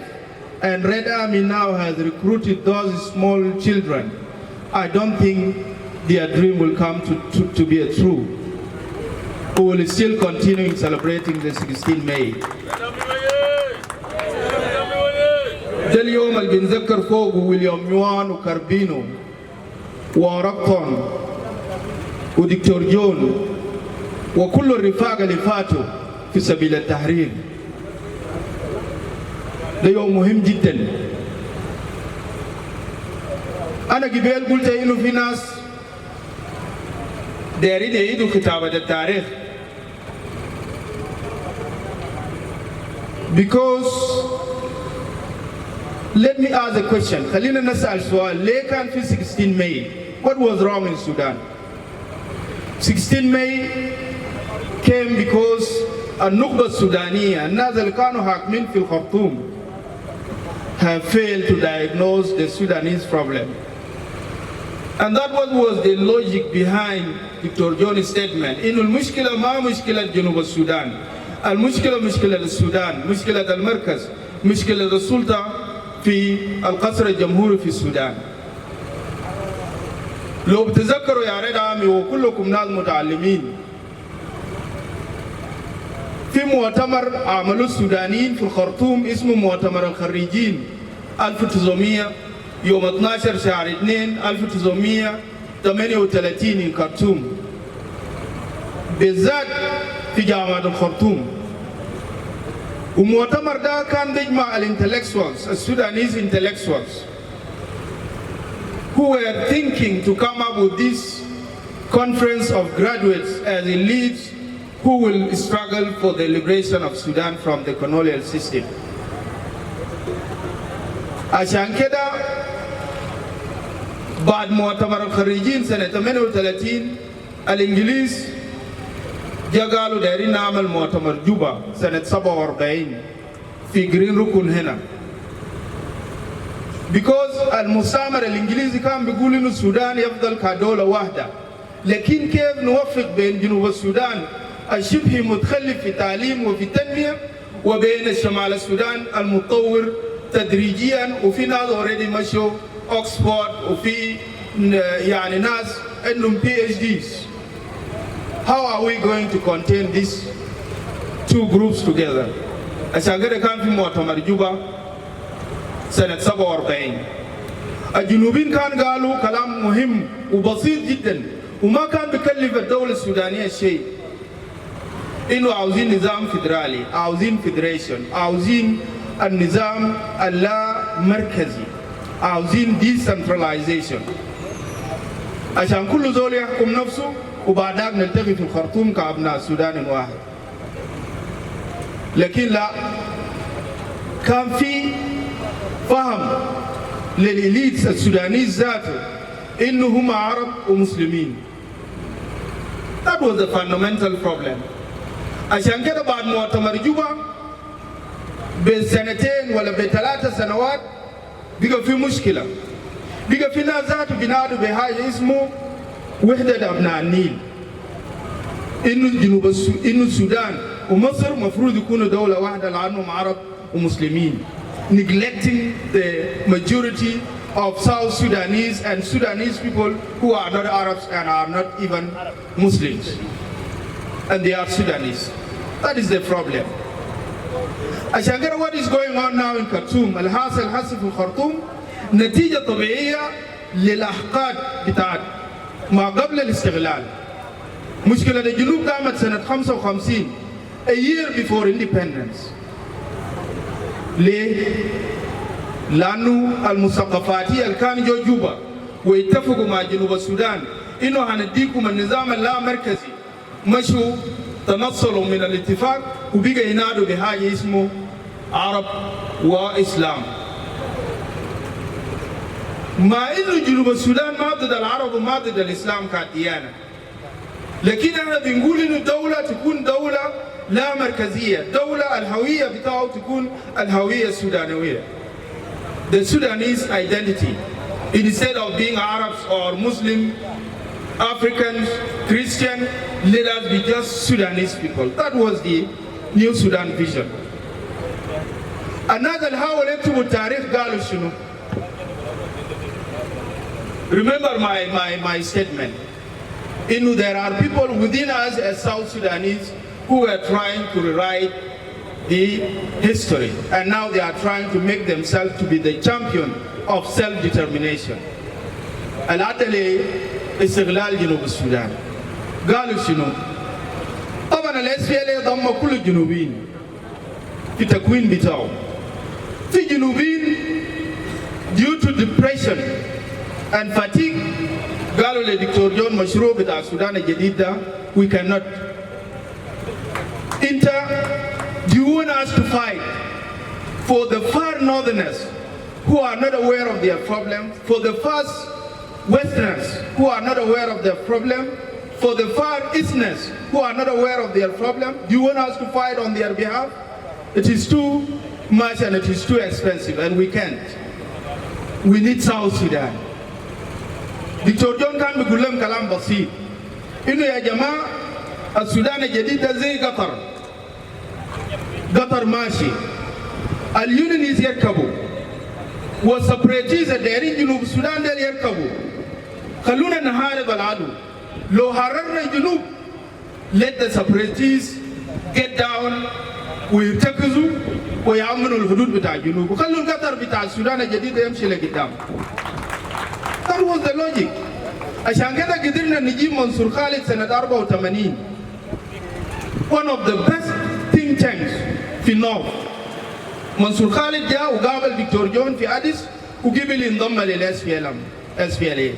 and Red Army now has recruited those small children, I don't think their dream will come to be a true. We will still continue celebrating the 16 May. ده اليوم اللي بنذكر فوقه ويليام نيوان وكاربينو ورقطون ودكتور جون وكل الرفاق اللي فاتوا في سبيل التحرير. ده يوم مهم جدا. أنا قبل قلت إنه في ناس دايرين يعيدوا كتابة التاريخ because let me ask a question. خلينا نسأل سؤال. ليه كان في 16 May? What was wrong in Sudan? 16 May came because النخبة السودانية الناس اللي كانوا حاكمين في الخرطوم have failed to diagnose the Sudanese problem. And that was the logic behind Dr. John's statement. إنه المشكلة ما مشكلة جنوب السودان. المشكلة مشكلة السودان، مشكلة المركز، مشكلة السلطة في القصر الجمهوري في السودان. لو بتذكروا يا ريد عامي وكلكم ناس متعلمين، في مؤتمر عملوا السودانيين في الخرطوم اسمه مؤتمر الخريجين 1900 يوم 12 شهر 2 1938 في الخرطوم بالذات في جامعة الخرطوم. ومؤتمر ده كان بيجمع الانتلكتوالز السودانيز intellectuals who were thinking to come up with this conference of graduates as elites who will struggle for the liberation of Sudan from the colonial system. عشان كده بعد مؤتمر الخريجين سنة 38 الإنجليز جا قالوا دايرين نعمل مؤتمر جوبا سنة 47 في جرين ركن هنا. because المستعمر الإنجليزي كان بيقول إنه السودان يفضل كدولة واحدة، لكن كيف نوفق بين جنوب السودان الشبه متخلف في التعليم وفي التنمية وبين الشمال السودان المتطور تدريجيا وفي ناس اوريدي مشوا اوكسفورد وفي يعني ناس عندهم PhDs. How are we going to contain these two groups together? عشان كده كان في مؤتمر جوبا سنة 47 الجنوبيين كان قالوا كلام مهم وبسيط جدا وما كان بيكلف الدولة السودانية شيء، إنه عاوزين نظام فيدرالي، عاوزين فيدريشن، عاوزين النظام اللا مركزي، عاوزين decentralization عشان كل زول يحكم نفسه وبعدها نلتقي في الخرطوم كأبناء سودان واحد. لكن لا، كان في فهم للإليتس السودانيز ذاته إنه هم عرب ومسلمين. That was the fundamental problem. عشان كده بعد مؤتمر جوبا بسنتين ولا ب3 سنوات بقى في مشكلة، بقى في ناس ذاته بينادوا بحاجة اسمه وحدة أبناء النيل، إنه السودان ومصر مفروض يكونوا دولة واحدة لأنهم عرب ومسلمين. neglecting the majority of South Sudanese and Sudanese people who are not Arabs and are not even Muslims. And they are Sudanese. That is the problem. عشان كده what is going on now in Khartoum الحاصل في الخرطوم نتيجة طبيعية للأحقاد بتاعت ما قبل الاستغلال. مشكلة الجنوب قامت سنة 55 a year before independence. ليه؟ لأنه المثقفاتية اللي كانوا جو جوبا ويتفقوا مع جنوب السودان إنه هنديكم النظام اللامركزي مشوا تنصلوا من الاتفاق وبقى ينادوا بحاجة اسمه عرب وإسلام. مع إنه جنوب السودان ما ضد العرب وما ضد الإسلام كديانة، لكن احنا بنقول إنه الدولة تكون دولة لا مركزية، دولة الهوية بتاعه تكون الهوية السودانية. The Sudanese identity, instead of being Arabs or Muslim, Africans, Christian, let us be just Sudanese people. That was the New Sudan vision. الناس اللي حاولوا يكتبوا التاريخ قالوا شنو؟ Remember my statement. There are people within us as South Sudanese who are trying to rewrite the history, and now they are trying to make themselves to be the champion of self-determination. العدل استغلال جنوب السودان. قالوا شنو؟ طبعا الاس بي ال ضم كل الجنوبيين في التكوين بتاعه. في جنوبيين due to depression and fatigue قالوا لدكتور جون مشروع بتاع السودان الجديد ده we cannot do you want us to fight for the far northerners who are not aware of their problem, for the far westerners who are not aware of their problem, for the far easterners who are not aware of their problem? Do you want us to fight on their behalf? It is too much and it is too expensive and we can't. We need South Sudan. دكتور جون كان بيقول لهم كلام بسيط إنه يا جماعة السودان الجديد ده زي قطر ماشي اليونانيز يركبوا والسبريتيز الدايرين جنوب السودان ده يركبوا خلونا نحارب العدو لو حررنا الجنوب let the separatists get down ويرتكزوا ويعملوا الحدود بتاع الجنوب وخلوا القطر بتاع السودان الجديد يمشي لقدام. That was the logic. عشان كده قدرنا نجيب منصور خالد سنة 84 one of the best think tanks في النوف. منصور خالد جاء وقابل دكتور جون في أديس وقبل ينضم للإس بي ال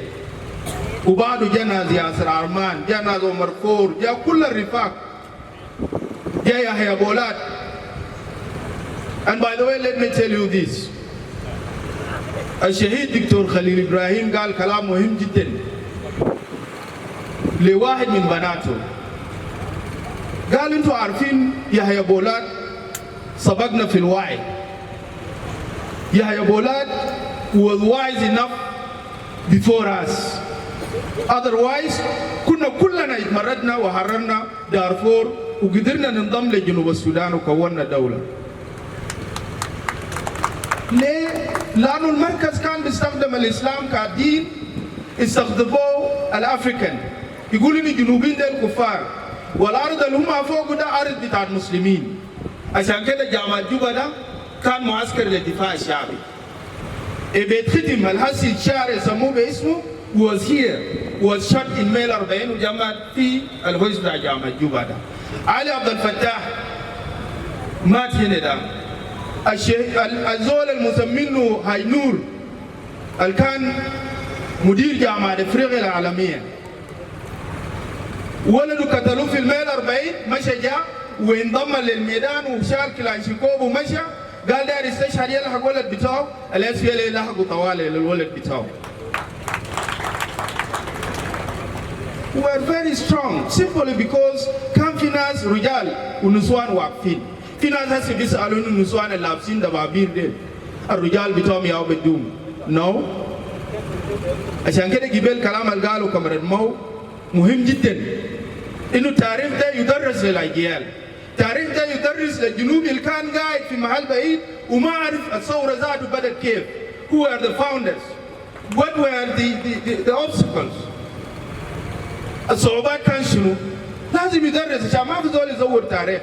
وبعده جاء ناس ياسر عرمان، جاء ناس عمر فور، جاء كل الرفاق، جاء يحيى بولات. And by the way, let me tell you this. الشهيد دكتور خليل إبراهيم قال كلام مهم جدا لواحد من بناته. قال انتوا عارفين يحيى بولات سبقنا في الوعي. يحيى بولات was wise enough before us. Otherwise كنا كلنا اتمردنا وحررنا دارفور وقدرنا ننضم لجنوب السودان وكونا دولة. ليه؟ لأنه المركز كان بيستخدم الإسلام كدين استخدموه الأفريكان. يقولوا إن الجنوبيين ده الكفار والأرض اللي هم فوق ده أرض بتاع المسلمين. عشان كده جامعة جوبا ده كان معسكر للدفاع الشعبي. بيت ختم الحسي الشعر يسموه باسمه was here was shot in ميل 40 وجمعت في الحوش بتاع جامعة جوبا ده. علي عبد الفتاح مات هنا ده. الزول المسمينه هاينور اللي كان مدير جامعة افريقيا العالمية ولده قتلوه في الميل 40 مشى جاء وانضم للميدان وشال كلاشينكوف ومشى قال داير يستشهد يلحق ولد بتاعه الاس بي ال لحقوا طوالي للولد بتاعه. We are very strong simply because كان في ناس رجال ونسوان واقفين. في ناس هسه بيسألون النسوان اللي لابسين دبابير ديل الرجال بتوعهم ياو بدوم. No. عشان كده قبل كلام اللي قالوا كاميرون مو مهم جدا انه التاريخ ده يدرس للاجيال. التاريخ ده يدرس للجنوبي اللي كان قاعد في محل بعيد وما عرف الثوره ذاته بدت كيف. Who are the founders? what were the obstacles الصعوبات كان شنو لازم يدرس عشان ما في زول يزور تاريخ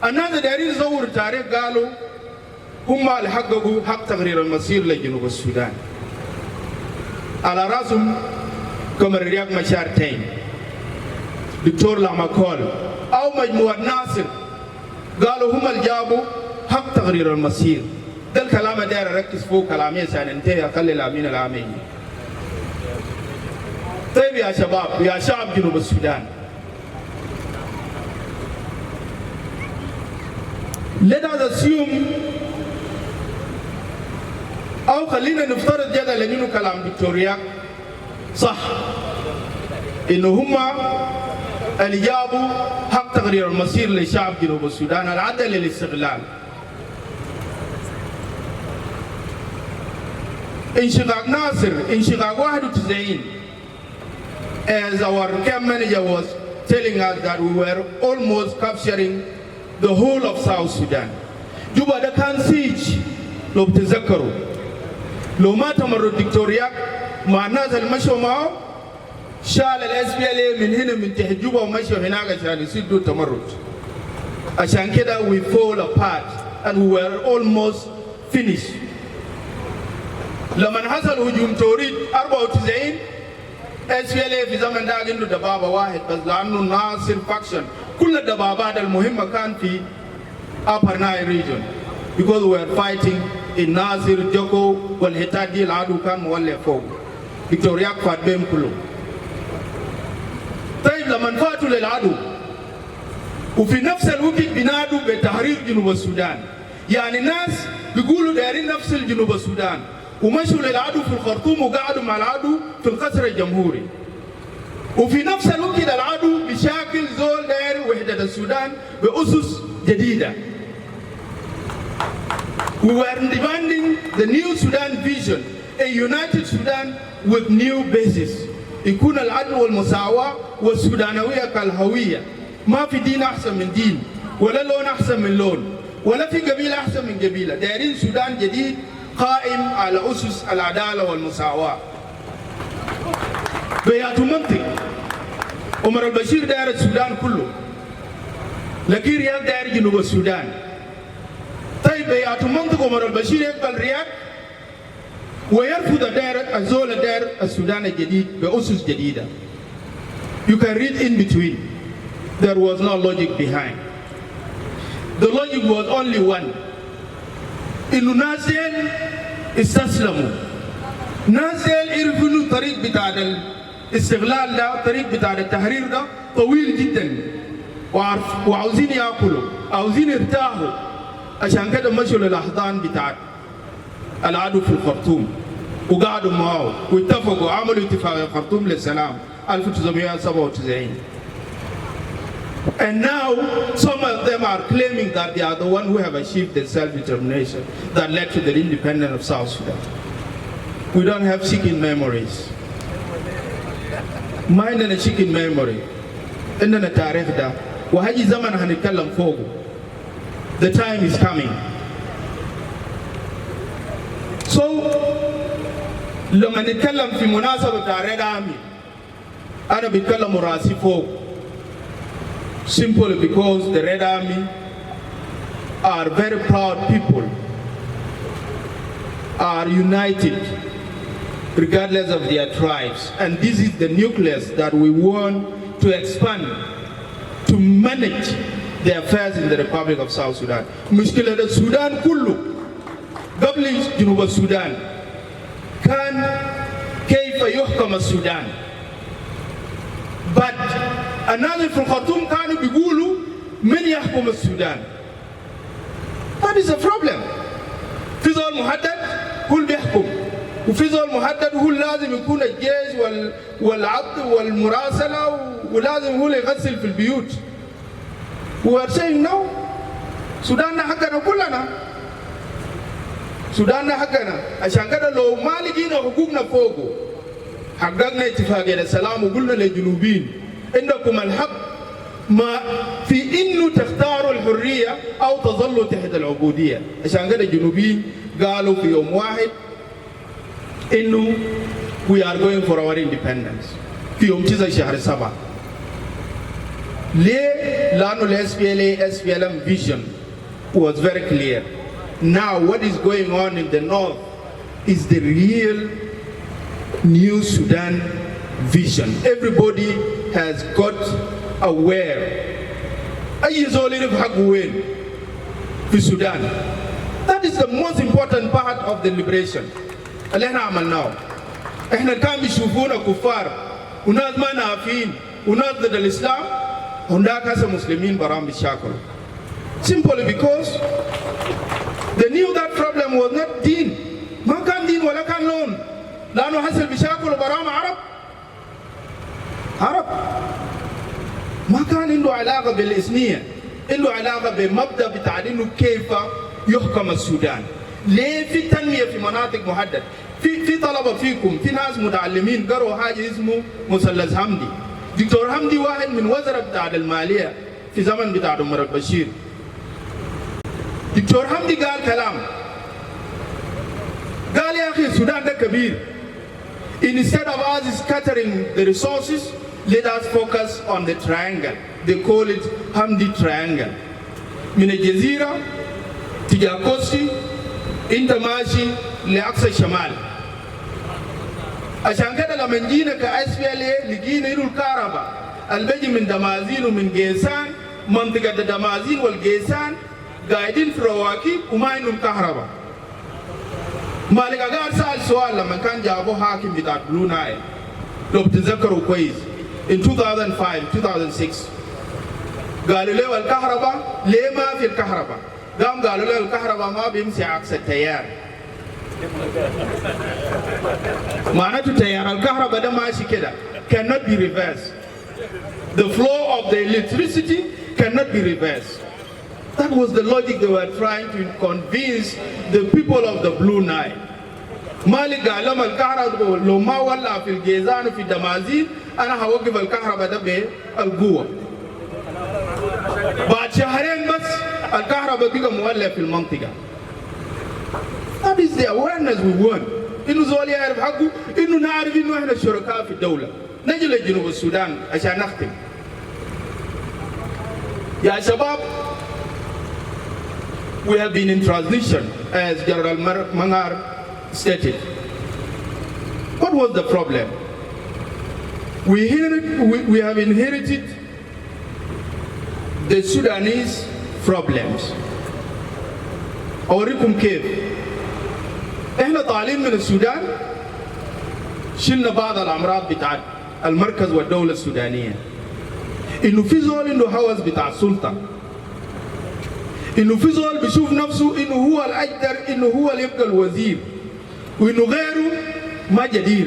الناس اللي دايرين يزوروا تاريخ قالوا هم اللي حققوا حق تغيير المصير لجنوب السودان على راسهم قمر رياض مشار تين دكتور لاماكول او مجموعه ناصر قالوا هم اللي جابوا حق تغيير المصير ده الكلام داير اركز فوق كلامي عشان انتهي اخلي الامين العامين. طيب يا شباب يا شعب جنوب السودان let us assume أو خلينا نفترض جدلا إنه كلام دكتوريا صح إنه هما اللي جابوا حق تغيير المصير لشعب جنوب السودان العدل للاستغلال. انشقاق ناصر انشقاق 91 as our camp manager was telling us that we were almost capturing the whole of South Sudan. Juba ده كان siege لو بتذكروا لو ما تمروا الدكتوريا مع الناس اللي مشوا معه شال الاس بي ال اي من هنا من تحت جوبا ومشوا هناك عشان يسدوا التمرد. عشان كده we fall apart and we were almost finished. لما حصل هجوم توريد 94 اس بي ال اي في زمن ده عنده دبابه واحد بس لانه ناصر فاكشن كل الدبابات المهمه كان في upper Nile region because we were fighting in ناصر جوكو والحتات دي العدو كان مولع فوق فيكتوريا فات بهم كلهم. طيب لما فاتوا للعدو وفي نفس الوقت بينادوا بتحرير جنوب السودان يعني الناس بيقولوا دايرين نفس الجنوب السودان ومشوا للعدو في الخرطوم وقعدوا مع العدو في القصر الجمهوري وفي نفس الوقت العدو بشكل زول داير وحدة السودان بأسس جديدة. We were demanding the new Sudan vision, a united Sudan with new bases. يكون العدل والمساواة والسودانوية كالهوية. ما في دين أحسن من دين ولا لون أحسن من لون ولا في قبيلة أحسن من قبيلة. دايرين سودان جديد قائم على أسس العدالة والمساواة. بيات منطق عمر البشير داير السودان كله لكن رياض داير جنوب السودان. طيب بيات منطق عمر البشير يقبل رياض ويرفض داير الزول داير السودان الجديد بأسس جديدة. You can read in between. There was no logic behind. The logic was only one. إنه ناس ديل استسلموا. ناس ديل يعرفوا إنه الطريق بتاع الاستغلال ده الطريق بتاع التحرير ده طويل جدا وعاوزين ياكلوا عاوزين يرتاحوا عشان كده مشوا للأحضان بتاع العدو في الخرطوم وقعدوا معه واتفقوا عملوا اتفاقية الخرطوم للسلام 1997. And now some of them are claiming that they are the ones who have achieved the self-determination that led to the independence of South Sudan. We don't have chicken memories. ما عندنا chicken memory. عندنا تاريخ ده وهاجي زمن هنتكلم فوقه. The time is coming. So لما نتكلم في مناسبة Red Army أنا بتكلم راسي فوق. Simply because the Red Army are very proud people, are united regardless of their tribes. And this is the nucleus that we want to expand to manage the affairs in the Republic of South Sudan. مشكلة السودان كله قبل جنوب السودان كان كيف يحكم السودان. But الناس في الخرطوم كانوا بيقولوا من يحكم السودان. That is a problem. في زول محدد هو اللي بيحكم وفي زول محدد هو لازم يكون الجيش والعبد والمراسلة ولازم هو اللي يغسل في البيوت. We are saying no. سوداننا حقنا كلنا. سوداننا حقنا عشان كده لو ما لقينا حقوقنا فوقه حققنا اتفاقية السلام وقلنا للجنوبيين عندكم الحق ما في انه تختاروا الحريه او تظلوا تحت العبوديه. عشان كده الجنوبيين قالوا في يوم واحد we are going for our independence. في يوم 9 شهر 7. ليه؟ لأنه SPLM vision was very clear. Now what is going on in the north is the real new Sudan vision. Everybody has got aware. أي زول يعرف حقه وين في السودان. That is the most important part of the liberation. اللي احنا عملناه. احنا كان بيشوفونا كفار وناس ما نافين وناس ضد الإسلام هناك هسه مسلمين برام بيشاكلوا. Simply because they knew that problem was not deen. ما كان دين ولا كان لون. لأنه هسه بيشاكلوا برام عرب. ما كان عنده علاقة بالإثنية، عنده علاقة بمبدأ بتاع إنه كيف يحكم السودان. ليه في تنمية في مناطق محددة؟ في طلبة فيكم، في ناس متعلمين قروا حاجة اسمه مثلث حمدي. دكتور حمدي واحد من وزراء بتاع المالية في زمن بتاع عمر البشير. دكتور حمدي قال كلام. قال يا أخي السودان ده كبير. Instead of us scattering the resources, let us focus on the triangle. They call it Hamdi Triangle. من الجزيرة تجا كوستي انت ماشي لأقصى الشمال. عشان كده لما جينا كأسفل لقينا إنه الكهرباء البيجي من دمازين ومن جيسان منطقة دمازين والجيسان قاعدين في رواكي وما عندهم كهرباء. مالك قال سأل سؤال لما كان جابوه حاكم بتاع بلو نايل لو بتتذكروا كويس in 2005 2006 قالوا له الكهرباء ليه ما في الكهرباء؟ قالوا له الكهرباء ما بيمشي عكس التيار. معناته تيار الكهرباء ده ماشي كده cannot be reversed. The flow of the electricity cannot be reversed. That was the logic they were trying to convince the people of the Blue Nile. مالك قال لهم الكهرباء لو ما ولع في الجيزان وفي دمازين أنا هوقف الكهرباء ده بالقوة. بعد شهرين بس الكهرباء بقى مولع في المنطقة. That is the awareness we want. إنه زول يعرف حقه، إنه نعرف إنه إحنا شركاء في الدولة. نجي لجنوب السودان عشان نختم. يا شباب we have been in transition as General Mangar stated. What was the problem? We have inherited the Sudanese problems. أوريكم كيف. إحنا طالعين من السودان شلنا بعض الأمراض بتاعت المركز والدولة السودانية. إنه في زول إنه هوس بتاع السلطة. إنه في زول بيشوف نفسه إنه هو الأجدر إنه هو اللي يبقى الوزير وإنه غيره ما جدير.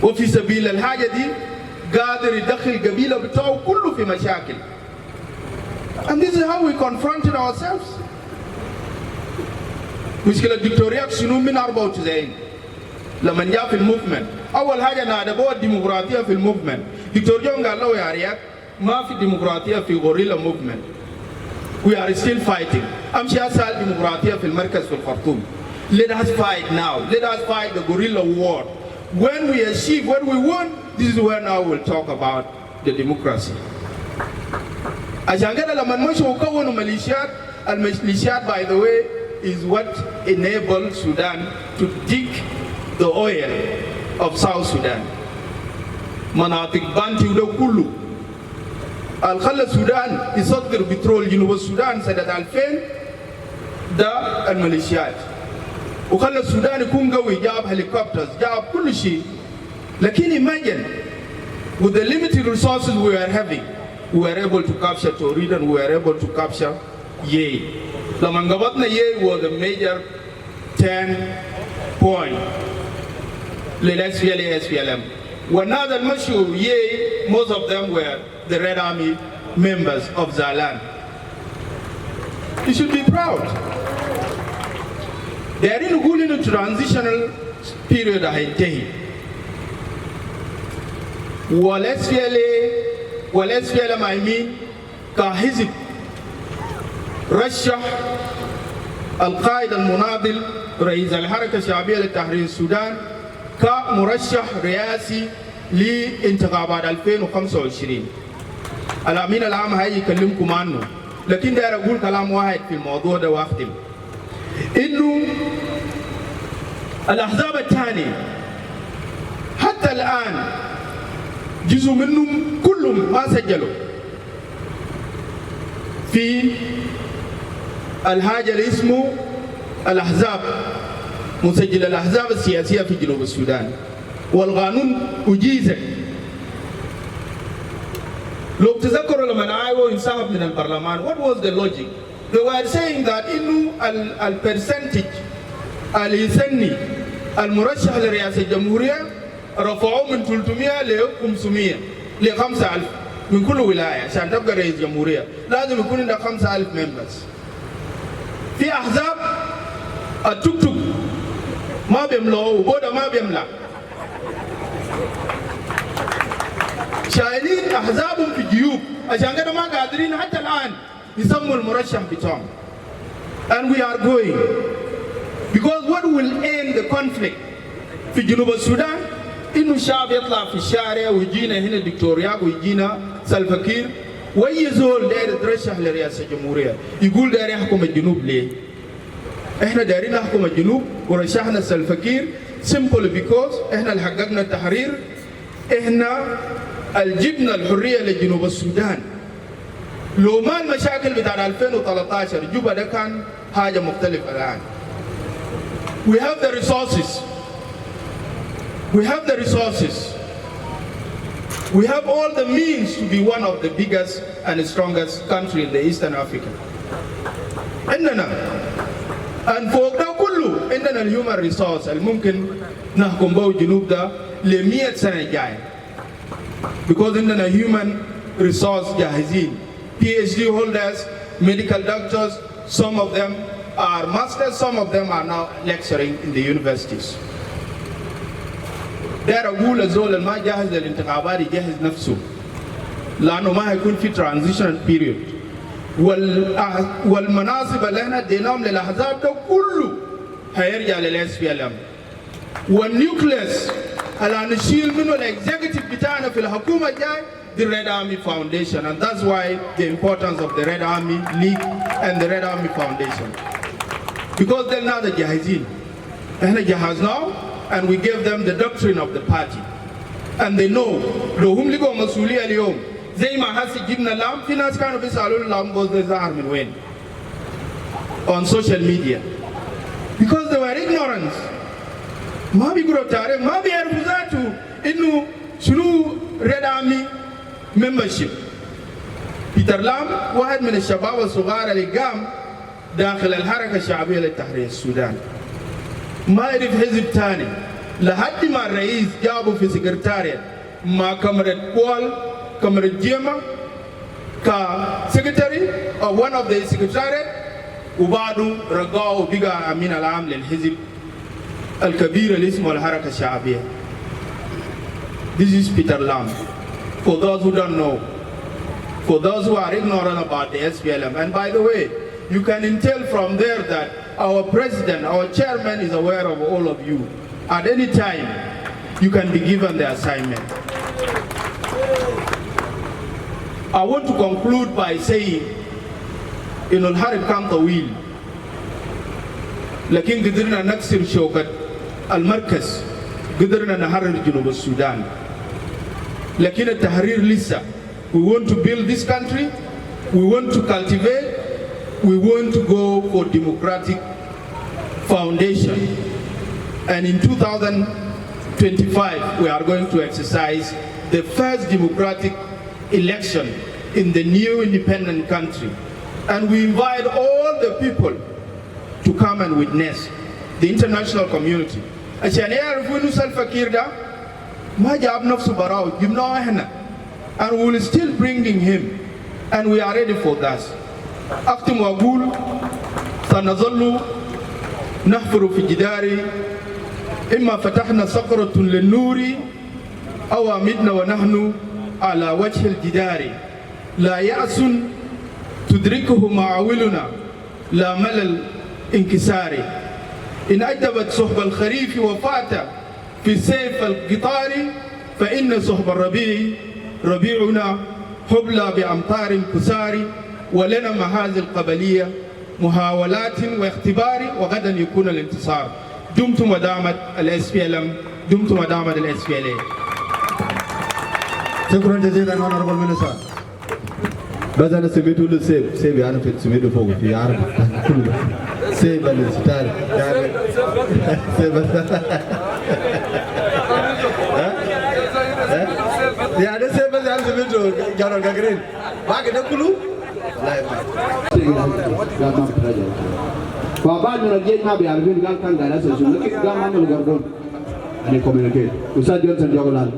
وفي سبيل الحاجة دي قادر يدخل قبيلة بتاعه كله في مشاكل. And this is how we confronted ourselves. مشكلة الدكتوريات شنو من 94 لما جاء في الموفمنت. أول حاجة نادبوا الديمقراطية في الموفمنت. دكتور جون قال له يا رياض ما في ديمقراطية في غوريلا موفمنت. We are still fighting. أمشي أسأل ديمقراطية في المركز في الخرطوم. Let us fight now. Let us fight the guerrilla war. When we achieve what we want, this is when now we'll talk about the democracy. عشان كده لما نمشي وكونوا ميليشيات، الميليشيات by the way is what enabled Sudan to dig the oil of South Sudan. مناطق بانتي وده كله. الخلى السودان يصدر بترول جنوب السودان سنة 2000 ده الميليشيات. وخلى السودان يكون قوي جاب هليكوبترز جاب كل شيء. لكن imagine with the limited resources we were having, we were able to capture Torrid and we were able to capture Yei. لما انقبضنا Yei was a major 10 point للSPLM. والناس المشوا Yei, most of them were the Red Army members of Zalan. You should be proud. They are in a transitional period هينتهي. والSPLM I mean كحزب رشح القائد المناضل رئيس الحركة الشعبية لتحرير السودان كمرشح رئاسي لانتخابات 2025. الأمين العام هاي يكلمكم عنه، لكن داير أقول كلام واحد في الموضوع ده واختم، إنه الأحزاب الثانية حتى الآن جزء منهم كلهم ما سجلوا في الحاجة اللي اسمه الأحزاب، مسجل الأحزاب السياسية في جنوب السودان، والقانون أجيز. لو تذكروا لما آيوه انسحب من البرلمان، what was the logic? They were saying that إنه البرسنتج اللي يسني المرشح لرئاسة الجمهورية رفعوه من 300 ل 500 ل 5000 من كل ولاية عشان تبقى رئيس جمهورية لازم يكون عندك 5000 ممبرز. في أحزاب التوك توك ما بيملوه وبودا ما بيملا، شايلين أحزابهم في جيوب عشان كده ما قادرين حتى الآن يسموا المرشح بتاعهم. And we are going because what will end the conflict في جنوب السودان إنه الشعب يطلع في الشارع ويجينا هنا دكتورياك ويجينا سلفكير وأي زول داير يترشح لرئاسة الجمهورية يقول داير يحكم الجنوب ليه؟ إحنا دايرين نحكم الجنوب ورشحنا سلفكير simply because إحنا اللي حققنا التحرير، إحنا الجبنا الحرية لجنوب السودان. لو ما المشاكل بتاع 2013 جوبا ده كان حاجة مختلفة الآن. We have the resources. We have the resources. We have all the means to be one of the biggest and strongest country in the Eastern Africa. عندنا and فوق ده كله عندنا الهيومن ريسورس اللي ممكن نحكم به الجنوب ده ل 100 سنة جاية. Because عندنا human resource جاهزين. PhD holders, medical doctors, some of them are masters, some of them are now lecturing in the universities. داير أقول الزول اللي ما جاهز للانتخابات يجهز نفسه لأنه ما هيكون في transitional period. والمناصب اللي احنا اديناهم للأحزاب ده كله هيرجع لل SPLM. والنيوكليس اللي هنشيل منه الاكزيكتيف بتاعنا في الحكومة الجاي the Red Army Foundation, and that's why the importance of the Red Army League and the Red Army Foundation. Because they're not the jahizin. احنا جهزناهم and we gave them the doctrine of the party. And they know لو هم لقوا مسؤولية اليوم زي ما هسي جبنا لام في ناس كانوا بيسألوا اللام بوز ده ظهر من وين on social media because they were ignorant. ما بيقروا التاريخ ما بيعرفوا ذاته إنه شنو Red Army membership. بيتر لام واحد من الشباب الصغار اللي قام داخل الحركة الشعبية لتحرير السودان ما يعرف حزب تاني لحد ما الرئيس جابه في سكرتاريات مع كاميرا بول كاميرا جيما كسكرتاري أو one of the secretariat وبعده رجعه وبقى أمين العام للحزب الكبير اللي اسمه الحركة الشعبية. This is Peter Lam. For those who don't know, for those who are ignorant about the SPLM, and by the way, you can intel from there that our president, our chairman is aware of all of you. At any time, you can be given the assignment. I want to conclude by saying, in الحرب كان طويل لكن قدرنا نكسر شوكة المركز قدرنا نحرر جنوب السودان لكن التحرير لسه. We want to build this country, we want to cultivate, we want to go for democratic foundation, and in 2025 we are going to exercise the first democratic election in the new independent country, and we invite all the people to come and witness, the international community. عشان يعرفوا إنه سلفكير ده ما جاب نفسه براو جبناه إحنا, and we will still bringing him, and we are ready for that. أختم وأقول سنظل نحفر في جدار إما فتحنا صخرة للنور أو أمدنا ونحن على وجه الجدار لا يأس تدركه معاولنا لا ملل انكساري إن أجدبت صحب الخريف وفات في سيف القطار فإن صحب الربيع ربيعنا حبلى بأمطار كسار ولنا مع هذه القبلية محاولات واختبار وغدا يكون الانتصار. دمتم ودامت SPLM دمتم ودامت SPLA. شكرا جزيلا honorable minister. بس أنا سميته سيب يعني في سميته فوق في عارف كله سيب الستار يعني سيب يعني سيب بس يعني سميته جارو كاكرين ما كده كله Bapak nurjai nabi Arvin gal kan gara sesuatu kita gal mana lugar ini communicate. Ustaz Johnson Jogolan.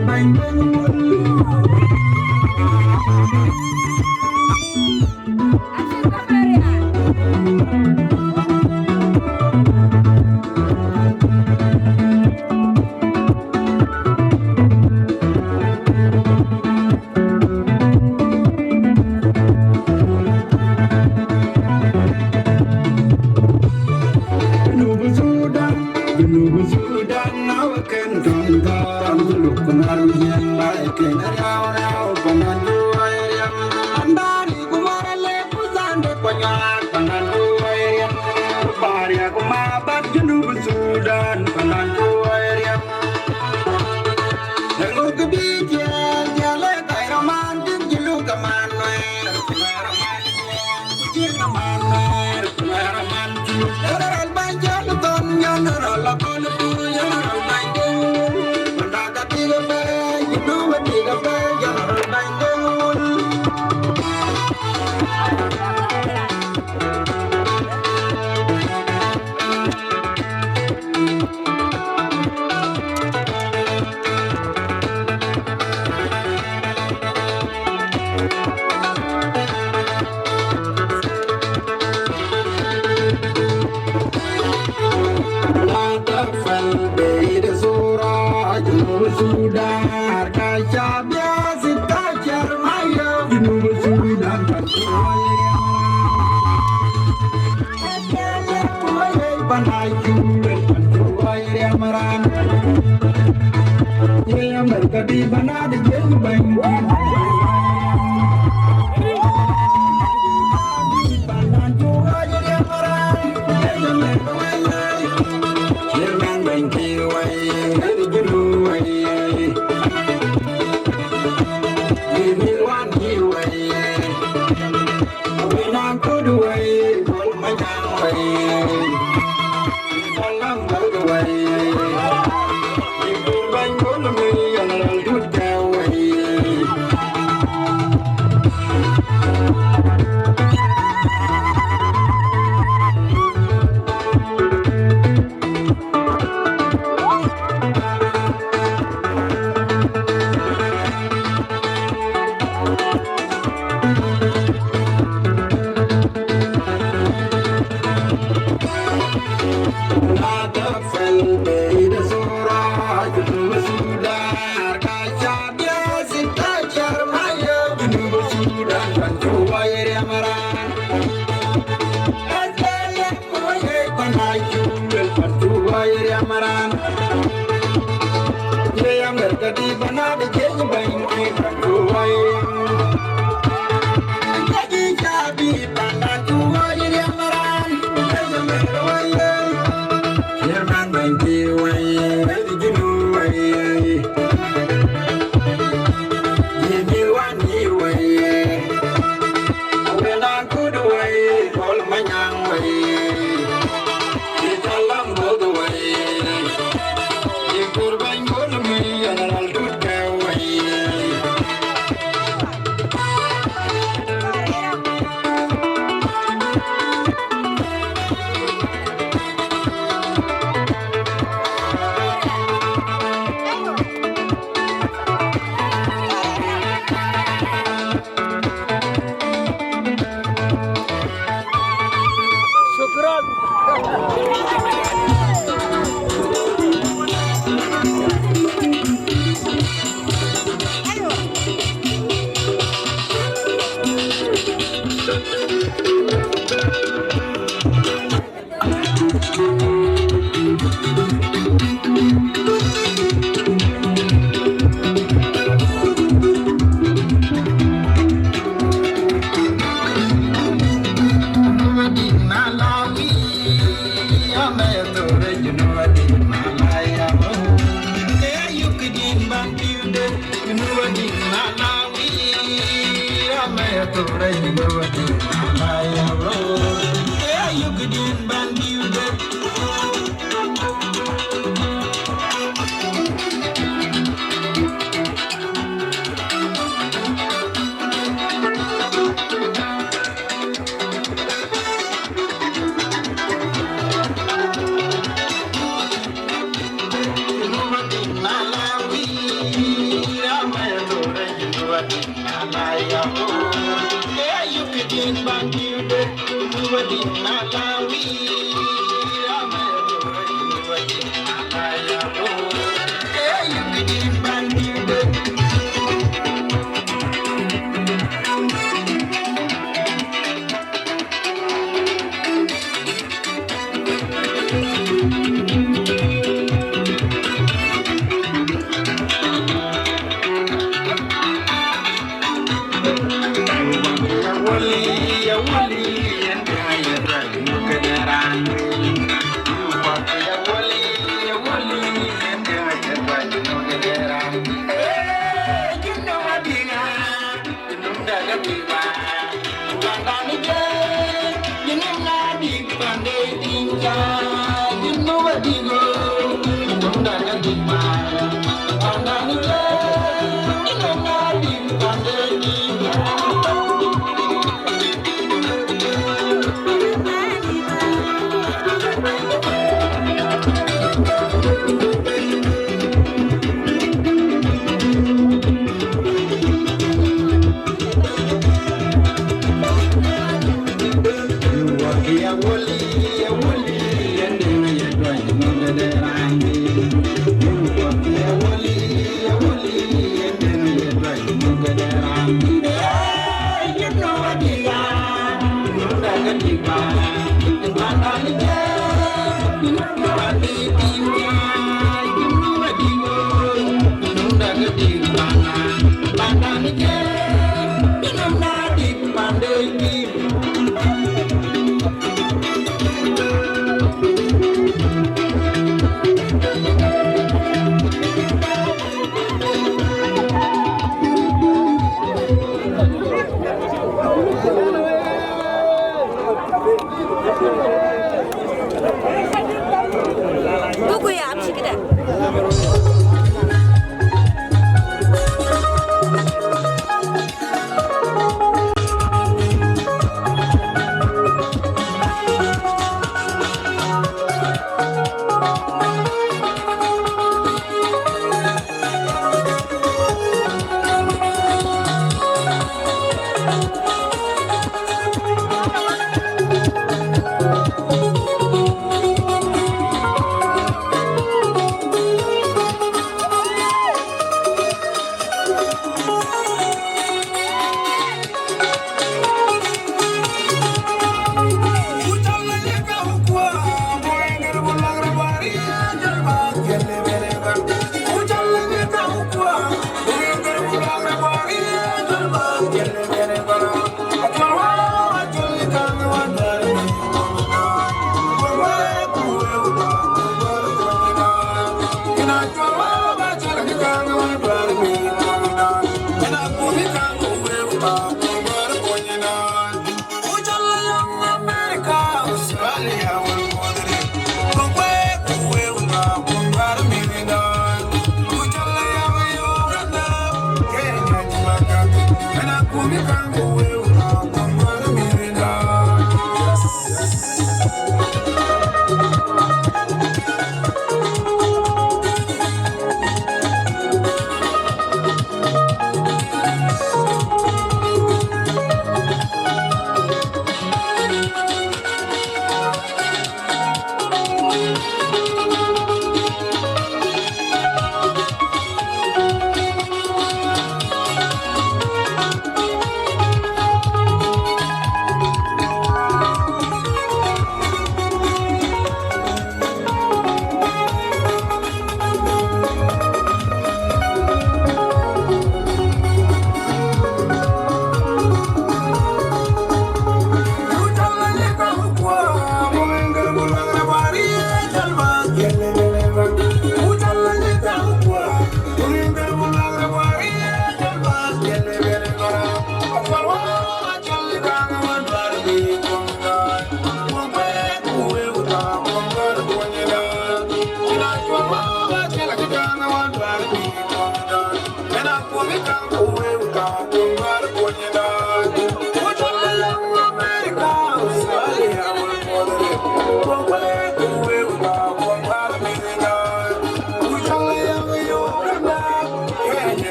Bang,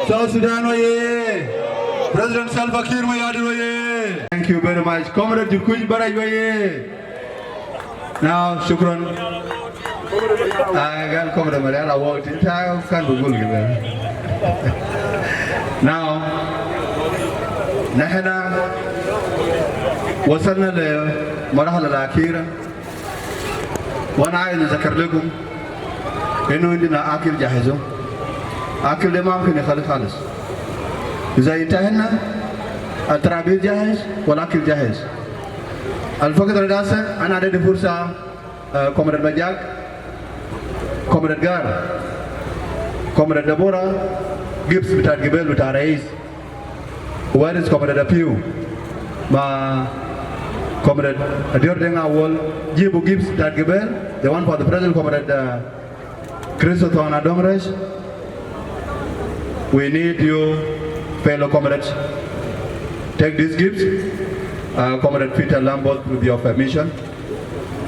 South Sudan, President Salva Kiir Mayardit. Thank you very much. Comrade Jukuj Baraj. Now, shukran. I got Comrade Mariana walked in time. Now, نحن وصلنا لمرحلة الأخيرة وأنا عايز أذكر لكم إنه عندنا أكل جاهزه أكل ده ما ممكن يخلي خالص إذا انتهينا الترابيز جاهز والأكل جاهز الفقط الرئاسة أنا أدي فرصة كومراد بجاك كومراد جار كومراد دبورة جيبس بتاع جبال بتاع رئيس وارث كومراد أبيو ما كومراد أديور دينا أول جيبو جيبس بتاع جبال the one for the president كومراد Christopher Adomresh. We need you, fellow comrades. Take these gifts. Comrade Peter Lambert, with your permission,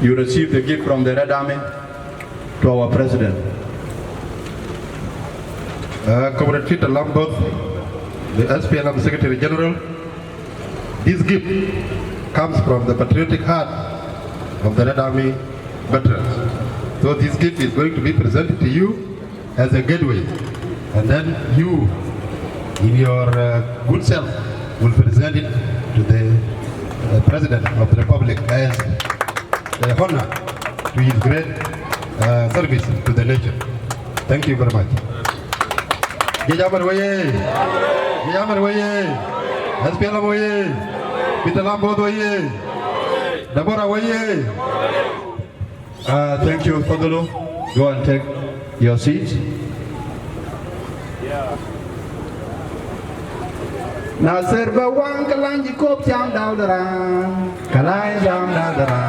you receive the gift from the Red Army to our president. Comrade Peter Lambert, the SPLM Secretary General. This gift comes from the patriotic heart of the Red Army veterans. So this gift is going to be presented to you as a gateway. And then you, in your good self, will present it to the President of the Republic as a honor to his great service to the nation. Thank you very much. Peter Lambert, Deborah, Thank you, Fadulu. Go and take your seat. Nasir bawang kalanji kop jam daudara, kalanji jam daudara.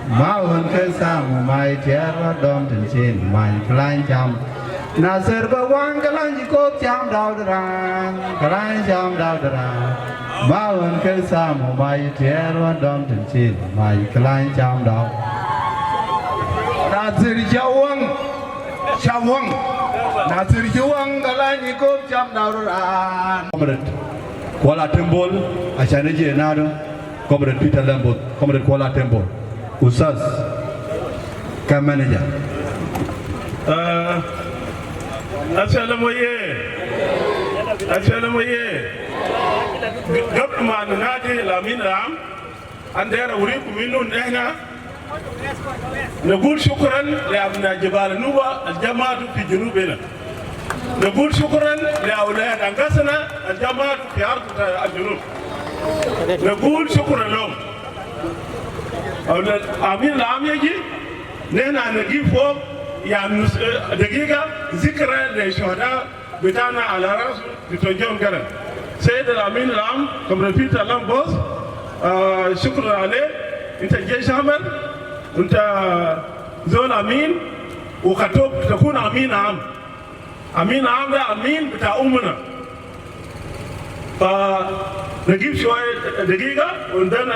Maun kesamu mai tiara dom tencin mai kalanji jam. Nasir bawang kalanji kop jam daudara, kalanji jam daudara. Maun kesamu mai tiara dom tencin mai kalanji jam daudara. Nasir jawang, jawang. Nasir jawang kalanji kop jam daudara. Kuala Tembol, Achane Jenado, Comrade Peter Lambert, Comrade Kuala Tembol, Usas, Camp Manager. Assalamu Government Nadi Lamin Ram, and there are Urikuminu Nehna. نقول شكرا لأبناء جبال نوبة الجماعة في جنوب هنا. نقول شكرا لأولاد أنقاذنا الجماعة في أرض الجنوب. نقول شكرا لهم. أمين العام يجي نحن نجيب فوق يعني دقيقة ذكرى للشهداء بتاعنا على رأس بتوجيههم كلام. سيد الأمين العام كم بيتر لامبوس شكرا عليه. أنت جيش عمل أنت زول أمين وكتب تكون أمين عام. أمين عام ده أمين بتاع أمنا. فنجيب شوية دقيقة وندن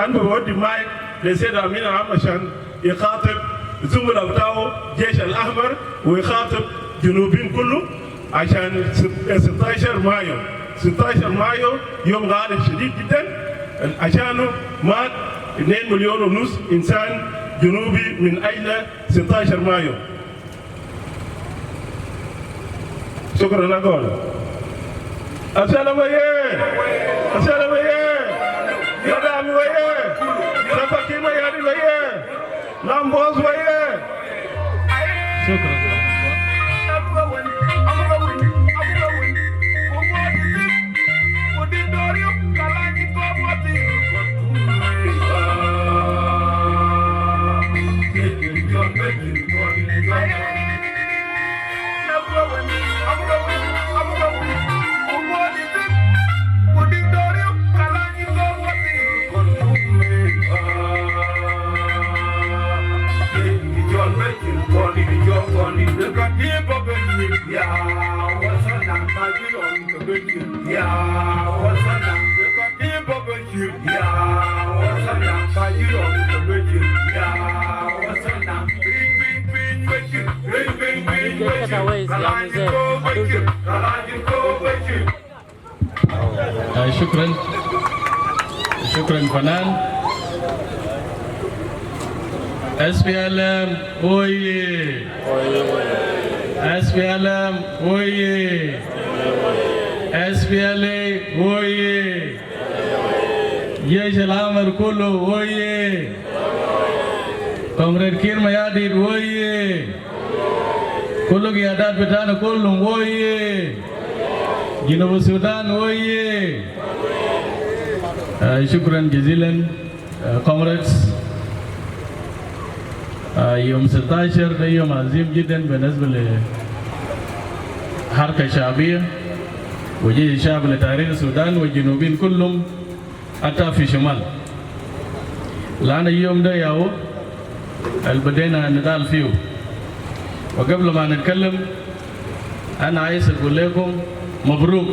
أنبه ودي ماي لسيد أمين عام عشان يخاطب الزملاء بتاعه الجيش الأحمر ويخاطب جنوبين كله عشان 16 مايو 16 مايو يوم غالب شديد جدا عشانه مات 2 مليون ونص إنسان جنوبي من أجل 16 مايو. شكرا لكم. السلام عليكم. السلام عليكم. يا دامي ويا. سفكي ما ياري ويا. لامبوز ويا. شكرا. شكرا فنان. SPLM oye. SPLM oye. SPLA oye. جيش العمر كله oye. كومريد كير مياديد oye. كل قيادات بتاعنا كلهم oye. جنوب السودان oye. شكرا جزيلا كومريدز. يوم 16 ده يوم عظيم جدا بالنسبة لحركة شعبية وجيش الشعب لتحرير السودان والجنوبيين كلهم حتى في شمال. الآن اليوم ده ياهو بدينا نضال فيه. وقبل ما نتكلم أنا عايز أقول لكم مبروك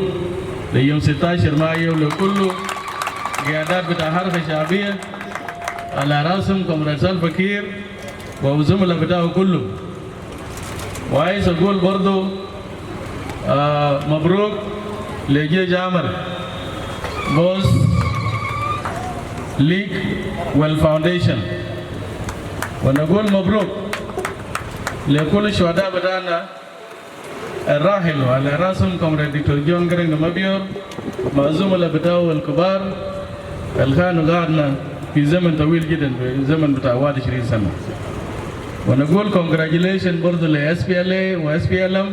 ليوم 16 مايو لكل قيادات بتاع حركة شعبية على راسهم كومريد سلفا كير والزملاء بتاعه كلهم. وعايز أقول برضو مبروك لجيش عمر بوس ليج والفاونديشن. ونقول مبروك لكل الشهداء بتاعنا الراحلوا على راسهم كومريد دكتور جون جرينج مبيور مع الزملاء بتاعه الكبار اللي كانوا قاعدنا في زمن طويل جدا في زمن بتاع 21 سنة. ونقول congratulations برضو ل SPLA و SPLM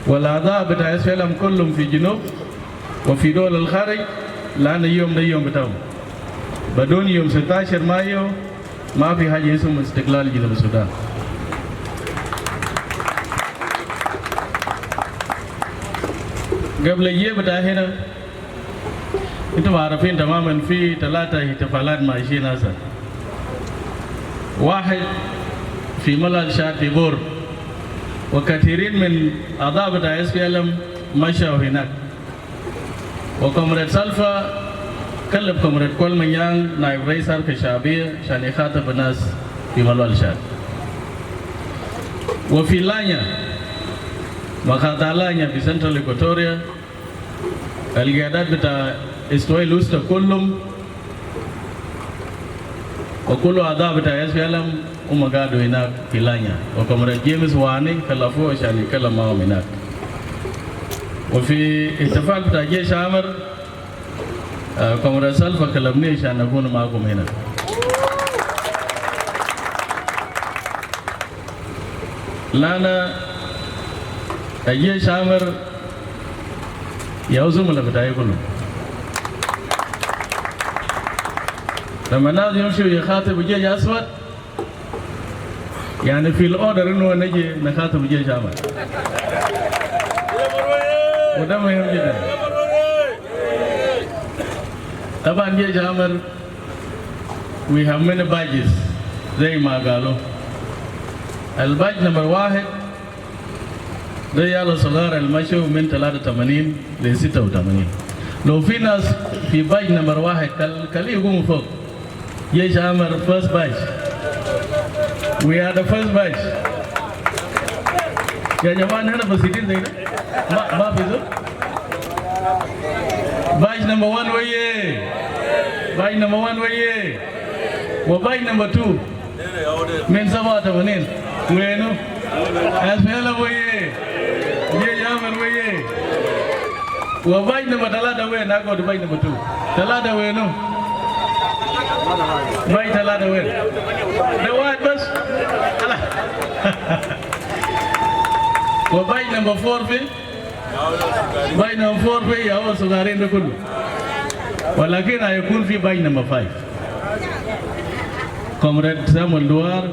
والأعضاء بتاع SPLM كلهم في الجنوب وفي دول الخارج، لأن اليوم ده يوم بتاعهم. بدون يوم 16 مايو ما في حاجة اسمها استقلال جنوب السودان. قبل اليوم بتاع هنا انتم عارفين تماما في 3 احتفالات ماشيين هسه. واحد في ملال شاد في بور، وكثيرين من أعضاء بتاع SPLM مشوا هناك. وكومريد سلفا كلم كومريد كول منيان نائب رئيس حركة شعبية عشان يخاطب الناس في ملال شاد. وفي لانيا مخاطر لانيا في سنترال إيكواتوريا القيادات بتاع استوائي لوستا كلهم وكل أعضاء بتاع SPLM هم قاعدوا هناك في لانيا. وكومريد جيمس واني كلفوه عشان يتكلم معهم هناك. وفي احتفال بتاع جيش عمر كومريد سلفا كلمني عشان أكون معكم هنا. لأن الجيش عمر يا زملاء بتاعي كلهم لما الناس يمشوا يخاطبوا جيش أسود يعني في الأوردر إنه نجي نخاطب جيش عمر، وده مهم جدا. طبعا جيش عمر we have many badges زي ما قالوا. الباج نمبر 1 ده يلا صغار المشوا من 83 ل 86. لو في ناس في باج نمبر 1 خليه يقوموا فوق. جيش عمر first batch. We are the first batch. يا جماعة هنا بسيطين زي ده. ما في زول. Batch number 1 waye. Batch number 1 waye. Wa batch number 2. Men sabata manin. Wenu. Asfela waye. Ye yaman waye. Wa batch number talada waye na go to batch number 2. Talada waye no. Batch talada waye. The what bus? Wa batch number 4 fi. Batch number 4 fi ya wa sugarin da kullu. ولكن هيكون في باج نمبر 5 كومريد سامويل دوار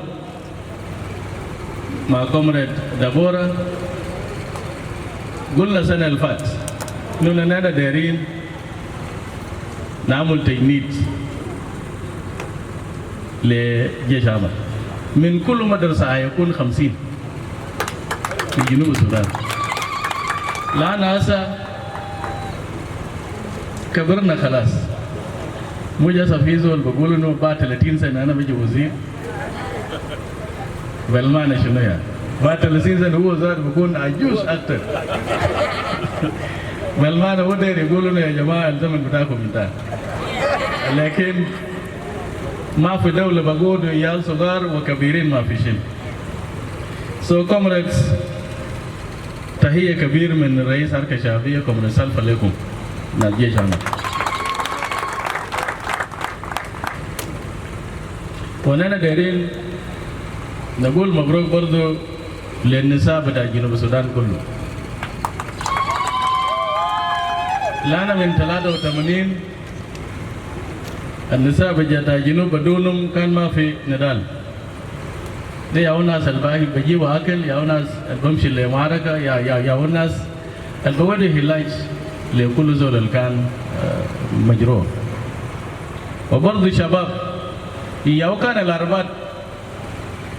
مع كومريد دابورا. قلنا السنة اللي فات إننا نانا دايرين نعمل تجنيد لجيش عمل من كل مدرسة هيكون 50 في جنوب السودان. الآن هسه كبرنا خلاص. مو جالس في زول بقول انه بعد 30 سنه انا بجي وزير. بالمعنى شنو يعني؟ بعد 30 سنه هو زاد بكون عجوز اكثر. بالمعنى هو داير يقول انه يا جماعه الزمن بتاعكم انتهى. لكن ما في دوله بقول عيال صغار وكبيرين ما في شيء. So comrades تحيه كبير من رئيس حركه شعبيه كومريد سلف عليكم. نجيش عنا. ونحن دايرين نقول مبروك برضو للنساء بتاع جنوب السودان كله. لأن من 83 النساء بتاع جنوب بدونهم كان ما في نضال. ده يا ناس الباقي بيجيبوا أكل، يا ناس بمشي لمعركة، يا ناس البودي هلاج لكل زول اللي كان مجروح. وبرضه شباب ياو كان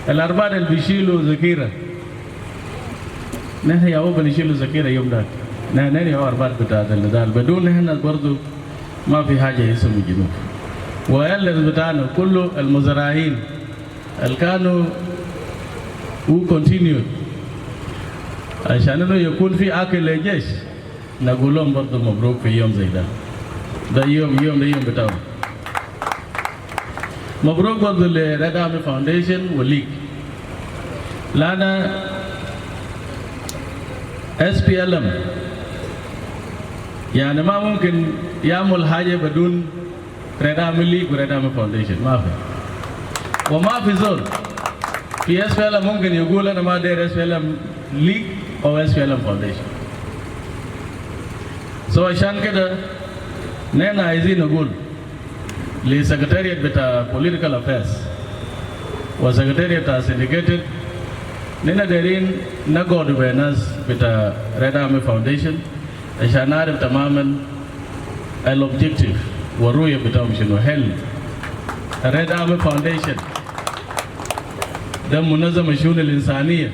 الأرباد اللي بيشيلوا ذخيرة. نحن ياو بنشيلوا ذخيرة يوم ده. نحن ياو أرباد بتاع النضال بدون نحن برضه ما في حاجة اسمه جنوب. واللي بتاعنا كله المزارعين اللي كانوا who continued عشان إنه يكون في أكل للجيش. نقول لهم برضه مبروك في يوم زي ده. ده يوم بتاعهم. مبروك برضه لريد آرمي فاونديشن والليج. لأن SPLM يعني ما ممكن يعمل حاجة بدون ريد آرمي ليج وريد آرمي فاونديشن. ما في. وما في زول في SPLM ممكن يقول أنا ما داير SPLM ليج أو SPLM فاونديشن. So عشان كده نحن عايزين نقول لسكرتاريات بتاع political affairs وسكرتاريات بتاع syndicated نحن دايرين نقعد بالناس بتاع ريد آرمي فاونديشن عشان نعرف تماما الأوبجيكتيف والرؤية بتاعهم شنو. هل ريد آرمي فاونديشن ده منظمة الشؤون الإنسانية،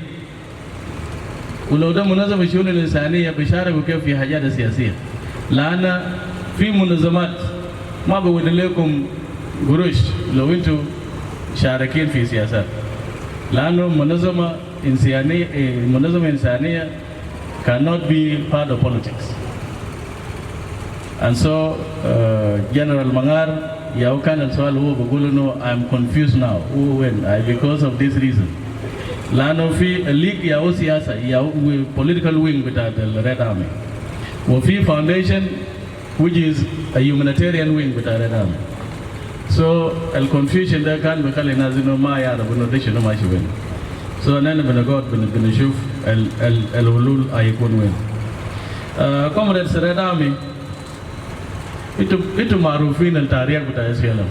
ولو ده منظمة الشؤون الإنسانية بيشاركوا كيف في حاجات سياسية؟ لأن في منظمات ما بقول لكم قروش لو أنتوا شاركين في سياسات، لأنه منظمة إنسانية cannot be part of politics. And so General Mangar ياو كان السؤال هو بقول إنه I'm confused now who win because of this reason. لأنه في الليج ياو سياسة ياو political wing بتاع الريد آرمي وفي foundation which is a humanitarian wing بتاع الريد آرمي. So الconfusion ده كان بيخلي الناس إنه ما يعرفوا إنه ده شنو ماشي وين. So نحن بنقعد بنشوف الحلول هيكون وين. Comrades الريد آرمي itu معروفين التاريخ بتاع SPLM.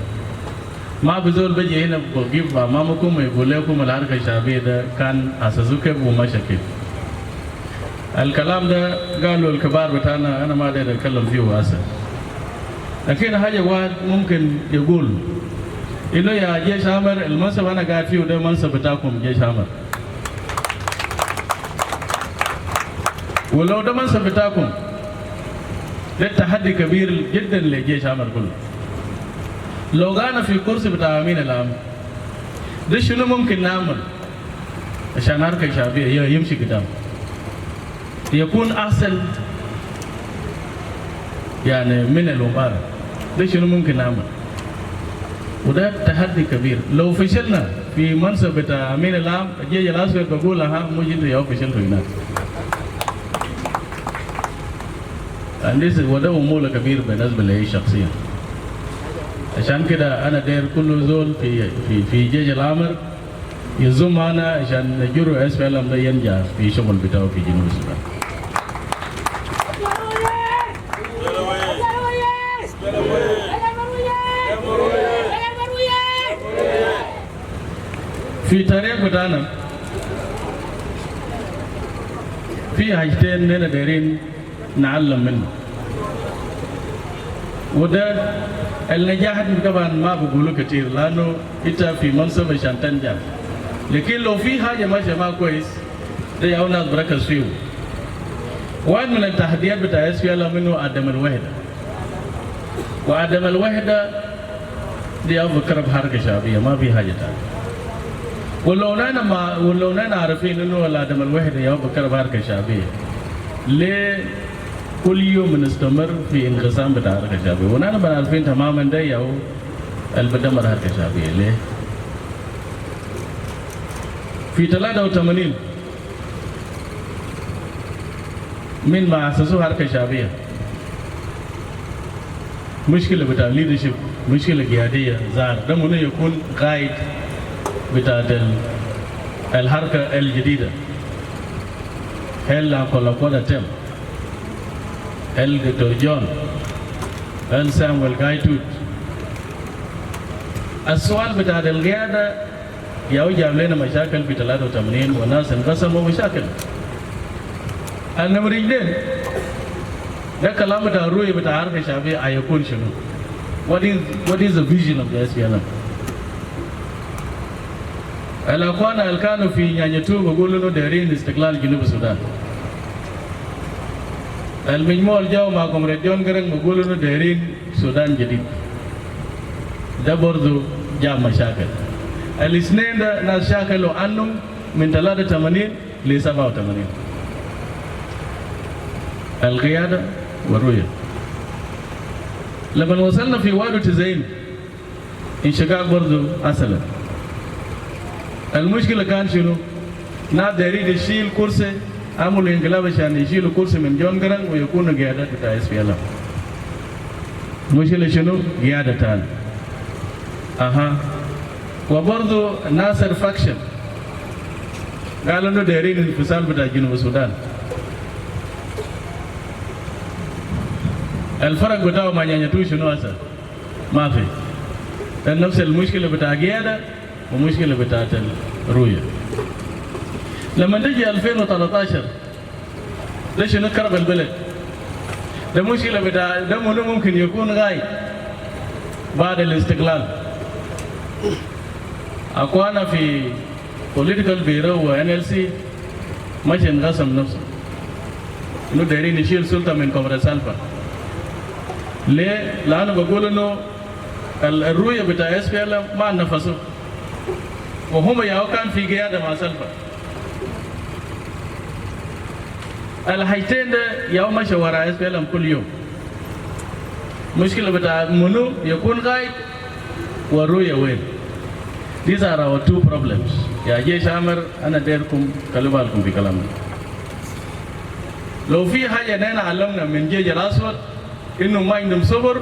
ما بزول بيجي هنا بجيب أمامكم ويقول لكم الحركة الشعبية ده كان أساسه كيف وماشي كيف. الكلام ده قالوا الكبار بتاعنا أنا ما أقدر أتكلم فيه هسه. لكن حاجة واحد ممكن يقول إنه يا جيش أحمر المنصب أنا قاعد فيه ده منصب بتاعكم جيش أحمر. ولو ده منصب بتاعكم ده تحدي كبير جدا للجيش أحمر كله. لو كان في كرسي بتاع أمين العام ده شنو ممكن نعمل عشان حركة شعبية يمشي قدام يكون أحسن يعني من المباراة ده شنو ممكن نعمل؟ وده تحدي كبير. لو فشلنا في منصب بتاع أمين العام الجيش الأسود بقول لها مش انتوا يا فشلتوا هناك. وده أمور كبير بالنسبة لي شخصيا. عشان كده أنا داير كل زول في جيش الأمر يزوم معنا عشان نجروا SPLM ده ينجح في شغل بتاعه في جنوب السودان. في تاريخ بتاعنا في حاجتين لنا دايرين نعلم منه، وده النجاح طبعا ما بقوله كتير لانه انت في منصب عشان تنجح، لكن لو في حاجه ماشيه ما كويس ده يا ناس بركز فيه. واحد من التحديات بتاع SPLM منه عدم الوحده، وعدم الوحده دي أفكر بحركه شعبيه ما في حاجه ثانيه. ولو أنا عارفين إنه عدم الوحدة يا بكرة بحركة شعبية، ليه كل يوم نستمر في انقسام بتاع حركة شعبية؟ ونحن بنعرفين تماما ده يا البدمر حركة شعبية. ليه؟ في 83 من ما أسسوا حركة شعبية مشكلة بتاع ليدرشيب، مشكلة قيادية ظاهر، ده منو يكون قائد بتاعت الحركة الجديدة. هل كولاكودا تيم، هل دكتور جون، هل سامويل غايتوت. السؤال بتاع القيادة يا جاب لنا مشاكل في 83 والناس انقسموا مشاكل. النمرين ده كلام بتاع الرؤية بتاع الحركة الشعبية هيكون شنو؟ What is the vision of the SPLM؟ الأخوان اللي كانوا في نيانيتو بيقولوا إنه دايرين استقلال جنوب السودان. المجموعة اللي جاوا مع كومريد جون جرنج بيقولوا إنه دايرين سودان جديد. ده برضو جاب مشاكل. الاثنين ده ناس شاكلوا عنهم من 83 ل 87. القيادة والرؤية. لما وصلنا في 91 انشقاق برضو حصل. المشكلة كان شنو؟ ناس دايرين يشيل كرسي، عملوا انقلاب عشان يشيلوا كرسي من جون جرنج ويكونوا قيادات بتاع SPLM. المشكلة شنو؟ قيادة تاني. وبرضو ناصر فاكشن قالوا انه دايرين انفصال بتاع جنوب السودان. الفرق بتاعه مع نيانيتو شنو هسه؟ ما في. نفس المشكلة بتاع قيادة ومشكلة بتاعت الرؤية. لما نجي 2013 ده شنو كرب البلد؟ ده مشكلة بتاع ده منو ممكن يكون غايب بعد الاستقلال. أخوانا في political bureau و NLC ماشي انقسم نفسه. إنه دايرين يشيل سلطة من كومريد سالفا. ليه؟ لأنه بقول إنه الرؤية بتاع SPLM ما نفسه. وهم ياو كان في قيادة مع سلفا. الحاجتين ده ياو ماشي ورا SPLM كل يوم. مشكلة بتاع منو يكون غايب والرؤية وين. These are our two problems. يا جيش عامر أنا دايركم خلوا بالكم في كلامنا. لو في حاجة نحن علمنا من جيش الأسود إنه ما عندهم صبر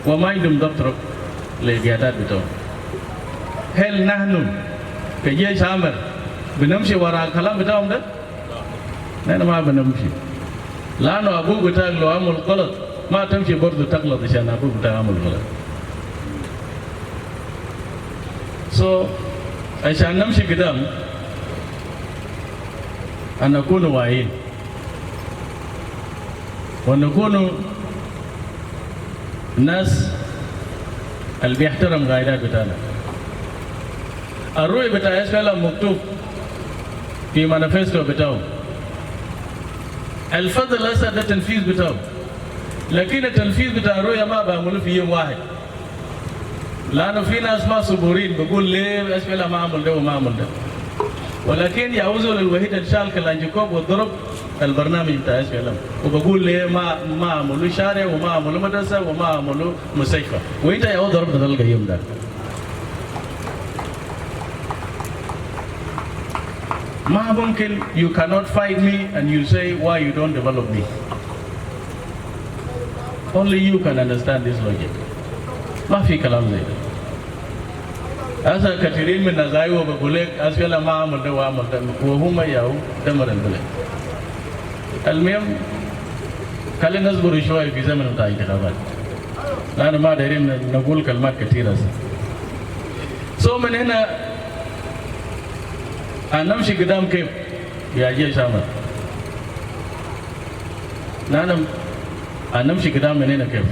وما عندهم ضبط للقيادات بتوعهم. هل نحن كجيش عامر بنمشي وراء الكلام بتاعهم ده؟ نحن ما بنمشي. لأنه أبوك بتاعك لو عمل غلط ما تمشي برضه تغلط عشان أبوك بتاعك عمل غلط. عشان نمشي قدام أن نكون واعيين ونكون الناس اللي بيحترم قاعدات بتاعنا. الرؤية بتاع SPLM مكتوب في مانيفستو بتاعه. الفضل هسه ده التنفيذ بتاعه، لكن التنفيذ بتاع الرؤية ما بعمله في يوم واحد. لأنه في ناس ما صبورين بقول ليه SPLM ما عمل ده وما عمل ده. ولكن يا أوزول الوحيد اللي شال كلانجكوب والضرب البرنامج بتاع اس بي ال ام وبقول ليه ما عملوا شارع وما عملوا مدرسه وما عملوا مستشفى وانت يا هو ضربت تلقى اليوم ده ما ممكن you cannot fight me and you say why you don't develop me. Only you can understand this logic. ما في كلام زي ده. هسه كثيرين من النزايا وبقول لك أسفل ما عمل ده وعمل ده وهم ياو دمر البلد. المهم خلينا نصبر شوي في زمن بتاع الانتخابات. لأن ما دايرين نقول كلمات كثيرة. من هنا نمشي قدام كيف يا جيش أحمد؟ نمشي قدام من هنا كيف؟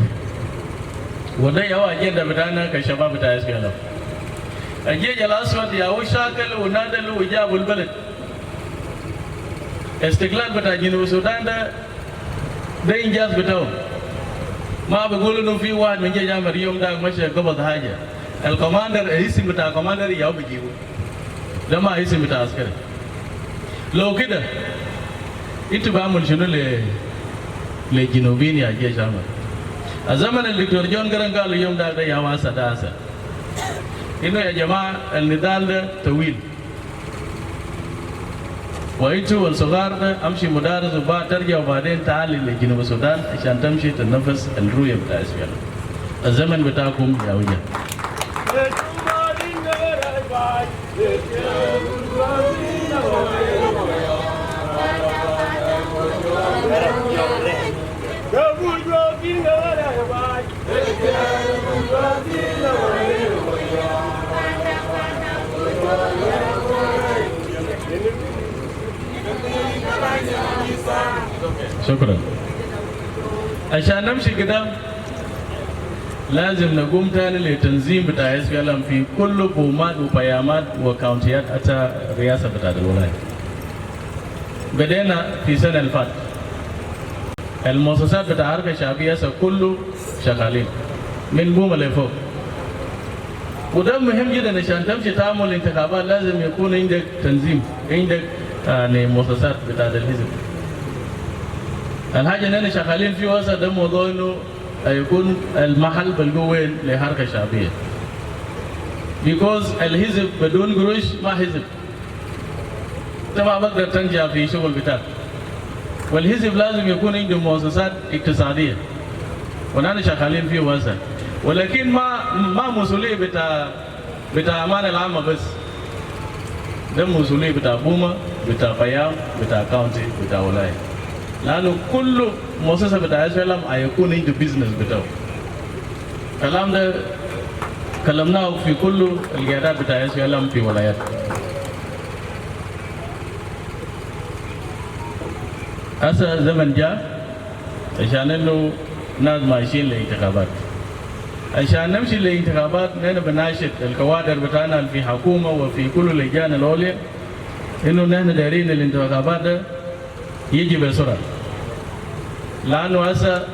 وده هو أجندة بتاعنا كشباب بتاع اس بي ال. الجيش الأسود ياهو شاكل ونادل وجاب البلد. استقلال بتاع جنوب السودان ده إنجاز بتاعه. ما بيقولوا إنه في واحد من جيش أحمد يوم ده مشى قبض حاجة. الكوماندر الاسم بتاع الكوماندر ياهو بيجيبه. ده ما اسم بتاع عسكري. لو كده انتوا بعمل شنو للجنوبيين يا جيش أحمد؟ الزمن الدكتور جون جران قال اليوم ده يا واسع ده اسع. إنه يا جماعة النضال ده طويل. وانتوا الصغار ده امشي مدارس وبعد ترجع وبعدين تعال لجنوب السودان عشان تمشي تنفس الرؤية بتاع اسفل. الزمن بتاعكم يا وجه. شكرا. عشان نمشي قدام لازم نقوم تاني لتنظيم بتاع اس بي ال في كل بومات وبيامات وكاونتيات حتى رئاسة بتاع الولاية. بدينا في سنة الفات المؤسسات بتاع الحركة الشعبية كله شغالين من بوم لفوق. وده مهم جدا عشان تمشي تعمل الانتخابات لازم يكون عندك تنظيم عندك يعني مؤسسات بتاع الحزب. الحاجة اللي شغالين فيه هسه ده موضوع انه يكون المحل بالقوين للحركة الشعبية. because الحزب بدون قروش ما حزب. انت ما بقدر تنجح في شغل بتاعك. والحزب لازم يكون عنده مؤسسات اقتصادية. ونحن شغالين فيه هسه. ولكن ما مسؤولية بتاع أمانة العامة بس. ده مسؤولية بتاع بوما، بتاع بيام، بتاع كاونتي، بتاع ولاية. لأنه كل مؤسسة بتاع اس بي ال هيكون عنده بيزنس بتاعه. الكلام ده كلمناه في كل القيادات بتاع اس بي ال في ولايات. هسه زمن جاء عشان انه ناس ماشيين للانتخابات. عشان نمشي للانتخابات نحن بناشد الكوادر بتاعنا في حكومة وفي كل اللجان العليا انه نحن دايرين الانتخابات ده يجي بسرعة. لأنه هسه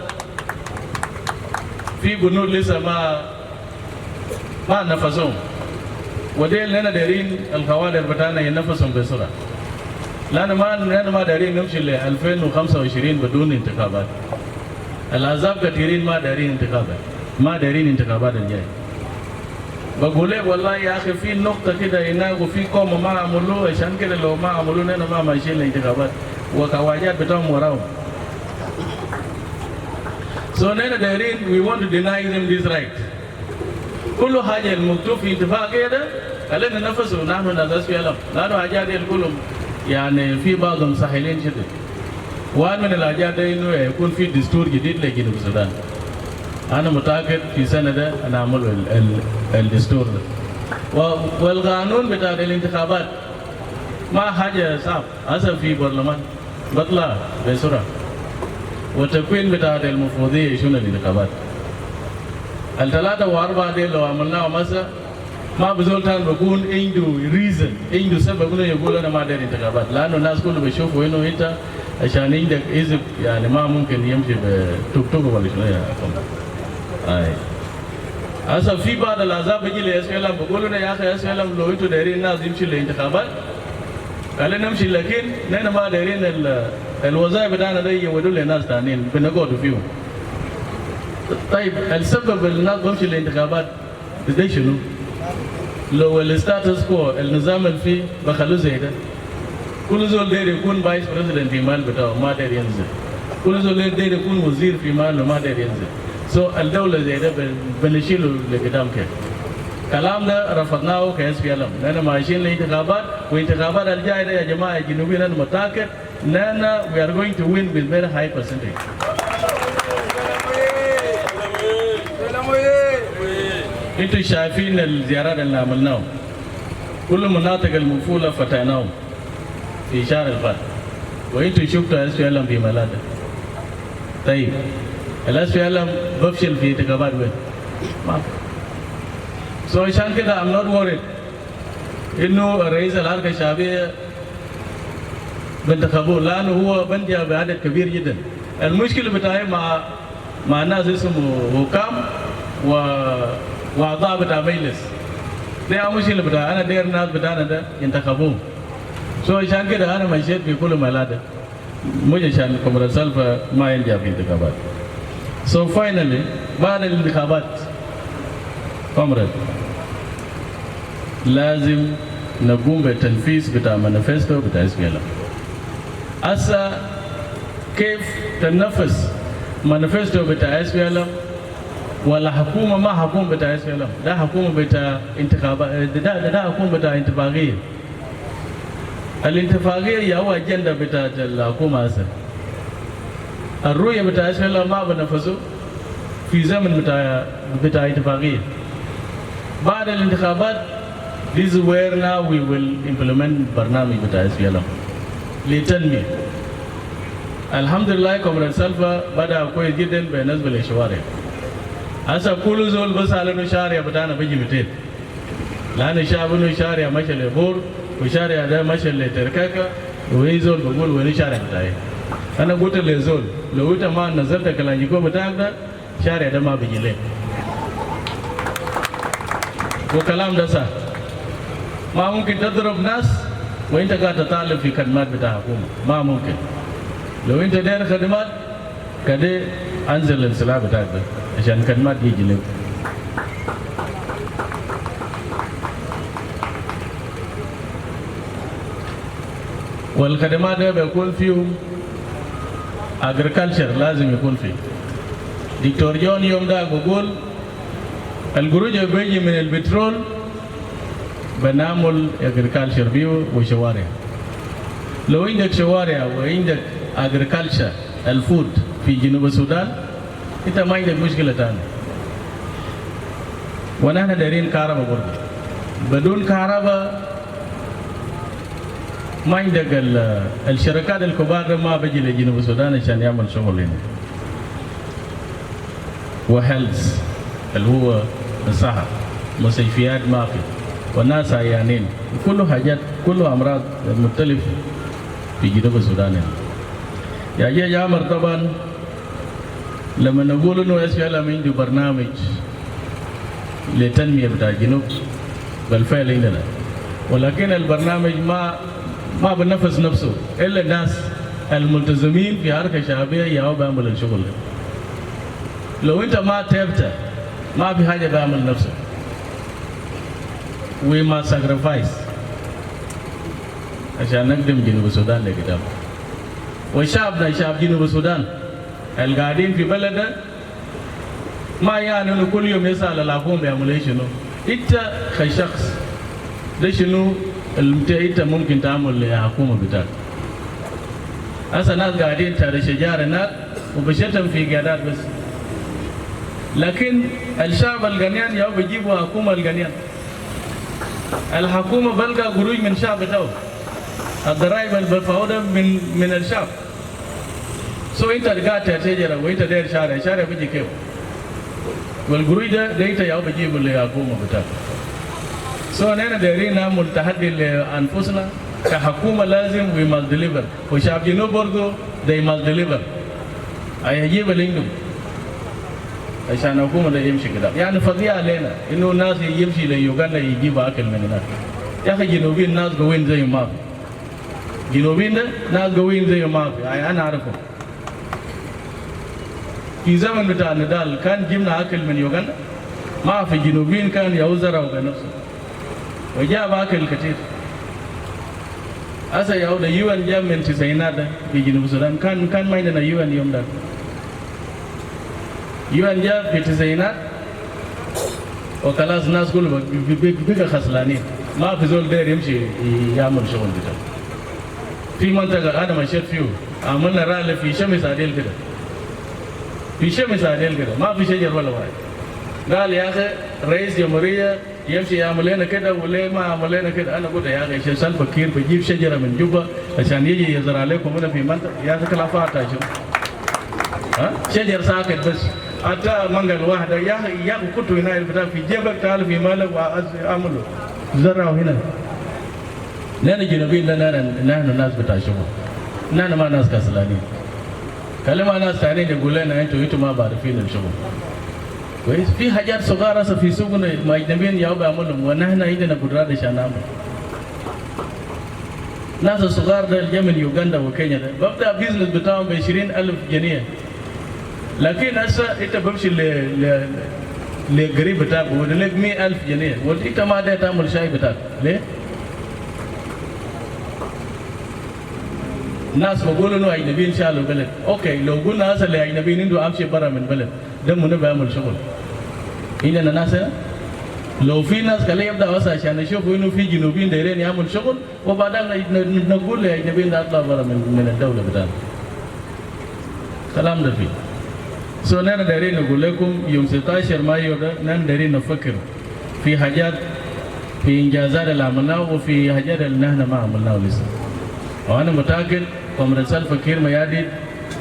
في بنود لسه ما نفسهم. وديل نحن دايرين الكوادر بتاعنا ينفسهم بسرعة. لأنه نحن ما دايرين نمشي ل 2025 بدون انتخابات. الأحزاب كثيرين ما دايرين انتخابات. ما دايرين انتخابات الجاي. بقول لك والله يا اخي في نقطه كده هناك وفي قوم ما عملوه عشان كده لو ما عملوه هنا ما ماشيين للانتخابات وكواجات بتاعهم وراهم. So نحن دايرين we want to deny them this right. كل حاجه المكتوب في اتفاقيه ده خلينا ننفذه نحن ناس في الم. لانه حاجات دي كلهم يعني في بعضهم سهلين جدا. واحد من الحاجات ده انه يكون في دستور جديد لجنوب السودان. أنا متأكد في سنة ده أنا أعمل الدستور ده. والقانون بتاع الانتخابات ما حاجة صعب. هسه في برلمان بطلع بسرعة. والتكوين بتاع المفوضية شنو الانتخابات. الثلاثة وأربعة دي لو عملناها مسا ما بزول تاني بكون عنده ريزن عنده سبب إنه يقول أنا ما داير انتخابات. لأنه الناس كله بيشوفوا إنه أنت عشان عندك حزب يعني ما ممكن يمشي بتوك توك ولا شنو يا أخوان. هسه في بعض الأحزاب بيجي لإس بي ال بيقولوا لنا يا أخي إس بي ال لو أنتوا دايرين الناس يمشي للانتخابات خلينا نمشي لكن نحن ما دايرين الوظائف بتاعنا ده يودوا لناس ثانيين بنقعدوا فيهم. طيب السبب الناس بمشي الانتخابات ده شنو؟ لو الستاتس كو النظام اللي فيه بخلوه زي ده، كل زول داير يكون فايس بريزيدنت في مال بتاعه ما داير ينزل، كل زول داير يكون وزير في ماله ما داير ينزل. الدولة زي ده بنشيله لقدام كده. كلام ده رفضناه كاس بي ال ام، لأن ماشيين الانتخابات والانتخابات الجاية ده يا جماعة الجنوبيين أنا متأكد لأن we are going to win with very high percentage. انتوا شايفين الزيارات اللي عملناهم كل المناطق المقفولة فتحناهم في شهر الفات، وانتوا شفتوا اس بي ال ام في ملاده. طيب الاس بي ال ام بفشل في انتخابات وين؟ ما في. عشان كده I'm not worried انه رئيس الحركة الشعبية بنتخبوه لانه هو بندي بعدد كبير جدا. المشكلة بتاعي مع ناس اسمه حكام واعضاء بتاع مجلس. ده مشكلة بتاعي، انا داير الناس بتاعنا ده ينتخبوه. عشان كده انا مشيت في كل ملاده مش عشان كومراد سلفا ما ينجح في الانتخابات. finally بعد الانتخابات كومراد لازم نقوم بالتنفيذ بتاع مانيفستو بتاع اس بي ال ام. هسه كيف تنفذ مانيفستو بتاع اس بي ال ام ولا حكومه ما حكومه بتاع اس بي ال ام؟ ده حكومه بتاع انتخابات، ده حكومه بتاع انتفاضيه. الانتفاضيه هو اجنده بتاعت الحكومه هسه. الرؤيه بتاع اس بي ال ام ما بنفذوا في زمن بتاع انتفاضيه. بعد الانتخابات this is where now we will implement برنامج بتاع اس بي ال ام للتنميه. الحمد لله كومراد سلفا بدأ كويس جدا بالنسبه للشوارع. هسه كل زول بس على انه شارع بتاعنا بيجي 200 لان الشعب انه شارع مشى لبور وشارع ده مشى لتركاكا وهي زول بقول وين الشارع بتاعي. انا قلت لزول لو انت ما نزلت كلانجيكو بتاعك ده الشارع ده ما بيجي لك. وكلام ده صح. ما ممكن تضرب ناس وانت قاعد تطالب في خدمات بتاع حكومه، ما ممكن. لو انت داير خدمات كده انزل السلاح بتاعك ده عشان خدمات يجي لك. والخدمات ده بيكون فيهم agriculture لازم يكون فيه. دكتور جون يوم ده بقول الخروج بيجي من البترول بنعمل agriculture بيه وشوارع. لو عندك شوارع وعندك agriculture الفود في جنوب السودان انت ما عندك مشكلة ثانية. ونحن دايرين كهرباء برضه. بدون كهرباء ما عندك الشركات الكبار ما بيجي لجنوب السودان عشان يعمل شغل هنا. وهيلث اللي هو الصحة، مستشفيات ما في، والناس عيانين، كله حاجات كله أمراض مختلفة في جنوب السودان هنا. يا جامر طبعا لما نقول إنه اس بي ال ام عنده برنامج للتنمية بتاع الجنوب بالفعل عندنا، ولكن البرنامج ما بنفذ نفسه إلا الناس الملتزمين في حركة شعبية ياو بيعملوا الشغل. لو أنت ما تعبت ما في حاجة بيعمل نفسه. We must sacrifice عشان نقدم جنوب السودان لقدام. وشعبنا شعب جنوب السودان القاعدين في بلده ما يعني انه كل يوم يسال الحكومه يعملوا ايش شنو. انت كشخص ده شنو انت ممكن تعمل للحكومه بتاعك. هسه ناس قاعدين تحت شجار هناك وبشتم في قيادات بس. لكن الشعب الغنيان ياو بيجيبوا حكومه الغنيان. الحكومه بلقى خروج من الشعب بتاعه. الضرائب البفاوده من الشعب. انت قاعد تشجر وانت داير شارع بيجي كيف؟ والقروي ده انت ياو بيجيبوا للحكومه بتاعك. نحن دايرين نعمل تحدي لانفسنا كحكومه لازم we must deliver. وشعب جنوب برضه they must deliver. هيجيب اللي عندهم عشان الحكومه ده يمشي كده. يعني فضيحه علينا انه الناس يمشي ليوغندا يجيب اكل من هناك. يا اخي جنوبيين الناس قوين زي ما جنوبين ده ناس قويين زي ما في أنا أعرفهم. في زمن بتاع نضال كان جبنا أكل من يوغندا ما في جنوبين كان يوزروا بنفسه وجاب أكل كثير. Asa yau da UN jam men ci sayna da bi Junub Sudan kan mai da UN yom da UN jam bi ci sayna o kalas nas kul bi ka khaslani ma fi zol da yamshi yamul shugul bita fi mantaqa adama shat fiu amanna rala fi shamis adel kida fi shamis adel kida ma fi shajar wala wai قال يا اخي رئيس جمهوريه يمشي يعمل لنا كده ولا ما عمل لنا كده انا قلت يا اخي شيخ فكير بجيب شجره من جوبا عشان يجي يزرع لكم هنا في منطقه يا اخي خلافات شو ها شجر ساكت بس حتى منقل واحده يا اخي كنت هنا البتاع في جيبك تعال في مالك واعمله زرعوا هنا نحن جنوبيين نحن ناس بتاع شغل نحن ما ناس كسلانين كلمة ناس ثانيين يقول لنا انتوا ما بعرفين الشغل كويس في حاجات صغيرة في سوقنا ما أجنبيين ياو بيعملهم ونحن عندنا قدرات عشان نعمل. ناس الصغار ده الجمل يوغندا وكينيا ده ببدأ بيزنس بتاعهم ب20,000 جنيه لكن هسه أنت بمشي لقريب بتاعك ودلك 100,000 جنيه وأنت ما ده تعمل شاي بتاعك ليه؟ ناس بقولوا إنه أجنبيين شالوا بلد أوكي لو قلنا هسه لأجنبيين إنه أمشي برا من بلد ده منو بيعمل شغل هنا ناس لو في ناس كلا يبدا واسع عشان يشوفوا انه في جنوبيين دايرين يعمل شغل وبعدين نقول للاجنبيين اطلع برا من الدوله بتاعنا كلام ده فيه سو نحن دايرين نقول لكم يوم 16 مايو ده نحن دايرين نفكر في حاجات في انجازات اللي عملناه وفي حاجات اللي نحن ما عملناه لسه وانا متاكد كومراد سلفا كير مياديد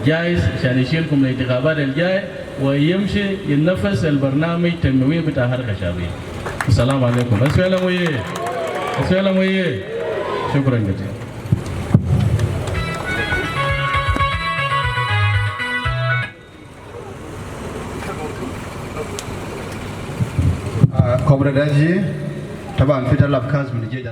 جايز عشان يشيلكم من الانتخابات الجايه ويمشي ينفذ البرنامج التنموي بتاع حركة شعبية. السلام عليكم. السلام عليكم. السلام عليكم. شكرا جزيلا. كومراد أجي طبعا في طلب كاز من جيد